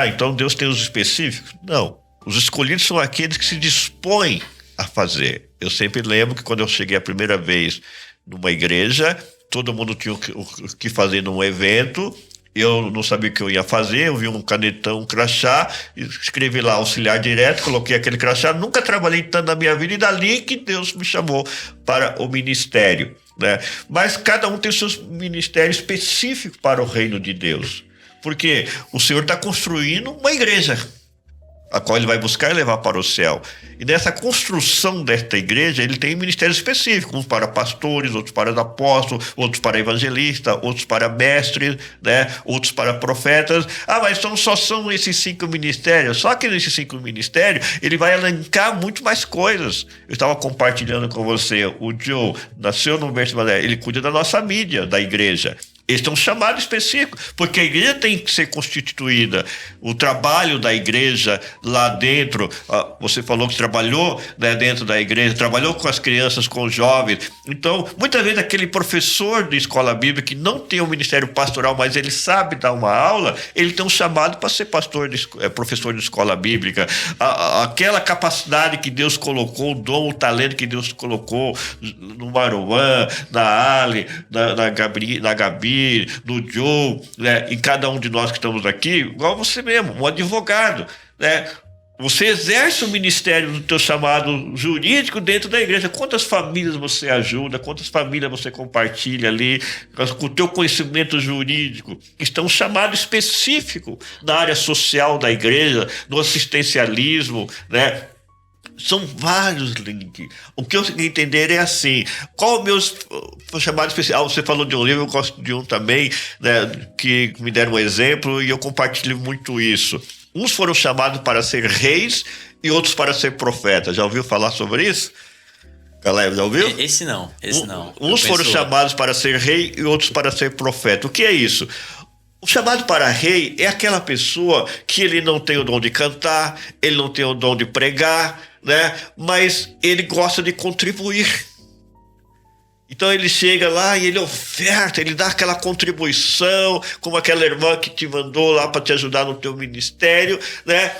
Então Deus tem os específicos? Não. Os escolhidos são aqueles que se dispõem a fazer. Eu sempre lembro que quando eu cheguei a primeira vez numa igreja, todo mundo tinha o que fazer num evento. Eu não sabia o que eu ia fazer, eu vi um canetão, um crachá, escrevi lá auxiliar direto, coloquei aquele crachá, nunca trabalhei tanto na minha vida, e dali que Deus me chamou para o ministério, né? Mas cada um tem o seu ministério específico para o reino de Deus, porque o Senhor está construindo uma igreja, a qual ele vai buscar e levar para o céu. E nessa construção desta igreja, ele tem ministérios específicos, uns para pastores, outros para apóstolos, outros para evangelistas, outros para mestres, né? Outros para profetas. Mas só são esses 5 ministérios. Só que nesses 5 ministérios, ele vai elencar muito mais coisas. Eu estava compartilhando com você, o Joe nasceu no berço de madeira, ele cuida da nossa mídia, da igreja. Eles têm um chamado específico, porque a igreja tem que ser constituída. O trabalho da igreja lá dentro, você falou que trabalhou, né, dentro da igreja, trabalhou com as crianças, com os jovens. Então, muitas vezes aquele professor de escola bíblica que não tem um ministério pastoral, mas ele sabe dar uma aula, ele tem um chamado para ser professor de escola bíblica. Aquela capacidade que Deus colocou, o dom, o talento que Deus colocou no Maruan, na Ali, na Gabi, do Joe, né, em cada um de nós que estamos aqui, igual você mesmo, um advogado, né? Você exerce o ministério do teu chamado jurídico dentro da igreja. Quantas famílias você ajuda, quantas famílias você compartilha ali, com o teu conhecimento jurídico. Está um chamado específico na área social da igreja, no assistencialismo, né? São vários links. O que eu queria entender é assim: qual o meu chamado especial? Você falou de um livro, eu gosto de um também, né, que me deram um exemplo e eu compartilho muito isso. Uns foram chamados para ser reis e outros para ser profetas. Já ouviu falar sobre isso? Caleb, já ouviu? Esse não. Uns foram chamados para ser rei e outros para ser profeta. O que é isso? O chamado para rei é aquela pessoa que ele não tem o dom de cantar, ele não tem o dom de pregar, né? Mas ele gosta de contribuir. Então ele chega lá e ele oferta, ele dá aquela contribuição, como aquela irmã que te mandou lá para te ajudar no teu ministério, né?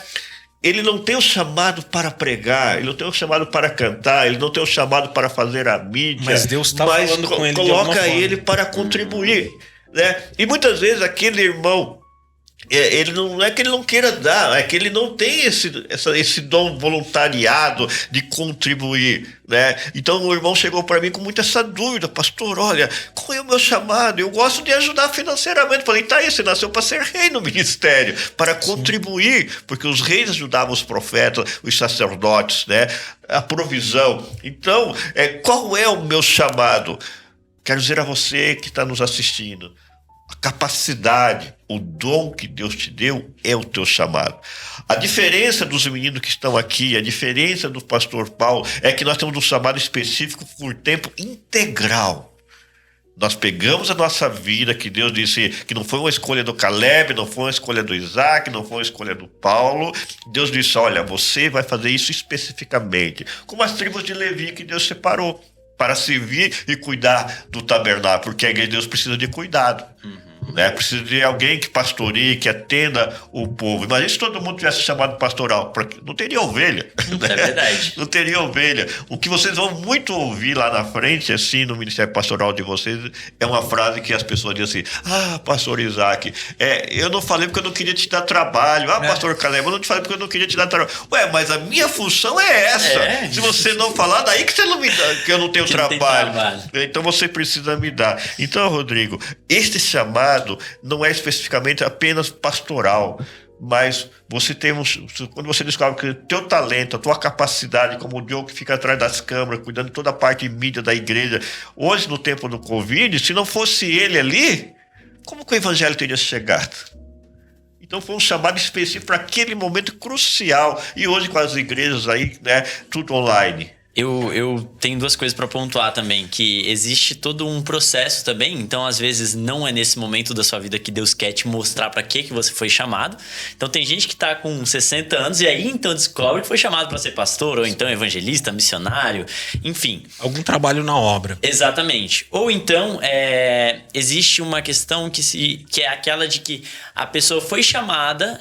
Ele não tem o chamado para pregar, ele não tem o chamado para cantar, ele não tem o chamado para fazer a mídia. Mas Deus está falando com ele de alguma coloca forma. ele para contribuir, né? E muitas vezes aquele irmão, ele não é que ele não queira dar, é que ele não tem esse dom voluntariado de contribuir, né? Então o irmão chegou para mim com muita essa dúvida: pastor, olha, qual é o meu chamado? Eu gosto de ajudar financeiramente. Falei, tá aí, você nasceu para ser rei no ministério, para contribuir, porque os reis ajudavam os profetas, os sacerdotes, né? A provisão. Então, qual é o meu chamado? Quero dizer a você que está nos assistindo, a capacidade, o dom que Deus te deu é o teu chamado. A diferença dos meninos que estão aqui, a diferença do pastor Paulo, é que nós temos um chamado específico por tempo integral. Nós pegamos a nossa vida, que Deus disse que não foi uma escolha do Caleb, não foi uma escolha do Isaac, não foi uma escolha do Paulo. Deus disse, olha, você vai fazer isso especificamente, como as tribos de Levi que Deus separou, para servir e cuidar do tabernáculo, porque a igreja de Deus precisa de cuidado. né? Precisa de alguém que pastoreie, que atenda o povo. Imagina se todo mundo tivesse chamado pastoral, não teria ovelha. É verdade. Não teria ovelha. O que vocês vão muito ouvir lá na frente, assim, no Ministério Pastoral de vocês, é uma frase que as pessoas dizem assim: pastor Isaac, eu não falei porque eu não queria te dar trabalho. Pastor Caleb, eu não te falei porque eu não queria te dar trabalho. Mas a minha função é essa. Se você não falar, daí que você não me dá, que eu não tenho trabalho. Então você precisa me dar. Então, Rodrigo, este chamado não é especificamente apenas pastoral, mas quando você descobre que o teu talento, a tua capacidade, como o Diogo que fica atrás das câmeras, cuidando de toda a parte de mídia da igreja, hoje no tempo do Covid, se não fosse ele ali, como que o evangelho teria chegado? Então foi um chamado específico para aquele momento crucial. E hoje com as igrejas aí, né, tudo online. Eu tenho duas coisas para pontuar também, que existe todo um processo também, então às vezes não é nesse momento da sua vida que Deus quer te mostrar para que você foi chamado. Então tem gente que tá com 60 anos e aí então descobre que foi chamado para ser pastor, ou então evangelista, missionário, enfim. Algum trabalho na obra. Exatamente. Ou então existe uma questão que é aquela de que a pessoa foi chamada,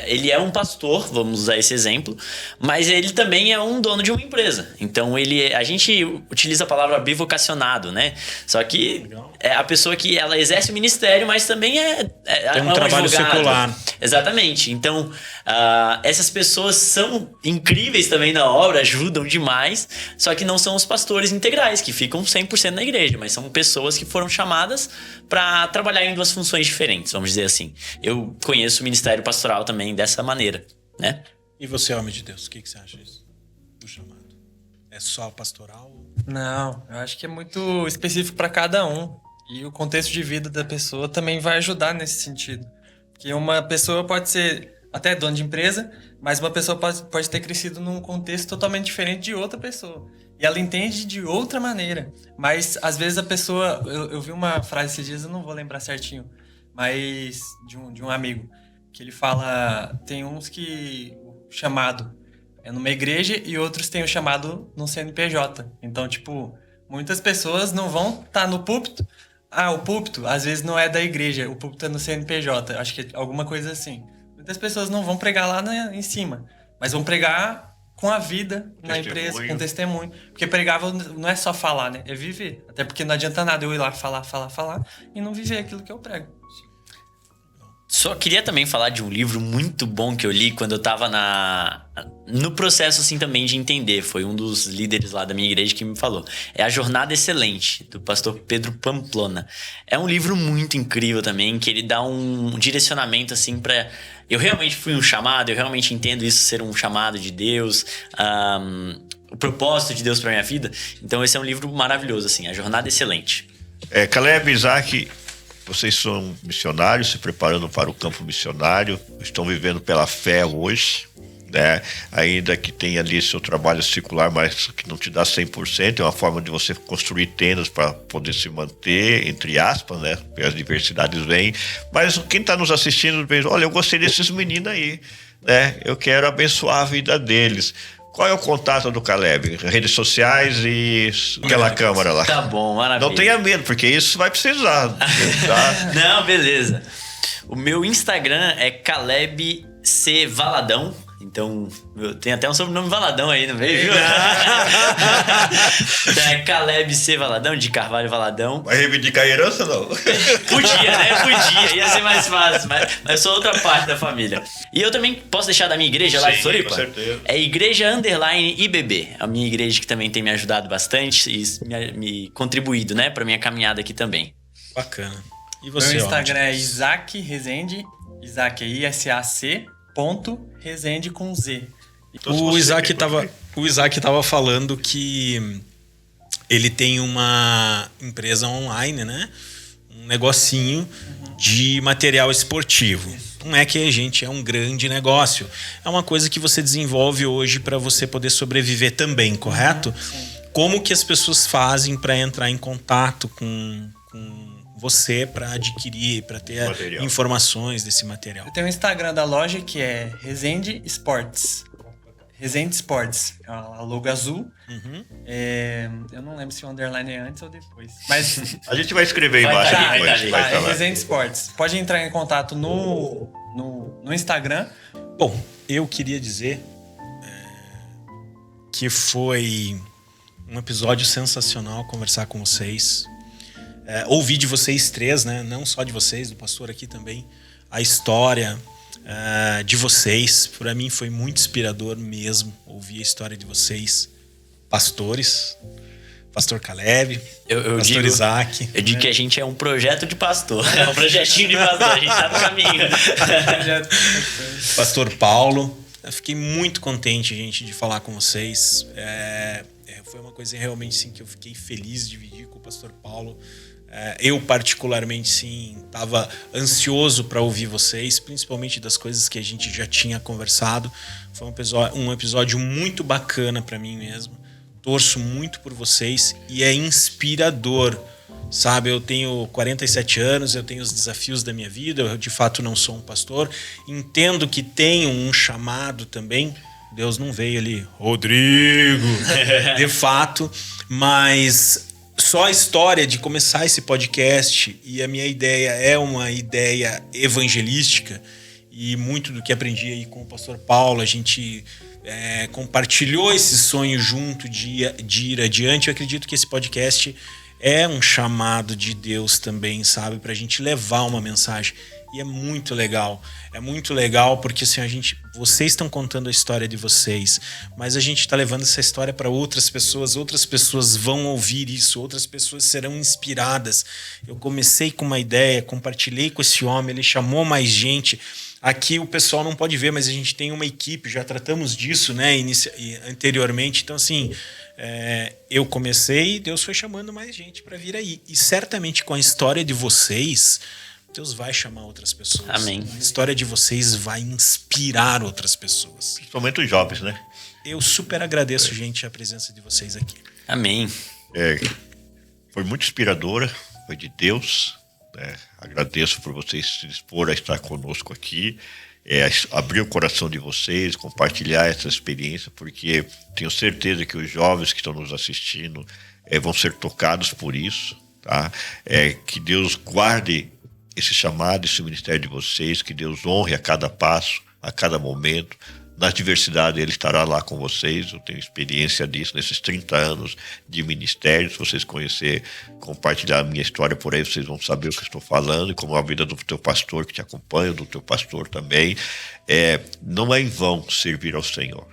ele é um pastor, vamos usar esse exemplo, mas ele também é um dono de uma empresa. Então a gente utiliza a palavra bivocacionado, né? Só que é a pessoa que ela exerce o ministério, mas também tem um trabalho advogado. secular. Exatamente. Então essas pessoas são incríveis também na obra, ajudam demais, só que não são os pastores integrais, que ficam 100% na igreja, mas são pessoas que foram chamadas para trabalhar em duas funções diferentes, vamos dizer assim. Eu conheço o ministério pastoral também dessa maneira, né? E você, homem de Deus, o que você acha disso? Do chamado? É só pastoral? Não, eu acho que é muito específico para cada um. E o contexto de vida da pessoa também vai ajudar nesse sentido. Porque uma pessoa pode ser até dona de empresa, mas uma pessoa pode ter crescido num contexto totalmente diferente de outra pessoa. E ela entende de outra maneira. Mas, às vezes, a pessoa... Eu vi uma frase esses dias, eu não vou lembrar certinho, mas de um amigo, que ele fala... Tem uns que o chamado é numa igreja e outros têm o chamado no CNPJ. Então, tipo, muitas pessoas não vão estar no púlpito. O púlpito, às vezes, não é da igreja. O púlpito é no CNPJ. Acho que é alguma coisa assim. Muitas pessoas não vão pregar lá em cima, mas vão pregar com a vida na empresa, com testemunho. Porque pregar não é só falar, né? É viver. Até porque não adianta nada eu ir lá falar e não viver aquilo que eu prego. Só queria também falar de um livro muito bom que eu li quando eu tava no processo assim também de entender. Foi um dos líderes lá da minha igreja que me falou. É A Jornada Excelente, do pastor Pedro Pamplona. É um livro muito incrível também, que ele dá um direcionamento assim pra... Eu realmente fui um chamado, eu realmente entendo isso ser um chamado de Deus, o propósito de Deus pra minha vida. Então esse é um livro maravilhoso, assim, A Jornada Excelente. Caleb, Isaac, vocês são missionários, se preparando para o campo missionário, estão vivendo pela fé hoje, né? Ainda que tenha ali seu trabalho secular, mas que não te dá 100%, é uma forma de você construir tendas para poder se manter, entre aspas, né? Porque as diversidades vêm. Mas quem está nos assistindo, olha, eu gostei desses meninos aí, né? Eu quero abençoar a vida deles. Qual é o contato do Caleb? Redes sociais e aquela câmera lá. Tá bom, maravilha. Não tenha medo, porque isso vai precisar. Tá? Não, beleza. O meu Instagram é Caleb C. Valadão. Então, tem até um sobrenome Valadão aí no meio, viu? Então é Caleb C. Valadão, de Carvalho Valadão. Vai reivindicar a herança, não? Podia, né? Podia. Ia ser mais fácil, mas eu sou outra parte da família. E eu também posso deixar da minha igreja lá de Floripa? Com certeza. É Igreja_IBB. A minha igreja que também tem me ajudado bastante e me contribuído, né? Pra minha caminhada aqui também. Bacana. E você, meu Instagram é Isaac Rezende. Isaac é ISAC. Rezende com Z. O Isaac tava falando que ele tem uma empresa online, né? Um negocinho de material esportivo. Não é que é um grande negócio. É uma coisa que você desenvolve hoje para você poder sobreviver também, correto? Como que as pessoas fazem para entrar em contato com você para adquirir, para ter informações desse material? Eu tenho o Instagram da loja que é Rezende Sports. Resende Sports, a logo azul. Eu não lembro se o underline é antes ou depois. Mas A gente vai escrever embaixo depois. Vai estar lá. Resende Sports. Pode entrar em contato no Instagram. Bom, eu queria dizer que foi um episódio sensacional conversar com vocês. Ouvir de vocês três, né? Não só de vocês, do pastor aqui também. A história de vocês. Para mim foi muito inspirador mesmo ouvir a história de vocês. Pastores. Pastor Caleb, Pastor Isaac. Eu digo que a gente é um projeto de pastor. É um projetinho de pastor, a gente tá no caminho. Pastor Paulo. Eu fiquei muito contente, gente, de falar com vocês. Foi uma coisa realmente assim, que eu fiquei feliz de dividir com o Pastor Paulo. Eu, particularmente, sim, estava ansioso para ouvir vocês, principalmente das coisas que a gente já tinha conversado. Foi um episódio muito bacana para mim mesmo. Torço muito por vocês e é inspirador, sabe? Eu tenho 47 anos, eu tenho os desafios da minha vida, eu de fato não sou um pastor. Entendo que tenho um chamado também. Deus não veio ali, Rodrigo, de fato, mas só a história de começar esse podcast e a minha ideia é uma ideia evangelística e muito do que aprendi aí com o pastor Paulo, a gente compartilhou esse sonho junto de ir adiante. Eu acredito que esse podcast é um chamado de Deus também, sabe? Pra gente levar uma mensagem. E é muito legal. É muito legal porque assim, vocês estão contando a história de vocês, mas a gente está levando essa história para outras pessoas vão ouvir isso, outras pessoas serão inspiradas. Eu comecei com uma ideia, compartilhei com esse homem, ele chamou mais gente. Aqui o pessoal não pode ver, mas a gente tem uma equipe, já tratamos disso, né, anteriormente. Então, assim, eu comecei e Deus foi chamando mais gente para vir aí. E certamente com a história de vocês, Deus vai chamar outras pessoas. Amém. A história de vocês vai inspirar outras pessoas. Principalmente os jovens, né? Eu super agradeço, gente, a presença de vocês aqui. Amém. Foi muito inspiradora, foi de Deus. Agradeço por vocês se dispor a estar conosco aqui, abrir o coração de vocês, compartilhar essa experiência, porque tenho certeza que os jovens que estão nos assistindo vão ser tocados por isso, tá? Que Deus guarde esse chamado, esse ministério de vocês, que Deus honre a cada passo, a cada momento. Na diversidade, Ele estará lá com vocês. Eu tenho experiência disso nesses 30 anos de ministério. Se vocês conhecerem, compartilhar a minha história por aí, vocês vão saber o que eu estou falando, e como a vida do teu pastor que te acompanha, do teu pastor também. Não é em vão servir ao Senhor.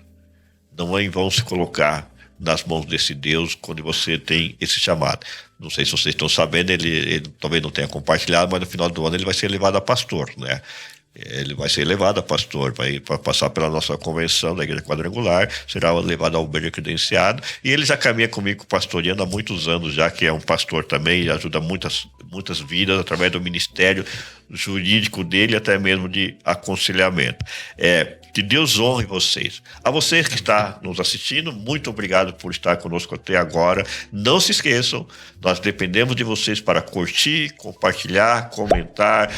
Não é em vão se colocar nas mãos desse Deus quando você tem esse chamado. Não sei se vocês estão sabendo, ele talvez não tenha compartilhado, mas no final do ano ele vai ser elevado a pastor, né? Ele vai ser elevado a pastor, vai passar pela nossa convenção da Igreja Quadrangular, será levado ao obreiro credenciado, e ele já caminha comigo pastoreando há muitos anos já, que é um pastor também, e ajuda muitas vidas através do ministério jurídico dele, até mesmo de aconselhamento. Que Deus honre vocês. A vocês que está nos assistindo, muito obrigado por estar conosco até agora. Não se esqueçam, nós dependemos de vocês para curtir, compartilhar, comentar.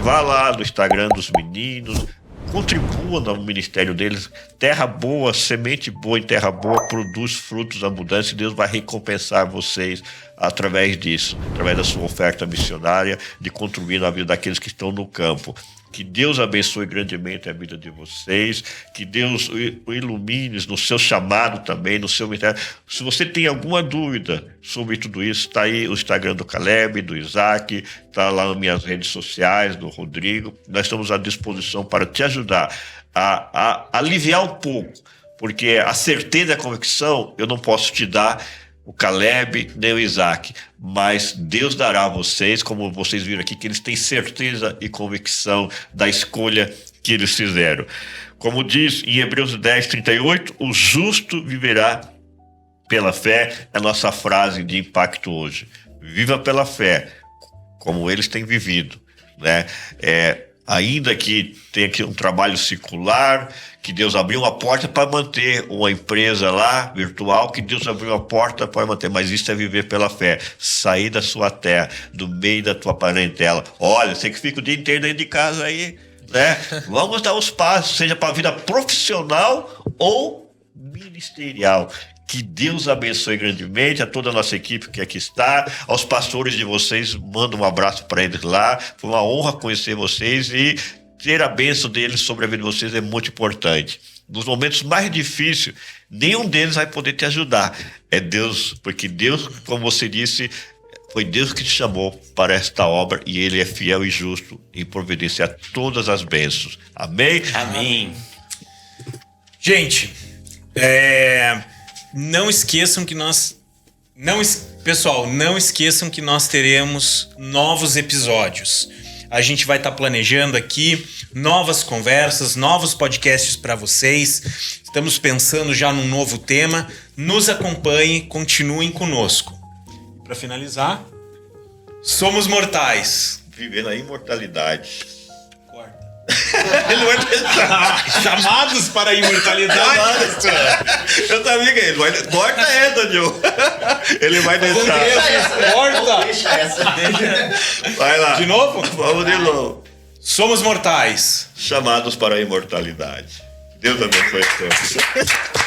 Vá lá no Instagram dos meninos, contribua no ministério deles. Terra boa, semente boa em terra boa produz frutos abundantes, e Deus vai recompensar vocês através disso, através da sua oferta missionária, de contribuir na vida daqueles que estão no campo. Que Deus abençoe grandemente a vida de vocês, que Deus o ilumine no seu chamado também, no seu ministério. Se você tem alguma dúvida sobre tudo isso, está aí o Instagram do Caleb, do Isaac, está lá nas minhas redes sociais, do Rodrigo. Nós estamos à disposição para te ajudar a aliviar um pouco, porque a certeza e a convicção eu não posso te dar, o Caleb nem o Isaac, mas Deus dará a vocês, como vocês viram aqui, que eles têm certeza e convicção da escolha que eles fizeram. Como diz em Hebreus 10, 38, o justo viverá pela fé, é a nossa frase de impacto hoje. Viva pela fé, como eles têm vivido, né? Ainda que tenha aqui um trabalho secular, que Deus abriu uma porta para manter uma empresa lá, virtual, que Deus abriu uma porta para manter, mas isso é viver pela fé, sair da sua terra, do meio da tua parentela. Olha, você que fica o dia inteiro dentro de casa aí, né? Vamos dar os passos, seja para a vida profissional ou ministerial. Que Deus abençoe grandemente a toda a nossa equipe que aqui está, aos pastores de vocês, mando um abraço para eles lá. Foi uma honra conhecer vocês e ter a bênção deles sobre a vida de vocês é muito importante. Nos momentos mais difíceis, nenhum deles vai poder te ajudar. É Deus, porque Deus, como você disse, foi Deus que te chamou para esta obra e Ele é fiel e justo em providenciar todas as bênçãos. Amém? Amém. Gente, não esqueçam que Pessoal, não esqueçam que nós teremos novos episódios. A gente vai estar planejando aqui novas conversas, novos podcasts para vocês. Estamos pensando já num novo tema. Nos acompanhem, continuem conosco. Para finalizar, somos mortais. Vivendo a imortalidade. Corta. Ele vai tentar. Chamados para a imortalidade. Eu sabia que ele vai... Corta essa, Diogo. Ele vai deixar. Corta. Deixa essa. Vai lá. De novo? Vamos de novo. Somos mortais. Chamados para a imortalidade. Deus abençoe todos.